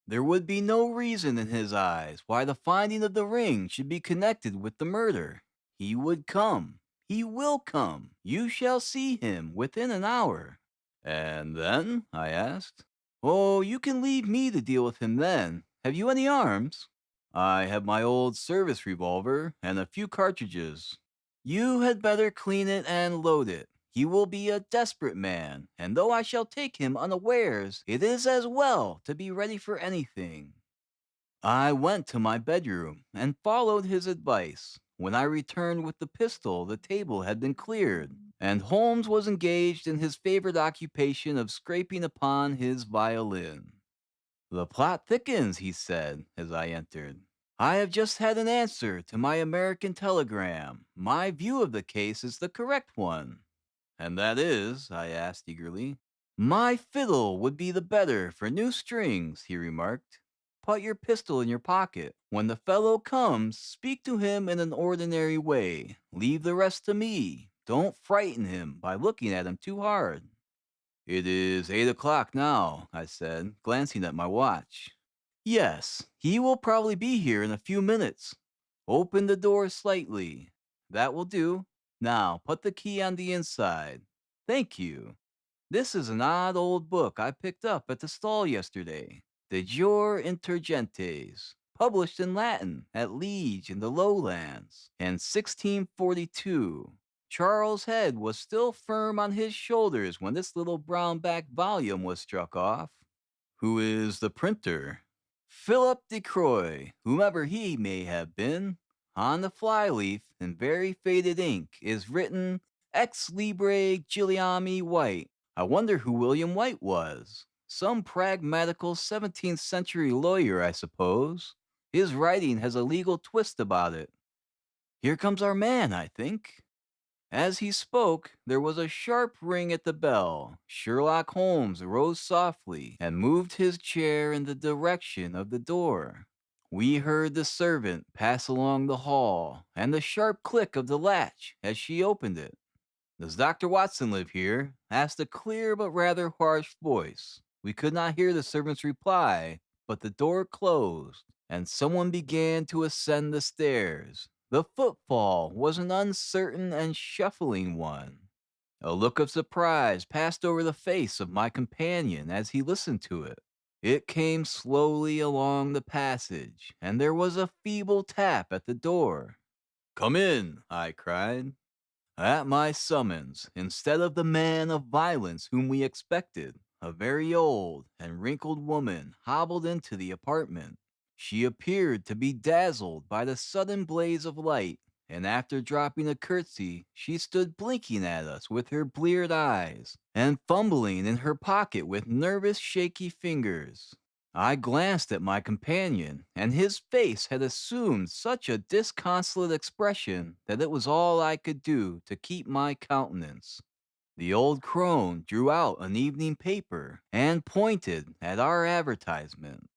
There would be no reason in his eyes why the finding of the ring should be connected with the murder. He would come. He will come. You shall see him within an hour." "And then?" I asked. "Oh, you can leave me to deal with him then. Have you any arms?" "I have my old service revolver and a few cartridges." "You had better clean it and load it. He will be a desperate man, and though I shall take him unawares, it is as well to be ready for anything." I went to my bedroom and followed his advice. When I returned with the pistol, the table had been cleared, and Holmes was engaged in his favorite occupation of scraping upon his violin. "The plot thickens," he said as I entered. "I have just had an answer to my American telegram. My view of the case is the correct one." "And that is?" I asked eagerly. "My fiddle would be the better for new strings," he remarked. "Put your pistol in your pocket. When the fellow comes, speak to him in an ordinary way. Leave the rest to me. Don't frighten him by looking at him too hard." "It is 8 o'clock now," I said, glancing at my watch. "Yes, he will probably be here in a few minutes. Open the door slightly. That will do. Now, put the key on the inside. Thank you. This is an odd old book I picked up at the stall yesterday. De Jure Insurgentes, published in Latin at Liege in the Lowlands in 1642. Charles' head was still firm on his shoulders when this little brown-backed volume was struck off. Who is the printer? Philip de Croix, whomever he may have been. On the flyleaf, in very faded ink, is written Ex Libre Guillaume White. I wonder who William White was. Some pragmatical 17th century lawyer, I suppose. His writing has a legal twist about it. Here comes our man, I think. As he spoke, there was a sharp ring at the bell. Sherlock Holmes rose softly and moved his chair in the direction of the door. We heard the servant pass along the hall and the sharp click of the latch as she opened it. "Does Dr. Watson live here?" asked a clear but rather harsh voice. We could not hear the servant's reply, but the door closed, and someone began to ascend the stairs. The footfall was an uncertain and shuffling one. A look of surprise passed over the face of my companion as he listened to it. It came slowly along the passage, and there was a feeble tap at the door. "Come in," I cried. At my summons, instead of the man of violence whom we expected, a very old and wrinkled woman hobbled into the apartment. She appeared to be dazzled by the sudden blaze of light, and after dropping a curtsy, she stood blinking at us with her bleared eyes and fumbling in her pocket with nervous, shaky fingers. I glanced at my companion, and his face had assumed such a disconsolate expression that it was all I could do to keep my countenance. The old crone drew out an evening paper and pointed at our advertisement.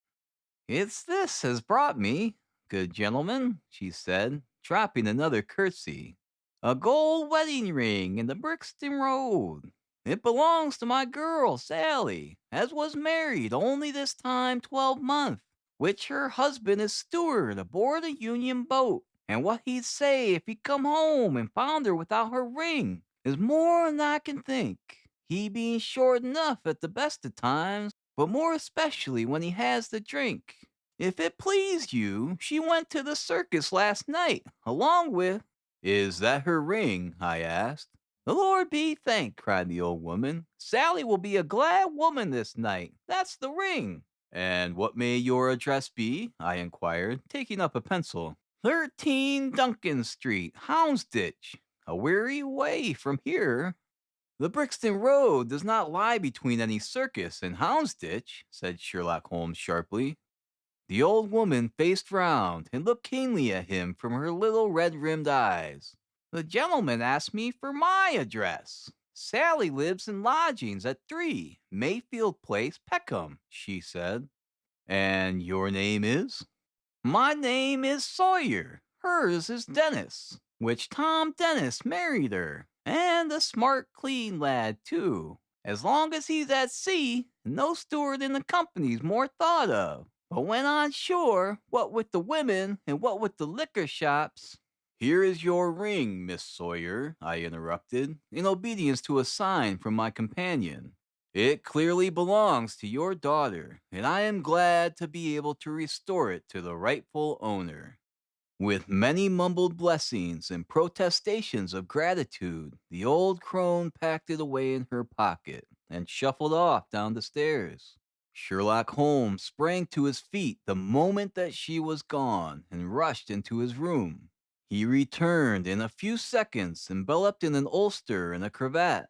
"It's this has brought me, good gentlemen," she said, dropping another curtsy. "A gold wedding ring in the Brixton Road. It belongs to my girl, Sally, as was married only this time 12 month, which her husband is steward aboard a Union boat, and what he'd say if he come home and found her without her ring is more'n I can think, he being short enough at the best of times, but more especially when he has the drink. If it please you, she went to the circus last night, along with—" "Is that her ring?" I asked. "The Lord be thanked," cried the old woman. "Sally will be a glad woman this night. That's the ring." "And what may your address be?" I inquired, taking up a pencil. 13 Duncan Street, Houndsditch. A weary way from here." "The Brixton Road does not lie between any circus and Houndsditch," said Sherlock Holmes sharply. The old woman faced round and looked keenly at him from her little red-rimmed eyes. "The gentleman asked me for my address. Sally lives in lodgings at 3 Mayfield Place, Peckham," she said. "And your name is?" "My name is Sawyer. Hers is Dennis, which Tom Dennis married her, and a smart, clean lad, too. As long as he's at sea, no steward in the company's more thought of. But when on shore, what with the women and what with the liquor shops—" "Here is your ring, Miss Sawyer," I interrupted, in obedience to a sign from my companion. "It clearly belongs to your daughter, and I am glad to be able to restore it to the rightful owner." With many mumbled blessings and protestations of gratitude, the old crone packed it away in her pocket and shuffled off down the stairs. Sherlock Holmes sprang to his feet the moment that she was gone and rushed into his room. He returned in a few seconds, enveloped in an ulster and a cravat.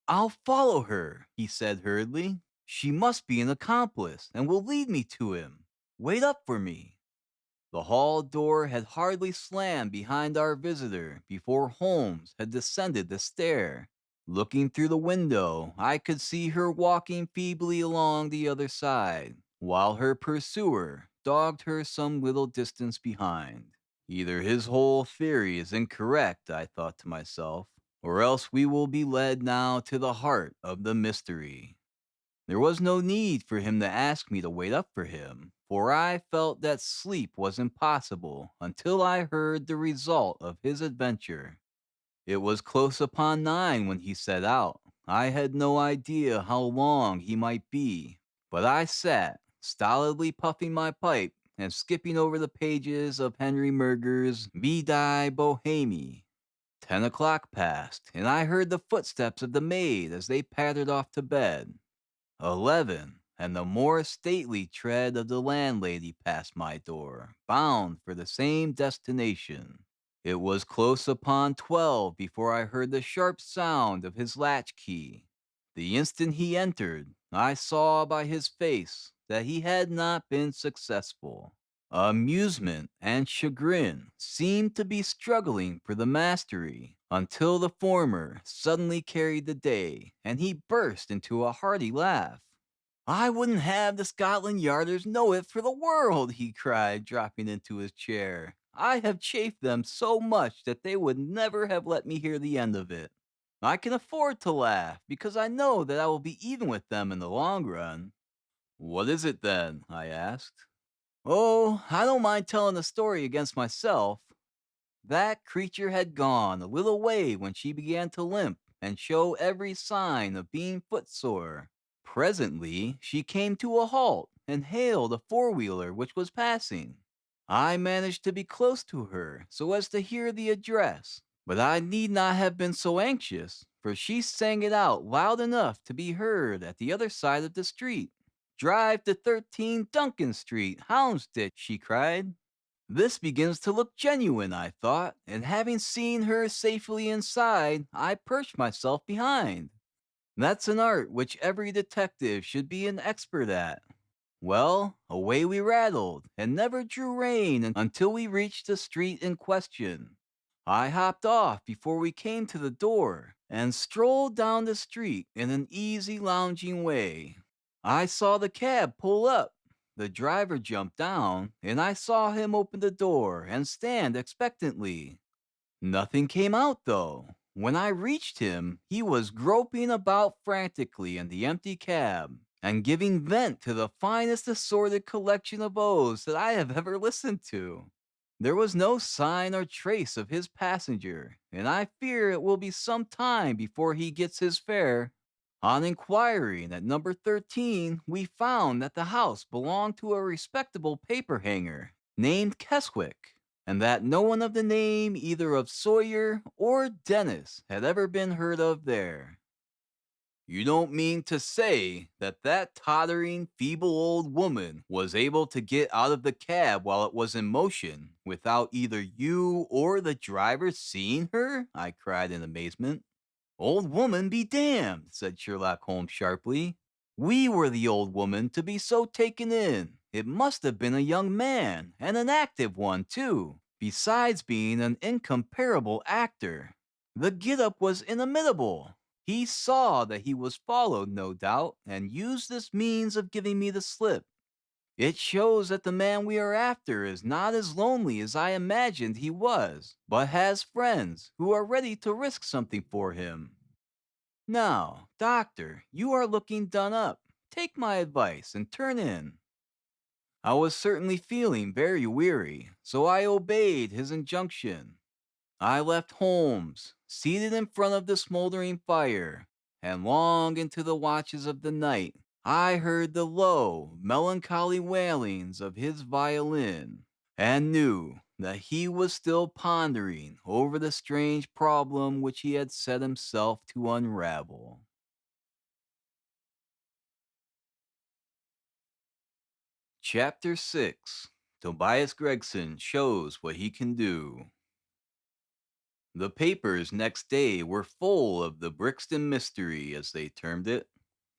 "I'll follow her," he said hurriedly. She must be an accomplice and will lead me to him. Wait up for me." The hall door had hardly slammed behind our visitor before Holmes had descended the stair. Looking through the window, I could see her walking feebly along the other side, while her pursuer dogged her some little distance behind. Either his whole theory is incorrect, I thought to myself, or else we will be led now to the heart of the mystery. There was no need for him to ask me to wait up for him, for I felt that sleep was impossible until I heard the result of his adventure. It was close upon 9 when he set out. I had no idea how long he might be, but I sat, stolidly puffing my pipe and skipping over the pages of Henry Murger's Vitae Bohemiae. 10 o'clock passed, and I heard the footsteps of the maid as they pattered off to bed. 11, and the more stately tread of the landlady passed my door, bound for the same destination. It was close upon 12 before I heard the sharp sound of his latchkey. The instant he entered, I saw by his face that he had not been successful. Amusement and chagrin seemed to be struggling for the mastery until the former suddenly carried the day, and he burst into a hearty laugh. "I wouldn't have the Scotland Yarders know it for the world," he cried, dropping into his chair. "I have chafed them so much that they would never have let me hear the end of it. I can afford to laugh, because I know that I will be even with them in the long run." "What is it then?" I asked. "Oh, I don't mind telling the story against myself. That creature had gone a little way when she began to limp and show every sign of being footsore. Presently, she came to a halt and hailed a four-wheeler which was passing. I managed to be close to her so as to hear the address, but I need not have been so anxious, for she sang it out loud enough to be heard at the other side of the street. 'Drive to 13 Duncan Street, Houndsditch,' she cried. This begins to look genuine, I thought, and having seen her safely inside, I perched myself behind. That's an art which every detective should be an expert at. Well, away we rattled, and never drew rein until we reached the street in question. I hopped off before we came to the door, and strolled down the street in an easy lounging way. I saw the cab pull up. The driver jumped down, and I saw him open the door and stand expectantly. Nothing came out, though. When I reached him, he was groping about frantically in the empty cab and giving vent to the finest assorted collection of oaths that I have ever listened to. There was no sign or trace of his passenger, and I fear it will be some time before he gets his fare. On inquiring at number 13, we found that the house belonged to a respectable paper hanger named Keswick, and that no one of the name either of Sawyer or Dennis had ever been heard of there." "You don't mean to say that that tottering, feeble old woman was able to get out of the cab while it was in motion without either you or the driver seeing her?" I cried in amazement. "Old woman be damned," said Sherlock Holmes sharply. "We were the old woman to be so taken in. It must have been a young man, and an active one, too, besides being an incomparable actor. The get-up was inimitable. He saw that he was followed, no doubt, and used this means of giving me the slip. It shows that the man we are after is not as lonely as I imagined he was, but has friends who are ready to risk something for him. Now, doctor, you are looking done up. Take my advice and turn in." I was certainly feeling very weary, so I obeyed his injunction. I left Holmes, seated in front of the smoldering fire, and long into the watches of the night I heard the low, melancholy wailings of his violin, and knew that he was still pondering over the strange problem which he had set himself to unravel. Chapter 6. Tobias Gregson Shows What He Can Do. The papers next day were full of the Brixton mystery, as they termed it.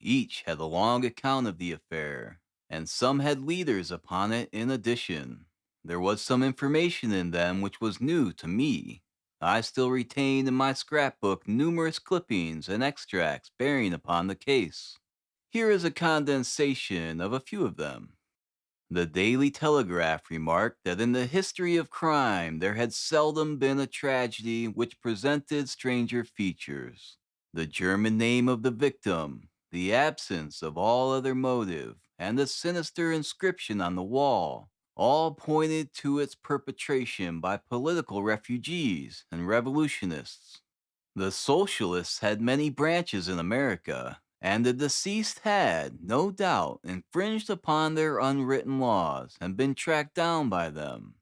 Each had a long account of the affair, and some had leaders upon it in addition. There was some information in them which was new to me. I still retain in my scrapbook numerous clippings and extracts bearing upon the case. Here is a condensation of a few of them. The Daily Telegraph remarked that in the history of crime there had seldom been a tragedy which presented stranger features. The German name of the victim, the absence of all other motive, and the sinister inscription on the wall all pointed to its perpetration by political refugees and revolutionists. The socialists had many branches in America, and the deceased had, no doubt, infringed upon their unwritten laws and been tracked down by them.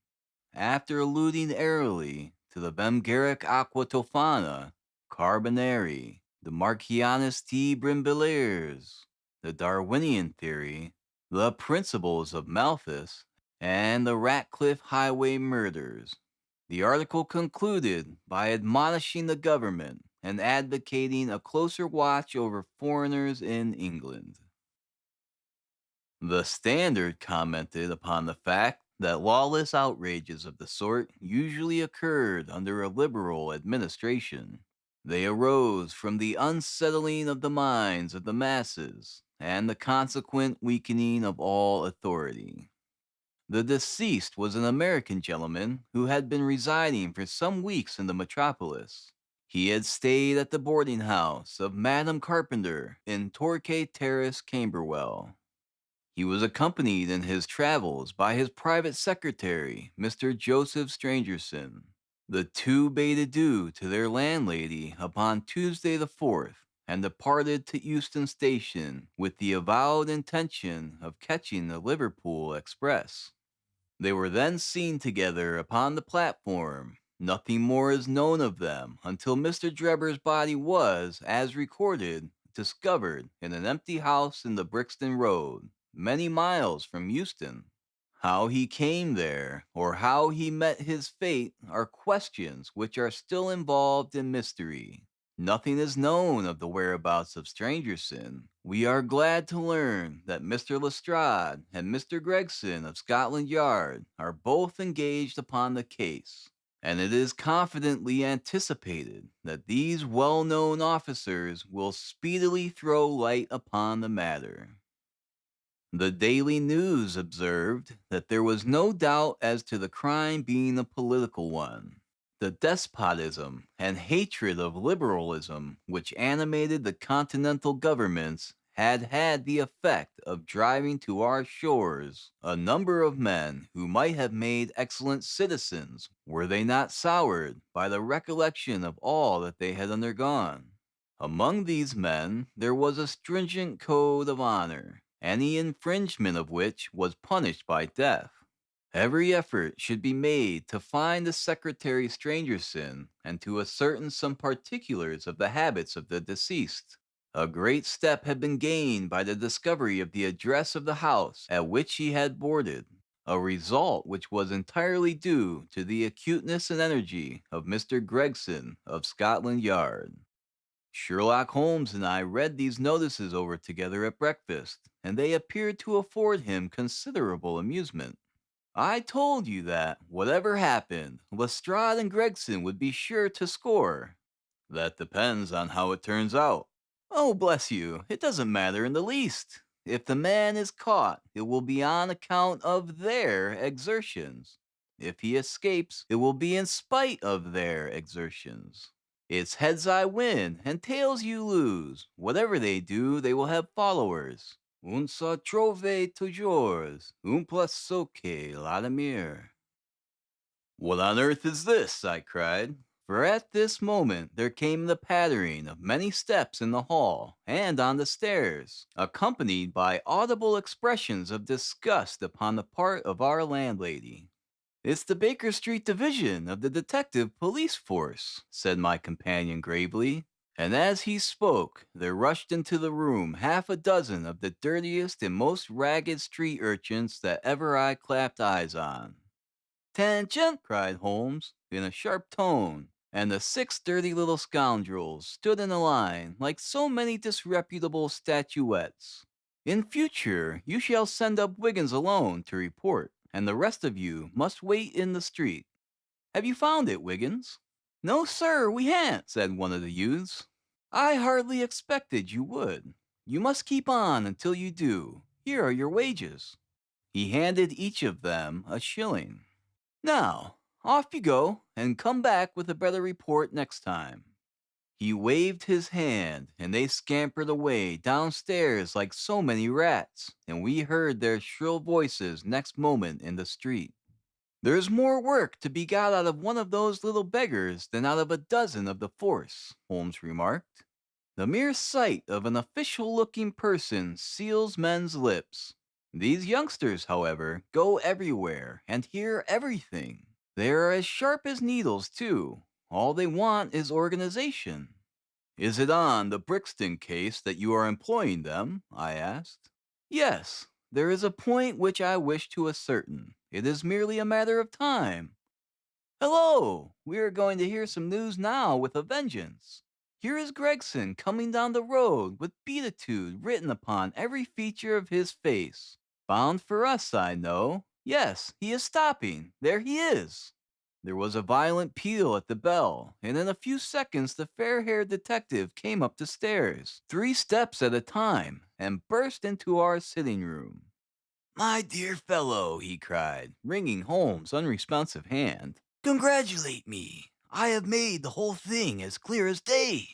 After alluding airily to the Bemgeric Aqua Tofana, Carbonari, the Marcianus de Brimbilliers, the Darwinian theory, the principles of Malthus, and the Ratcliffe Highway murders, the article concluded by admonishing the government and advocating a closer watch over foreigners in England. The Standard commented upon the fact that lawless outrages of the sort usually occurred under a liberal administration. They arose from the unsettling of the minds of the masses and the consequent weakening of all authority. The deceased was an American gentleman who had been residing for some weeks in the metropolis. He had stayed at the boarding house of Madame Carpenter in Torquay Terrace, Camberwell. He was accompanied in his travels by his private secretary, Mr. Joseph Strangerson. The two bade adieu to their landlady upon Tuesday the 4th, and departed to Euston Station with the avowed intention of catching the Liverpool express. They were then seen together upon the platform. Nothing more is known of them until Mr. Drebber's body was, as recorded, discovered in an empty house in the Brixton Road, many miles from Euston. How he came there, or how he met his fate, are questions which are still involved in mystery. Nothing is known of the whereabouts of Strangerson. We are glad to learn that Mr. Lestrade and Mr. Gregson of Scotland Yard are both engaged upon the case, and it is confidently anticipated that these well-known officers will speedily throw light upon the matter. The Daily News observed that there was no doubt as to the crime being a political one. The despotism and hatred of liberalism which animated the continental governments had had the effect of driving to our shores a number of men who might have made excellent citizens were they not soured by the recollection of all that they had undergone. Among these men there was a stringent code of honor, any infringement of which was punished by death. Every effort should be made to find the Secretary Strangerson and to ascertain some particulars of the habits of the deceased. A great step had been gained by the discovery of the address of the house at which he had boarded, a result which was entirely due to the acuteness and energy of Mr. Gregson of Scotland Yard. Sherlock Holmes and I read these notices over together at breakfast, and they appeared to afford him considerable amusement. I told you that, whatever happened, Lestrade and Gregson would be sure to score. That depends on how it turns out. Oh, bless you, it doesn't matter in the least. If the man is caught, it will be on account of their exertions. If he escapes, it will be in spite of their exertions. It's heads I win, and tails you lose. Whatever they do, they will have followers. Un se trouve toujours un plasoque l'admire. What on earth is this? I cried. For at this moment there came the pattering of many steps in the hall and on the stairs, accompanied by audible expressions of disgust upon the part of our landlady. "It's the Baker Street Division of the Detective Police Force," said my companion gravely. And as he spoke, there rushed into the room half a dozen of the dirtiest and most ragged street urchins that ever I clapped eyes on. "'Tention!" cried Holmes, in a sharp tone. And the 6 dirty little scoundrels stood in a line like so many disreputable statuettes. In future, you shall send up Wiggins alone to report, and the rest of you must wait in the street. Have you found it, Wiggins? No, sir, we ha'n't, said one of the youths. I hardly expected you would. You must keep on until you do. Here are your wages. He handed each of them a shilling. Now, off you go, and come back with a better report next time. He waved his hand, and they scampered away downstairs like so many rats, and we heard their shrill voices next moment in the street. There's more work to be got out of one of those little beggars than out of a dozen of the force, Holmes remarked. The mere sight of an official-looking person seals men's lips. These youngsters, however, go everywhere and hear everything. They are as sharp as needles, too. All they want is organization. Is it on the Brixton case that you are employing them? I asked. Yes, there is a point which I wish to ascertain. It is merely a matter of time. Hello! We are going to hear some news now with a vengeance. Here is Gregson coming down the road with beatitude written upon every feature of his face. Bound for us, I know. Yes, he is stopping. There he is. There was a violent peal at the bell, and in a few seconds the fair-haired detective came up the stairs, 3 steps at a time, and burst into our sitting room. My dear fellow, he cried, wringing Holmes' unresponsive hand, congratulate me. I have made the whole thing as clear as day.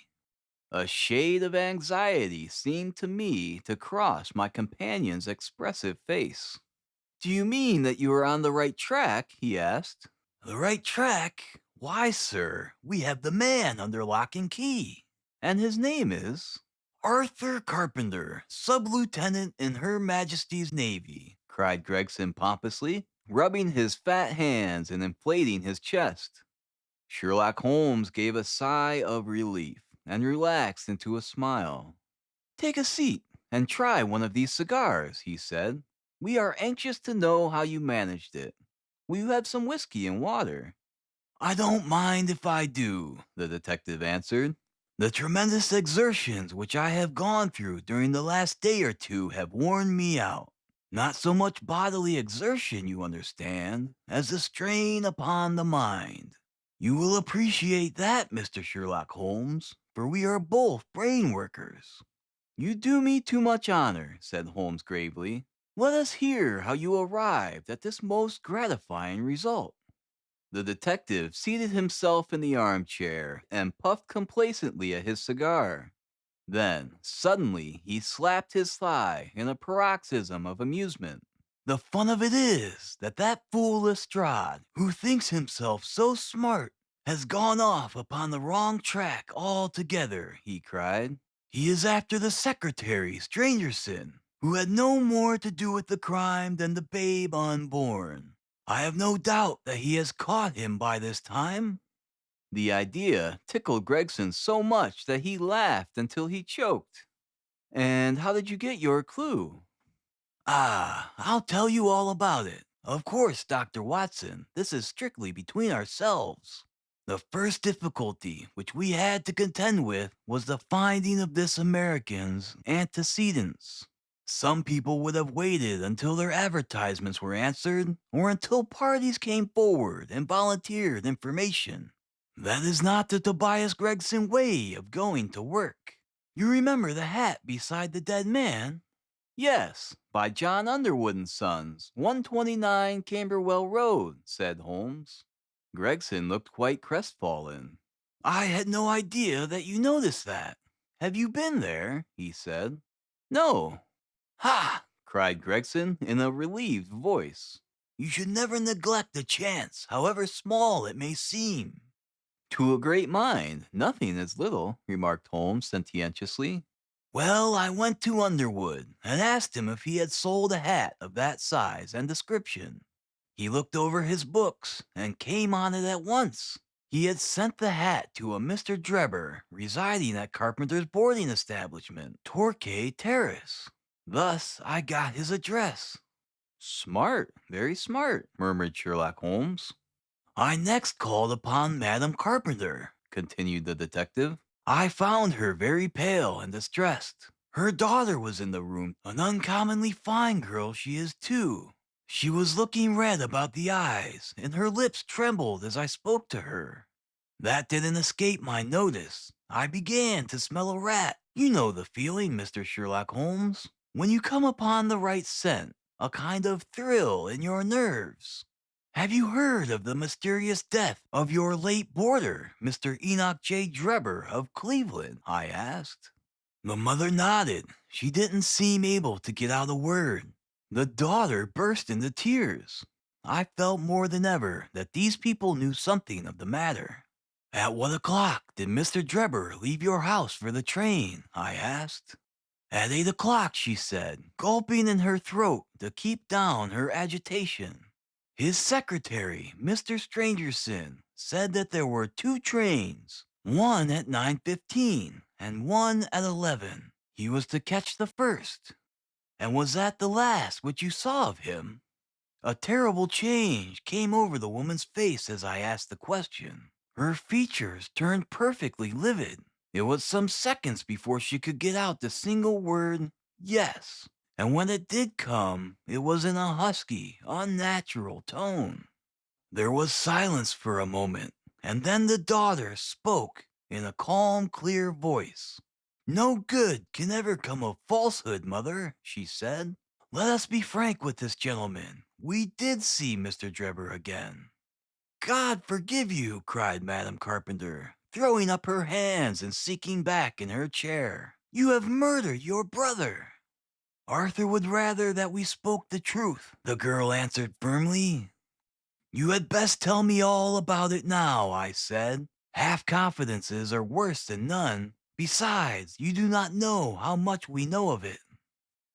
A shade of anxiety seemed to me to cross my companion's expressive face. Do you mean that you are on the right track? He asked. The right track? Why, sir, we have the man under lock and key. And his name is Arthur Carpenter, sub-lieutenant in Her Majesty's Navy, cried Gregson pompously, rubbing his fat hands and inflating his chest. Sherlock Holmes gave a sigh of relief and relaxed into a smile. Take a seat and try one of these cigars, he said. We are anxious to know how you managed it. Will you have some whiskey and water? I don't mind if I do, the detective answered. The tremendous exertions which I have gone through during the last day or two have worn me out. Not so much bodily exertion, you understand, as the strain upon the mind. You will appreciate that, Mr. Sherlock Holmes, for we are both brain workers. You do me too much honor, said Holmes gravely. Let us hear how you arrived at this most gratifying result. The detective seated himself in the armchair and puffed complacently at his cigar. Then, suddenly, he slapped his thigh in a paroxysm of amusement. The fun of it is that fool Lestrade, who thinks himself so smart, has gone off upon the wrong track altogether, he cried. He is after the secretary, Strangerson, who had no more to do with the crime than the babe unborn. I have no doubt that he has caught him by this time. The idea tickled Gregson so much that he laughed until he choked. And how did you get your clue? Ah, I'll tell you all about it. Of course, Dr. Watson, this is strictly between ourselves. The first difficulty which we had to contend with was the finding of this American's antecedents. Some people would have waited until their advertisements were answered, or until parties came forward and volunteered information. That is not the Tobias Gregson way of going to work. You remember the hat beside the dead man? Yes, by John Underwood and Sons, 129 Camberwell Road, said Holmes. Gregson looked quite crestfallen. I had no idea that you noticed that. Have you been there? He said. No. Ha! Cried Gregson in a relieved voice. You should never neglect a chance, however small it may seem. To a great mind, nothing is little, remarked Holmes sententiously. Well, I went to Underwood and asked him if he had sold a hat of that size and description. He looked over his books and came on it at once. He had sent the hat to a Mr. Drebber, residing at Carpenter's boarding establishment, Torquay Terrace. Thus, I got his address. Smart, very smart, murmured Sherlock Holmes. I next called upon Madame Carpenter, continued the detective. I found her very pale and distressed. Her daughter was in the room, an uncommonly fine girl she is too. She was looking red about the eyes, and her lips trembled as I spoke to her. That didn't escape my notice. I began to smell a rat. You know the feeling, Mr. Sherlock Holmes, when you come upon the right scent, a kind of thrill in your nerves. Have you heard of the mysterious death of your late boarder, Mr. Enoch J. Drebber of Cleveland? I asked. The mother nodded. She didn't seem able to get out a word. The daughter burst into tears. I felt more than ever that these people knew something of the matter. At what o'clock did Mr. Drebber leave your house for the train? I asked. At 8 o'clock, she said, gulping in her throat to keep down her agitation. His secretary, Mr. Strangerson, said that there were two trains, one at 9:15 and one at 11. He was to catch the first. And was that the last which you saw of him? A terrible change came over the woman's face as I asked the question. Her features turned perfectly livid. It was some seconds before she could get out the single word, yes. And when it did come, it was in a husky, unnatural tone. There was silence for a moment, and then the daughter spoke in a calm, clear voice. No good can ever come of falsehood, mother, she said. Let us be frank with this gentleman. We did see Mr. Drebber again. God forgive you, cried Madame Carpenter, throwing up her hands and sinking back in her chair. You have murdered your brother. Arthur would rather that we spoke the truth, the girl answered firmly. You had best tell me all about it now, I said. Half confidences are worse than none. Besides, you do not know how much we know of it.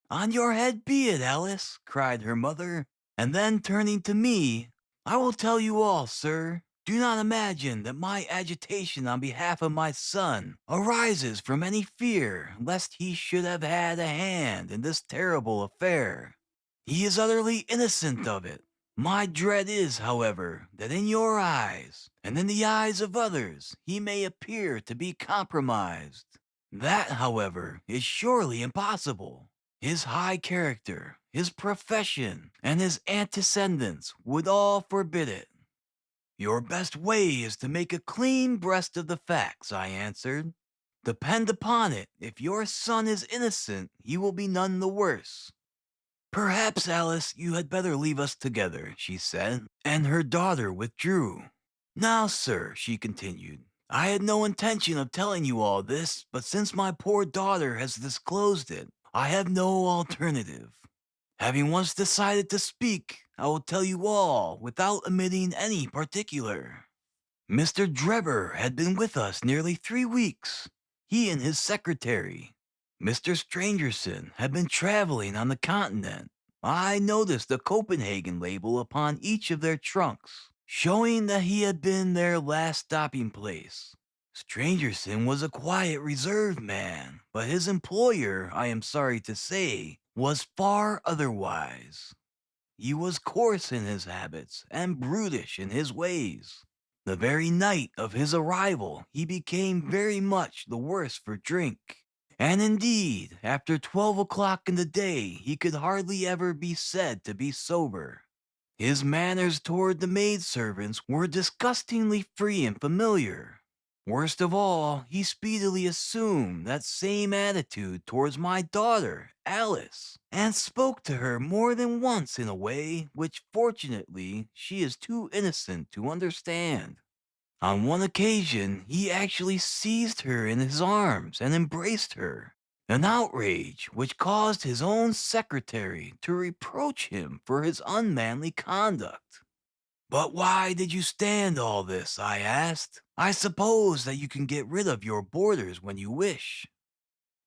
On your head be it, Alice, cried her mother, and then turning to me, I will tell you all, sir. Do not imagine that my agitation on behalf of my son arises from any fear lest he should have had a hand in this terrible affair. He is utterly innocent of it. My dread is, however, that in your eyes, and in the eyes of others, he may appear to be compromised. That, however, is surely impossible. His high character, his profession, and his antecedents would all forbid it. Your best way is to make a clean breast of the facts, I answered. Depend upon it, if your son is innocent, he will be none the worse. Perhaps, Alice, you had better leave us together, she said, and her daughter withdrew. Now, sir, she continued, I had no intention of telling you all this, but since my poor daughter has disclosed it, I have no alternative. Having once decided to speak, I will tell you all without omitting any particular. Mr. Drebber had been with us nearly 3 weeks, he and his secretary. Mr. Strangerson had been traveling on the continent. I noticed a Copenhagen label upon each of their trunks, showing that he had been their last stopping place. Strangerson was a quiet, reserved man, but his employer, I am sorry to say, was far otherwise. He was coarse in his habits and brutish in his ways. The very night of his arrival, he became very much the worse for drink. And indeed, after 12 o'clock in the day, he could hardly ever be said to be sober. His manners toward the maidservants were disgustingly free and familiar. Worst of all, he speedily assumed that same attitude towards my daughter, Alice, and spoke to her more than once in a way which fortunately she is too innocent to understand. On one occasion, he actually seized her in his arms and embraced her, an outrage which caused his own secretary to reproach him for his unmanly conduct. But why did you stand all this? I asked. I suppose that you can get rid of your boarders when you wish.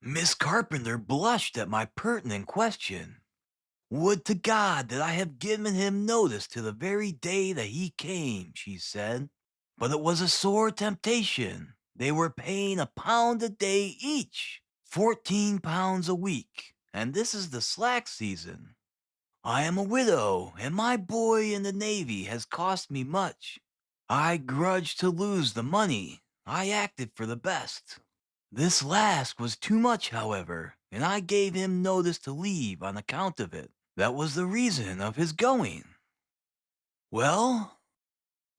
Miss Carpenter blushed at my pertinent question. Would to God that I had given him notice to the very day that he came, she said. But it was a sore temptation. They were paying £1 a day each, £14 a week, and this is the slack season. I am a widow, and my boy in the Navy has cost me much. I grudged to lose the money. I acted for the best. This last was too much, however, and I gave him notice to leave on account of it. That was the reason of his going. Well,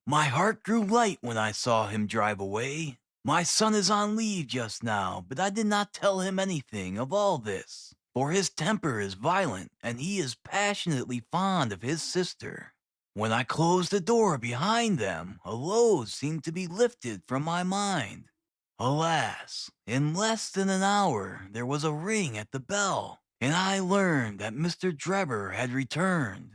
my heart grew light when I saw him drive away. My son is on leave just now, but I did not tell him anything of all this, for his temper is violent and he is passionately fond of his sister. When I closed the door behind them, a load seemed to be lifted from my mind. Alas, in less than an hour there was a ring at the bell, and I learned that Mr. Drebber had returned.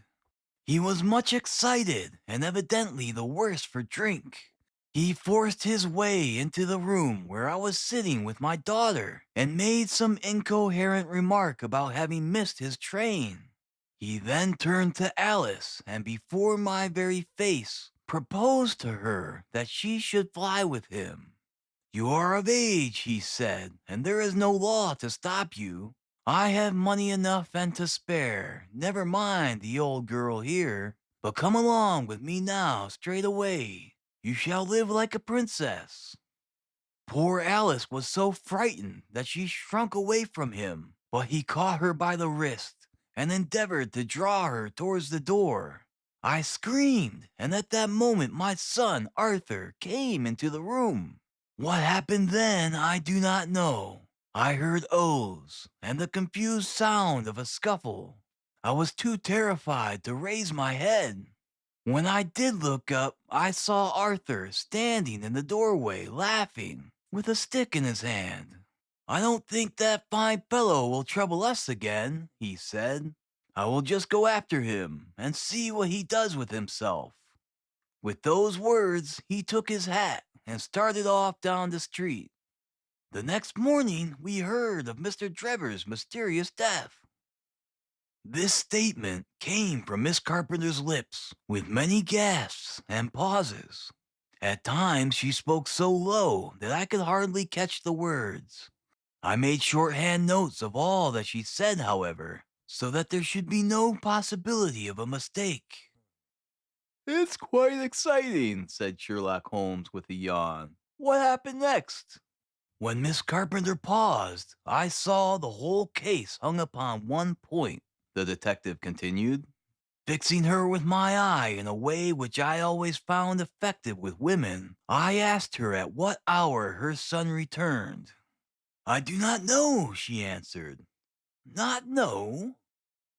He was much excited and evidently the worse for drink. He forced his way into the room where I was sitting with my daughter and made some incoherent remark about having missed his train. He then turned to Alice and before my very face proposed to her that she should fly with him. "You are of age," he said, "and there is no law to stop you. I have money enough and to spare. Never mind the old girl here, but come along with me now straight away. You shall live like a princess." Poor Alice was so frightened that she shrunk away from him, but he caught her by the wrist and endeavored to draw her towards the door. I screamed, and at that moment my son, Arthur, came into the room. What happened then I do not know. I heard oaths and the confused sound of a scuffle. I was too terrified to raise my head. When I did look up, I saw Arthur standing in the doorway laughing, with a stick in his hand. "I don't think that fine fellow will trouble us again," he said. "I will just go after him and see what he does with himself." With those words, he took his hat and started off down the street. The next morning, we heard of Mr. Drebber's mysterious death. This statement came from Miss Carpenter's lips, with many gasps and pauses. At times, she spoke so low that I could hardly catch the words. I made shorthand notes of all that she said, however, so that there should be no possibility of a mistake. "It's quite exciting," said Sherlock Holmes with a yawn. "What happened next?" When Miss Carpenter paused, I saw the whole case hung upon one point, the detective continued. Fixing her with my eye in a way which I always found effective with women, I asked her at what hour her son returned. "I do not know," she answered. "Not know?"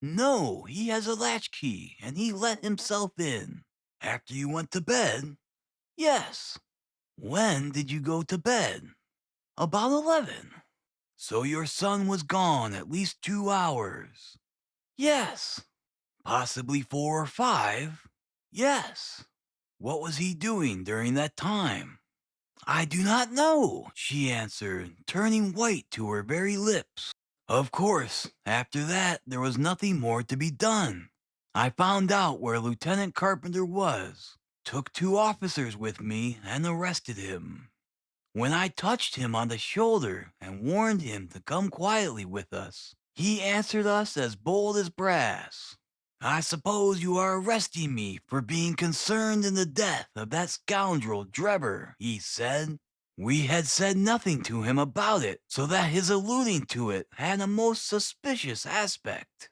"No, he has a latchkey, and he let himself in." "After you went to bed?" "Yes." "When did you go to bed?" "About 11." "So your son was gone at least 2 hours?" "Yes." "Possibly 4 or 5?" "Yes." "What was he doing during that time?" "I do not know," she answered, turning white to her very lips. Of course, after that there was nothing more to be done. I found out where Lieutenant Carpenter was, took 2 officers with me, and arrested him. When I touched him on the shoulder and warned him to come quietly with us, he answered us as bold as brass. "I suppose you are arresting me for being concerned in the death of that scoundrel Drebber," he said. We had said nothing to him about it, so that his alluding to it had a most suspicious aspect.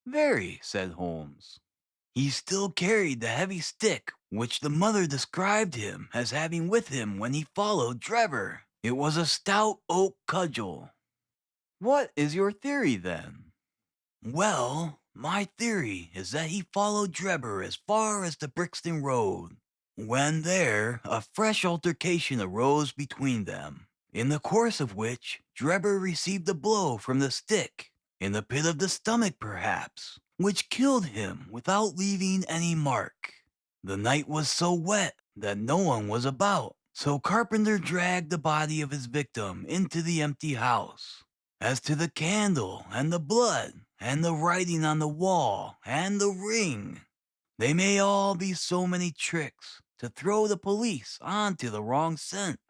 "Very," said Holmes. He still carried the heavy stick which the mother described him as having with him when he followed Drebber. It was a stout oak cudgel. "What is your theory, then?" "Well, my theory is that he followed Drebber as far as the Brixton Road. When there, a fresh altercation arose between them, in the course of which Drebber received a blow from the stick, in the pit of the stomach perhaps, which killed him without leaving any mark. The night was so wet that no one was about, so Carpenter dragged the body of his victim into the empty house. As to the candle and the blood and the writing on the wall and the ring, they may all be so many tricks to throw the police onto the wrong scent."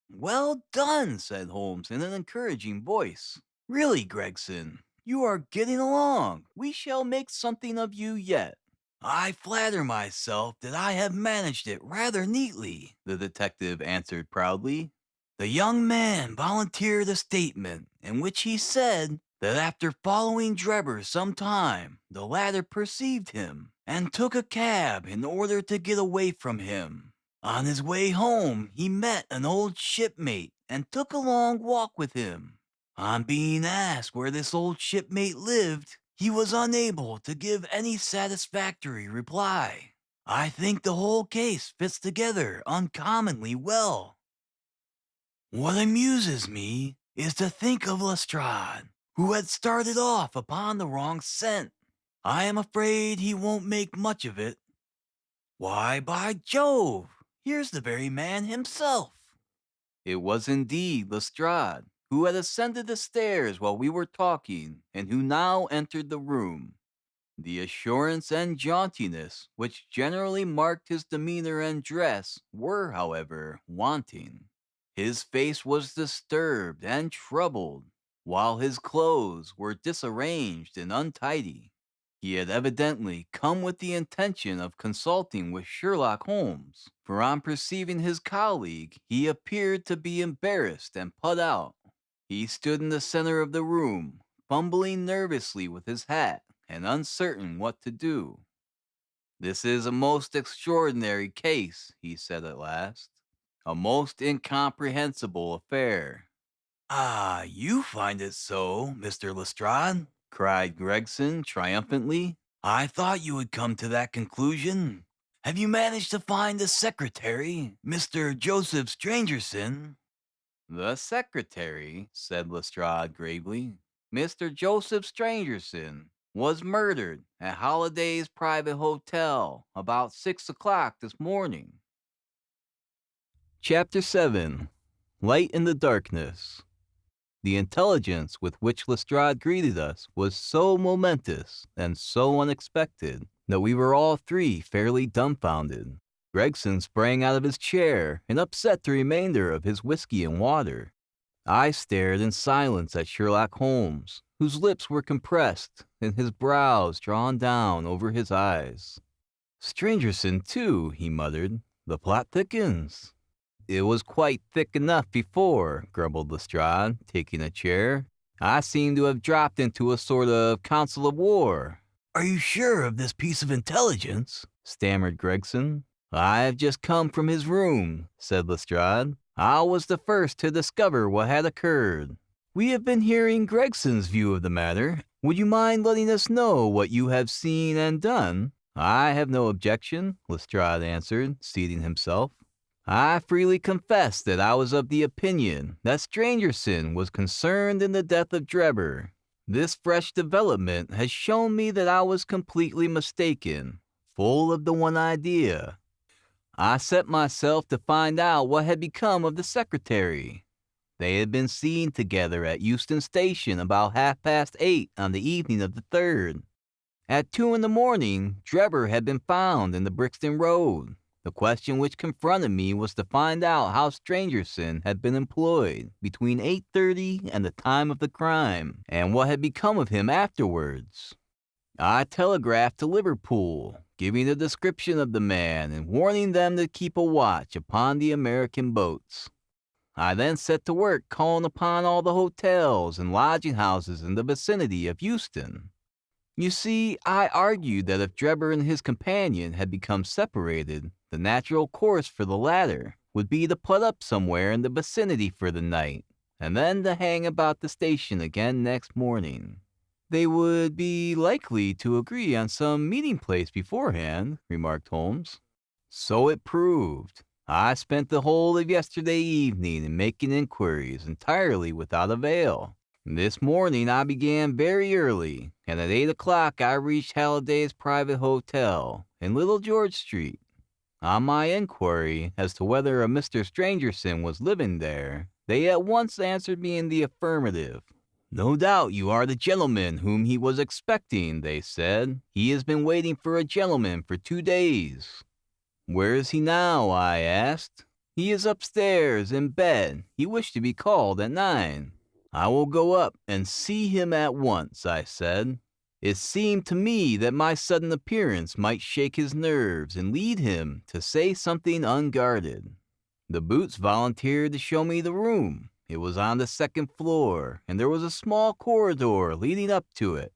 "Well done," said Holmes in an encouraging voice. "Really, Gregson, you are getting along. We shall make something of you yet." I flatter myself that I have managed it rather neatly, the detective answered proudly. The young man volunteered a statement in which he said that after following Drebber some time, the latter perceived him and took a cab in order to get away from him. On his way home, he met an old shipmate and took a long walk with him. On being asked where this old shipmate lived, he was unable to give any satisfactory reply. I think the whole case fits together uncommonly well. What amuses me is to think of Lestrade, who had started off upon the wrong scent. I am afraid he won't make much of it. Why, by Jove, here's the very man himself. It was indeed Lestrade, who had ascended the stairs while we were talking, and who now entered the room. The assurance and jauntiness which generally marked his demeanor and dress were, however, wanting. His face was disturbed and troubled, while his clothes were disarranged and untidy. He had evidently come with the intention of consulting with Sherlock Holmes, for on perceiving his colleague, he appeared to be embarrassed and put out. He stood in the center of the room, fumbling nervously with his hat and uncertain what to do. This is a most extraordinary case, he said at last. A most incomprehensible affair. Ah, you find it so, Mr. Lestrade, cried Gregson triumphantly. I thought you would come to that conclusion. Have you managed to find the secretary, Mr. Joseph Strangerson? The secretary, said Lestrade gravely, Mr. Joseph Strangerson, was murdered at Holliday's private hotel about 6 o'clock this morning. Chapter 7. Light in the Darkness. The intelligence with which Lestrade greeted us was so momentous and so unexpected that we were all three fairly dumbfounded. Gregson sprang out of his chair and upset the remainder of his whiskey and water. I stared in silence at Sherlock Holmes, whose lips were compressed and his brows drawn down over his eyes. Strangerson, too, he muttered. The plot thickens. It was quite thick enough before, grumbled Lestrade, taking a chair. I seem to have dropped into a sort of council of war. Are you sure of this piece of intelligence? Stammered Gregson. I have just come from his room, said Lestrade. I was the first to discover what had occurred. We have been hearing Gregson's view of the matter. Would you mind letting us know what you have seen and done? I have no objection, Lestrade answered, seating himself. I freely confess that I was of the opinion that Strangerson was concerned in the death of Drebber. This fresh development has shown me that I was completely mistaken, full of the one idea. I set myself to find out what had become of the secretary. They had been seen together at Euston Station about 8:30 on the evening of the 3rd. At 2 in the morning, Drebber had been found in the Brixton Road. The question which confronted me was to find out how Strangerson had been employed between 8:30 and the time of the crime, and what had become of him afterwards. I telegraphed to Liverpool, giving a description of the man and warning them to keep a watch upon the American boats. I then set to work calling upon all the hotels and lodging houses in the vicinity of Euston. You see, I argued that if Drebber and his companion had become separated, the natural course for the latter would be to put up somewhere in the vicinity for the night, and then to hang about the station again next morning. They would be likely to agree on some meeting place beforehand, remarked Holmes. So it proved. I spent the whole of yesterday evening in making inquiries, entirely without avail. This morning I began very early, and at 8 o'clock I reached Halliday's private hotel in Little George Street. On my inquiry as to whether a Mr. Strangerson was living there, they at once answered me in the affirmative. No doubt you are the gentleman whom he was expecting, they said. He has been waiting for a gentleman for 2 days. Where is he now? I asked. He is upstairs in bed. He wished to be called at 9. I will go up and see him at once, I said. It seemed to me that my sudden appearance might shake his nerves and lead him to say something unguarded. The Boots volunteered to show me the room. It was on the second floor, and there was a small corridor leading up to it.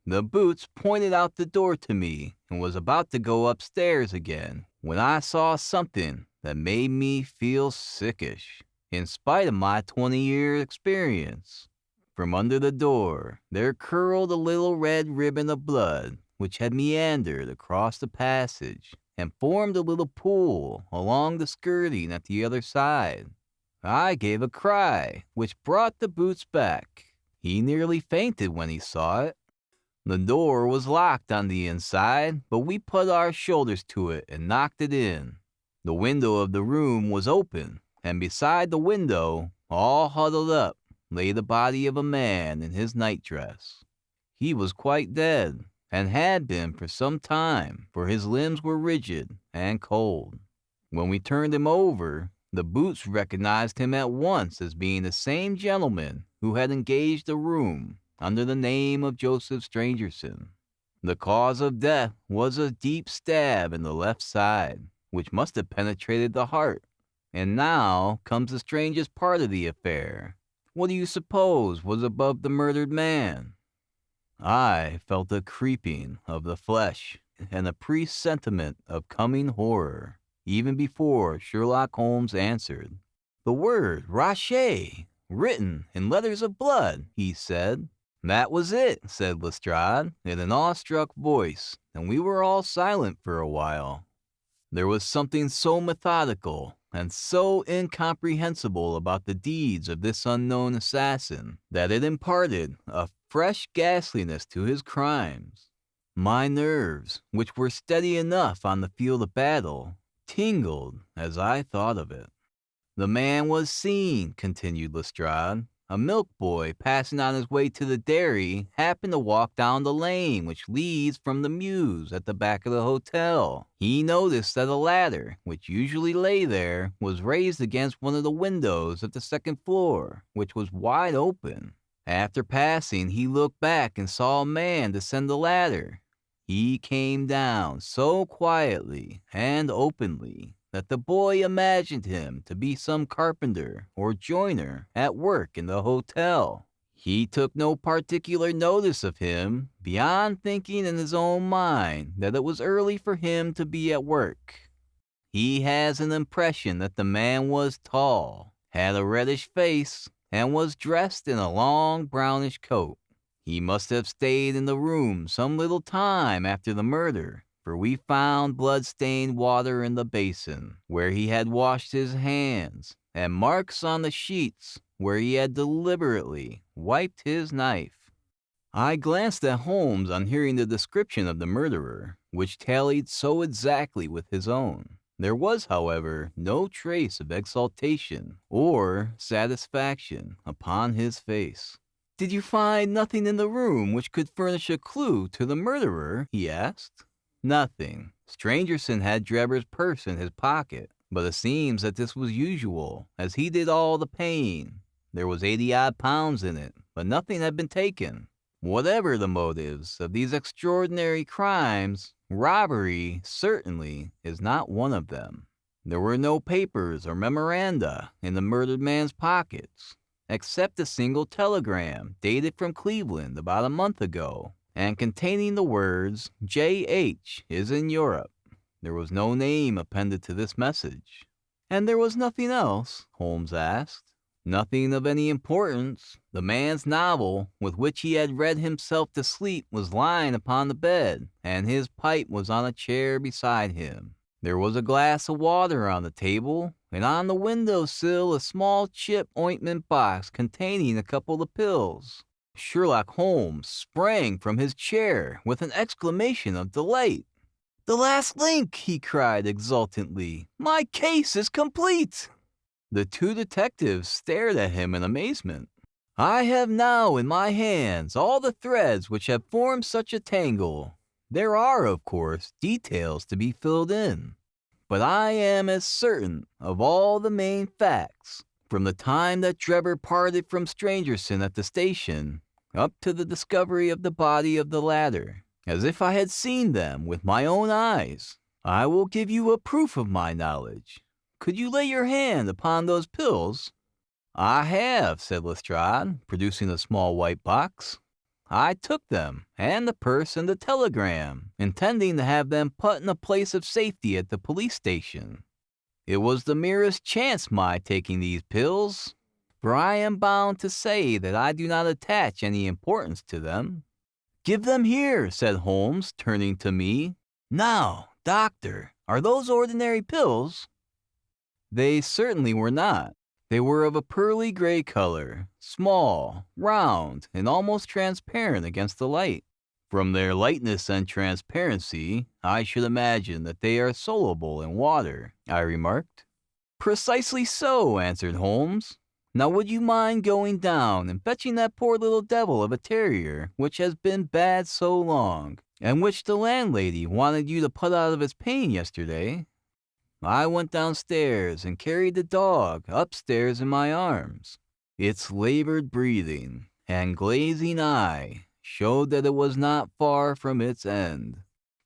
The Boots pointed out the door to me and was about to go upstairs again when I saw something that made me feel sickish, in spite of my 20-year experience. From under the door, there curled a little red ribbon of blood, which had meandered across the passage and formed a little pool along the skirting at the other side. I gave a cry, which brought the Boots back. He nearly fainted when he saw it. The door was locked on the inside, but we put our shoulders to it and knocked it in. The window of the room was open, and beside the window, all huddled up, lay the body of a man in his nightdress. He was quite dead, and had been for some time, for his limbs were rigid and cold. When we turned him over, the Boots recognized him at once as being the same gentleman who had engaged the room under the name of Joseph Stangerson. The cause of death was a deep stab in the left side, which must have penetrated the heart. And now comes the strangest part of the affair. What do you suppose was above the murdered man? I felt a creeping of the flesh and a presentiment of coming horror, even before Sherlock Holmes answered. "The word Rachet, written in letters of blood," he said. "That was it," said Lestrade, in an awestruck voice, and we were all silent for a while. There was something so methodical and so incomprehensible about the deeds of this unknown assassin that it imparted a fresh ghastliness to his crimes. My nerves, which were steady enough on the field of battle, tingled as I thought of it. "The man was seen," continued Lestrade. "A milk boy passing on his way to the dairy happened to walk down the lane which leads from the mews at the back of the hotel. He noticed that a ladder, which usually lay there, was raised against one of the windows of the second floor, which was wide open. After passing, he looked back and saw a man descend the ladder. He came down so quietly and openly that the boy imagined him to be some carpenter or joiner at work in the hotel. He took no particular notice of him, beyond thinking in his own mind that it was early for him to be at work. He has an impression that the man was tall, had a reddish face, and was dressed in a long brownish coat. He must have stayed in the room some little time after the murder, for we found blood-stained water in the basin where he had washed his hands, and marks on the sheets where he had deliberately wiped his knife." I glanced at Holmes on hearing the description of the murderer, which tallied so exactly with his own. There was, however, no trace of exultation or satisfaction upon his face. "Did you find nothing in the room which could furnish a clue to the murderer?" he asked. "Nothing. Stangerson had Drebber's purse in his pocket, but it seems that this was usual, as he did all the paying. There was 80-odd pounds in it, but nothing had been taken. Whatever the motives of these extraordinary crimes, robbery certainly is not one of them. There were no papers or memoranda in the murdered man's pockets, except a single telegram dated from Cleveland about a month ago, and containing the words, 'J.H. is in Europe.' There was no name appended to this message." "And there was nothing else?" Holmes asked. "Nothing of any importance. The man's novel, with which he had read himself to sleep, was lying upon the bed, and his pipe was on a chair beside him. There was a glass of water on the table, and on the window-sill a small chip ointment box containing a couple of pills." Sherlock Holmes sprang from his chair with an exclamation of delight. "The last link!" he cried exultantly. "My case is complete!" The two detectives stared at him in amazement. "I have now in my hands all the threads which have formed such a tangle. There are, of course, details to be filled in, but I am as certain of all the main facts, from the time that Drebber parted from Stangerson at the station, up to the discovery of the body of the latter, as if I had seen them with my own eyes. I will give you a proof of my knowledge. Could you lay your hand upon those pills?" "I have," said Lestrade, producing a small white box. "I took them, and the purse and the telegram, intending to have them put in a place of safety at the police station. It was the merest chance my taking these pills, for I am bound to say that I do not attach any importance to them." "Give them here," said Holmes, turning to me. "Now, doctor, are those ordinary pills?" They certainly were not. They were of a pearly gray color, small, round, and almost transparent against the light. "From their lightness and transparency, I should imagine that they are soluble in water," I remarked. "Precisely so," answered Holmes. "Now would you mind going down and fetching that poor little devil of a terrier which has been bad so long, and which the landlady wanted you to put out of its pain yesterday?" I went downstairs and carried the dog upstairs in my arms. Its labored breathing and glazing eye showed that it was not far from its end.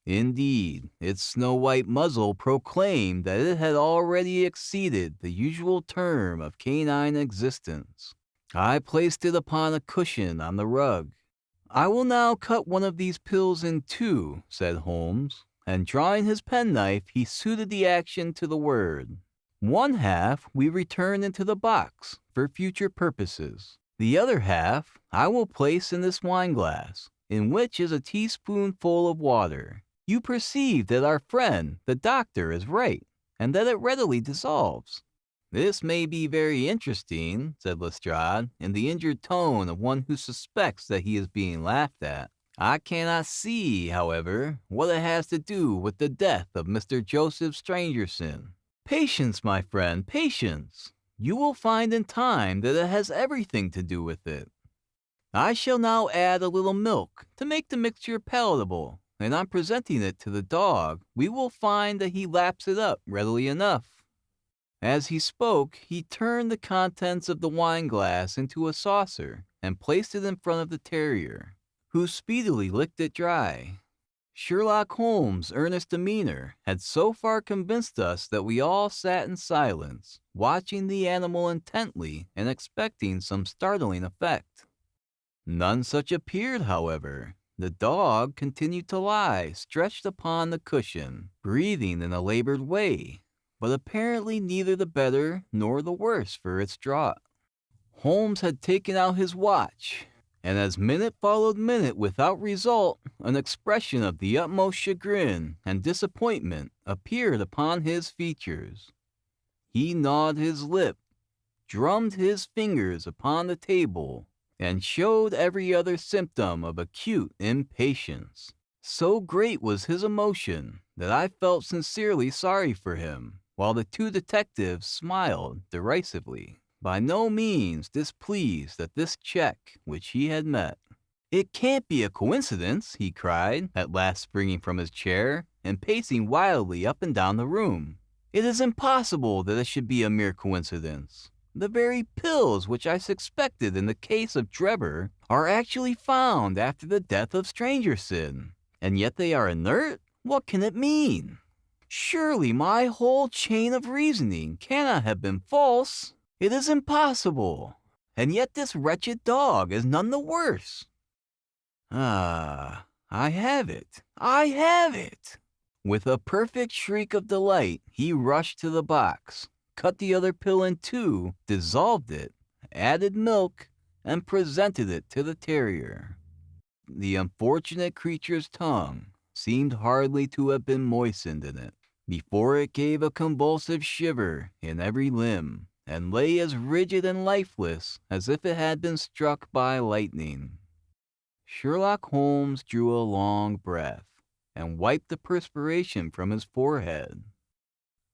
Indeed, its snow-white muzzle proclaimed that it had already exceeded the usual term of canine existence. I placed it upon a cushion on the rug. "I will now cut one of these pills in two," said Holmes, and drawing his penknife, he suited the action to the word. "One half we return into the box for future purposes. The other half I will place in this wineglass, in which is a teaspoonful of water. You perceive that our friend, the doctor, is right, and that it readily dissolves." "This may be very interesting," said Lestrade, in the injured tone of one who suspects that he is being laughed at. "I cannot see, however, what it has to do with the death of Mr. Joseph Stangerson." "Patience, my friend, patience. You will find in time that it has everything to do with it. I shall now add a little milk to make the mixture palatable, and on presenting it to the dog, we will find that he laps it up readily enough." As he spoke, he turned the contents of the wineglass into a saucer and placed it in front of the terrier, who speedily licked it dry. Sherlock Holmes' earnest demeanor had so far convinced us that we all sat in silence, watching the animal intently and expecting some startling effect. None such appeared, however. The dog continued to lie stretched upon the cushion, breathing in a labored way, but apparently neither the better nor the worse for its draught. Holmes had taken out his watch, and as minute followed minute without result, an expression of the utmost chagrin and disappointment appeared upon his features. He gnawed his lip, drummed his fingers upon the table, and showed every other symptom of acute impatience. So great was his emotion that I felt sincerely sorry for him, while the two detectives smiled derisively, by no means displeased at this check which he had met. "It can't be a coincidence," he cried, at last springing from his chair and pacing wildly up and down the room. "It is impossible that it should be a mere coincidence. The very pills which I suspected in the case of Drebber are actually found after the death of Stangerson, and yet they are inert? What can it mean? Surely my whole chain of reasoning cannot have been false. It is impossible. And yet this wretched dog is none the worse. Ah, I have it! I have it!" With a perfect shriek of delight, he rushed to the box, cut the other pill in two, dissolved it, added milk, and presented it to the terrier. The unfortunate creature's tongue seemed hardly to have been moistened in it, before it gave a convulsive shiver in every limb, and lay as rigid and lifeless as if it had been struck by lightning. Sherlock Holmes drew a long breath, and wiped the perspiration from his forehead.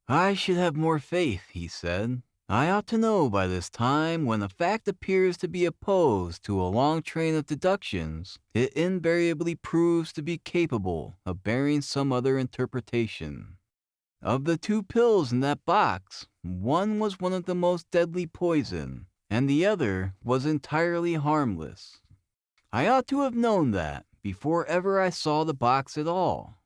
"I should have more faith," he said. "I ought to know by this time when a fact appears to be opposed to a long train of deductions, it invariably proves to be capable of bearing some other interpretation. Of the two pills in that box, one was one of the most deadly poison, and the other was entirely harmless. I ought to have known that before ever I saw the box at all.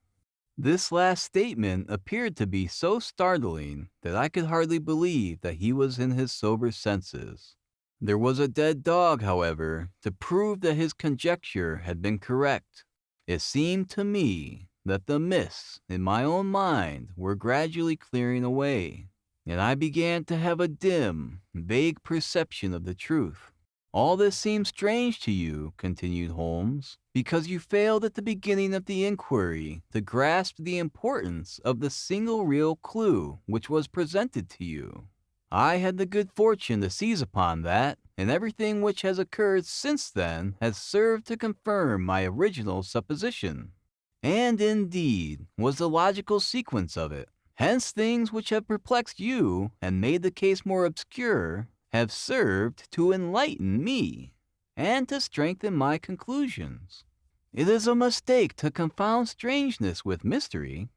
This last statement appeared to be so startling that I could hardly believe that he was in his sober senses. There was a dead dog, however, to prove that his conjecture had been correct. It seemed to me that the mists in my own mind were gradually clearing away, and I began to have a dim, vague perception of the truth. All this seems strange to you, continued Holmes, because you failed at the beginning of the inquiry to grasp the importance of the single real clue which was presented to you. I had the good fortune to seize upon that, and everything which has occurred since then has served to confirm my original supposition, and indeed was the logical sequence of it. Hence things which have perplexed you and made the case more obscure have served to enlighten me, and to strengthen my conclusions. It is a mistake to confound strangeness with mystery.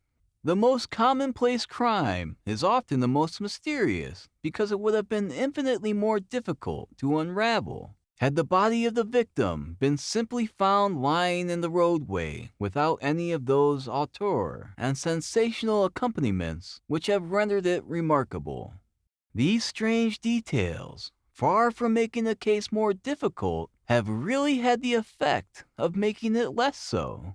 The most commonplace crime is often the most mysterious, because it would have been infinitely more difficult to unravel had the body of the victim been simply found lying in the roadway without any of those auteurs and sensational accompaniments which have rendered it remarkable. These strange details, far from making the case more difficult, have really had the effect of making it less so.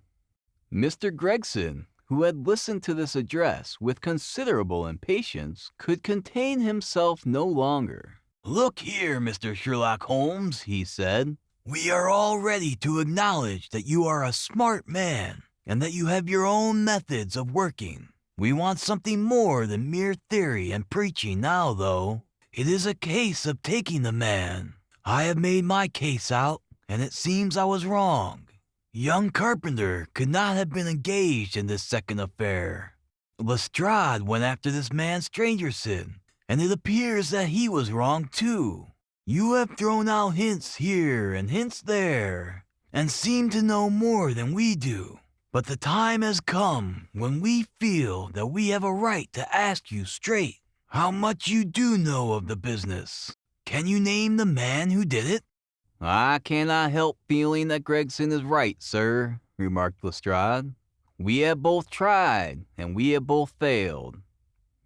Mr. Gregson, who had listened to this address with considerable impatience, could contain himself no longer. "Look here, Mr. Sherlock Holmes," he said, "we are all ready to acknowledge that you are a smart man, and that you have your own methods of working. We want something more than mere theory and preaching now, though. It is a case of taking the man. I have made my case out, and it seems I was wrong. Young Carpenter could not have been engaged in this second affair. Lestrade went after this man Strangerson, and it appears that he was wrong too. You have thrown out hints here and hints there, and seem to know more than we do. But the time has come when we feel that we have a right to ask you straight how much you do know of the business. Can you name the man who did it?" "I cannot help feeling that Gregson is right, sir," remarked Lestrade. "We have both tried, and we have both failed.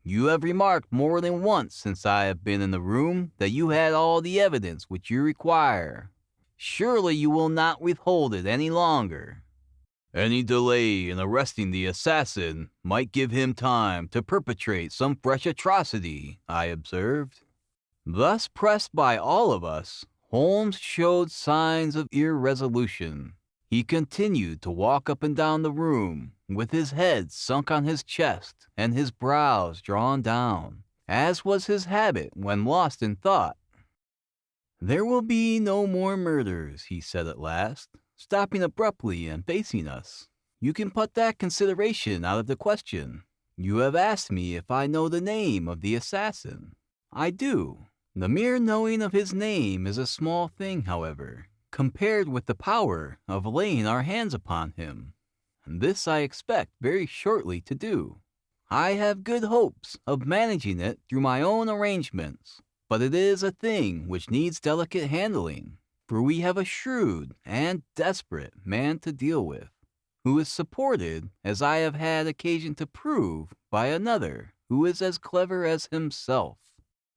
You have remarked more than once since I have been in the room that you had all the evidence which you require. Surely you will not withhold it any longer." "Any delay in arresting the assassin might give him time to perpetrate some fresh atrocity," I observed. Thus pressed by all of us, Holmes showed signs of irresolution. He continued to walk up and down the room, with his head sunk on his chest and his brows drawn down, as was his habit when lost in thought. "There will be no more murders," he said at last, stopping abruptly and facing us. "You can put that consideration out of the question. You have asked me if I know the name of the assassin. I do. The mere knowing of his name is a small thing, however, compared with the power of laying our hands upon him. And this I expect very shortly to do. I have good hopes of managing it through my own arrangements, but it is a thing which needs delicate handling, for we have a shrewd and desperate man to deal with, who is supported, as I have had occasion to prove, by another who is as clever as himself.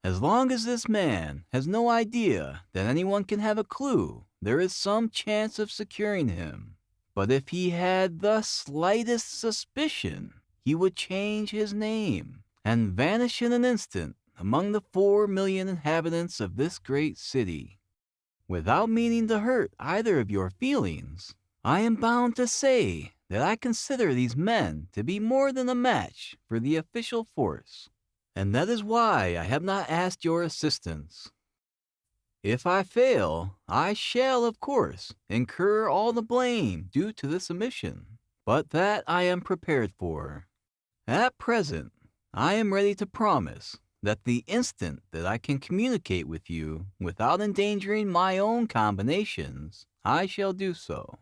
As long as this man has no idea that anyone can have a clue, there is some chance of securing him. But if he had the slightest suspicion, he would change his name and vanish in an instant among the 4,000,000 inhabitants of this great city. Without meaning to hurt either of your feelings, I am bound to say that I consider these men to be more than a match for the official force, and that is why I have not asked your assistance. If I fail, I shall, of course, incur all the blame due to this omission, but that I am prepared for. At present, I am ready to promise that the instant that I can communicate with you without endangering my own combinations, I shall do so."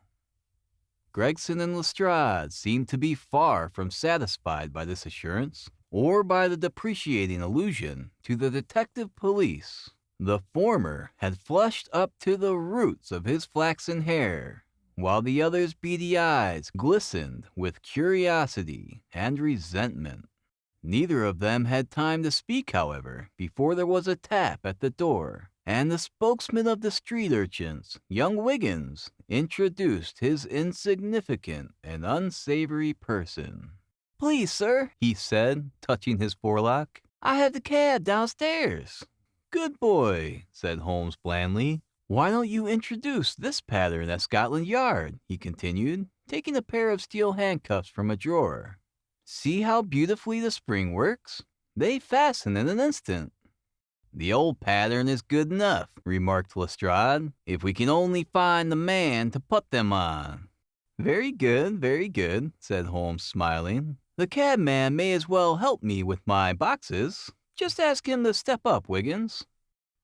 Gregson and Lestrade seemed to be far from satisfied by this assurance, or by the depreciating allusion to the detective police. The former had flushed up to the roots of his flaxen hair, while the other's beady eyes glistened with curiosity and resentment. Neither of them had time to speak, however, before there was a tap at the door, and the spokesman of the street urchins, young Wiggins, introduced his insignificant and unsavory person. "Please, sir," he said, touching his forelock, "I have the cab downstairs." "Good boy," said Holmes blandly. "Why don't you introduce this pattern at Scotland Yard?" he continued, taking a pair of steel handcuffs from a drawer. "See how beautifully the spring works? They fasten in an instant." "The old pattern is good enough," remarked Lestrade, "if we can only find the man to put them on." Very good, said Holmes, smiling. "The cabman may as well help me with my boxes. Just ask him to step up, Wiggins."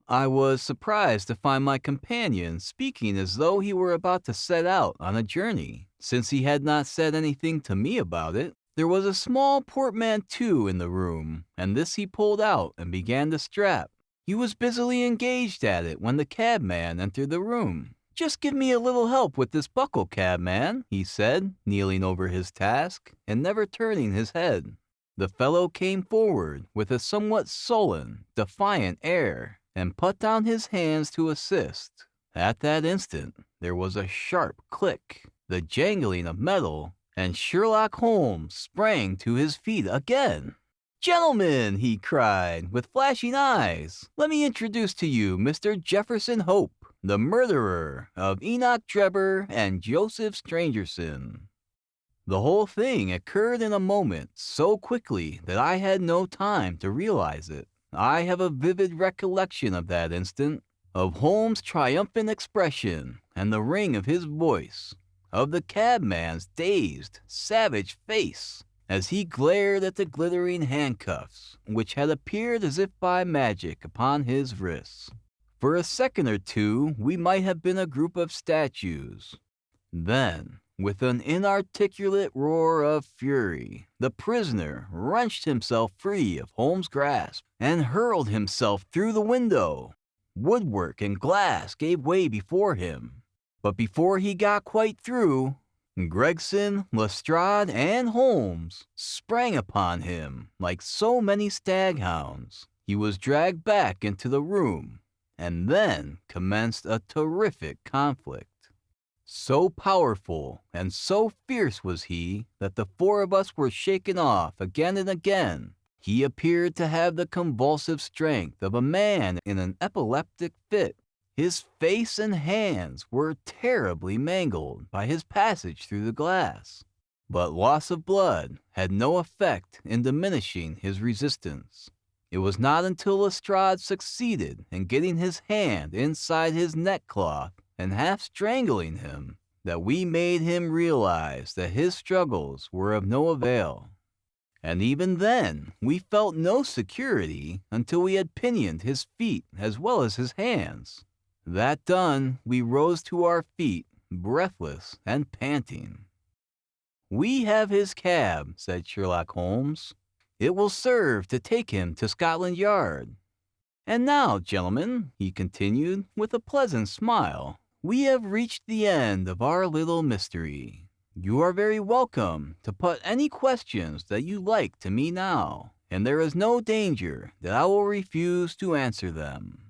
I was surprised to find my companion speaking as though he were about to set out on a journey, since he had not said anything to me about it. There was a small portmanteau in the room, and this he pulled out and began to strap. He was busily engaged at it when the cabman entered the room. "Just give me a little help with this buckle, cabman," he said, kneeling over his task and never turning his head. The fellow came forward with a somewhat sullen, defiant air, and put down his hands to assist. At that instant, there was a sharp click, the jangling of metal, and Sherlock Holmes sprang to his feet again. "Gentlemen," he cried, with flashing eyes, "let me introduce to you Mr. Jefferson Hope, the murderer of Enoch Drebber and Joseph Stangerson." The whole thing occurred in a moment so quickly that I had no time to realize it. I have a vivid recollection of that instant, of Holmes' triumphant expression and the ring of his voice, of the cabman's dazed, savage face, as he glared at the glittering handcuffs, which had appeared as if by magic upon his wrists. For a second or two we might have been a group of statues. Then, with an inarticulate roar of fury, the prisoner wrenched himself free of Holmes' grasp and hurled himself through the window. Woodwork and glass gave way before him. But before he got quite through, Gregson, Lestrade, and Holmes sprang upon him like so many staghounds. He was dragged back into the room, and then commenced a terrific conflict. So powerful and so fierce was he that the four of us were shaken off again and again. He appeared to have the convulsive strength of a man in an epileptic fit. His face and hands were terribly mangled by his passage through the glass, but loss of blood had no effect in diminishing his resistance. It was not until Lestrade succeeded in getting his hand inside his neckcloth and half strangling him that we made him realize that his struggles were of no avail. And even then, we felt no security until we had pinioned his feet as well as his hands. That done, we rose to our feet, breathless and panting. "We have his cab," said Sherlock Holmes. "It will serve to take him to Scotland Yard. And now, gentlemen," he continued, with a pleasant smile, "we have reached the end of our little mystery. You are very welcome to put any questions that you like to me now, and there is no danger that I will refuse to answer them."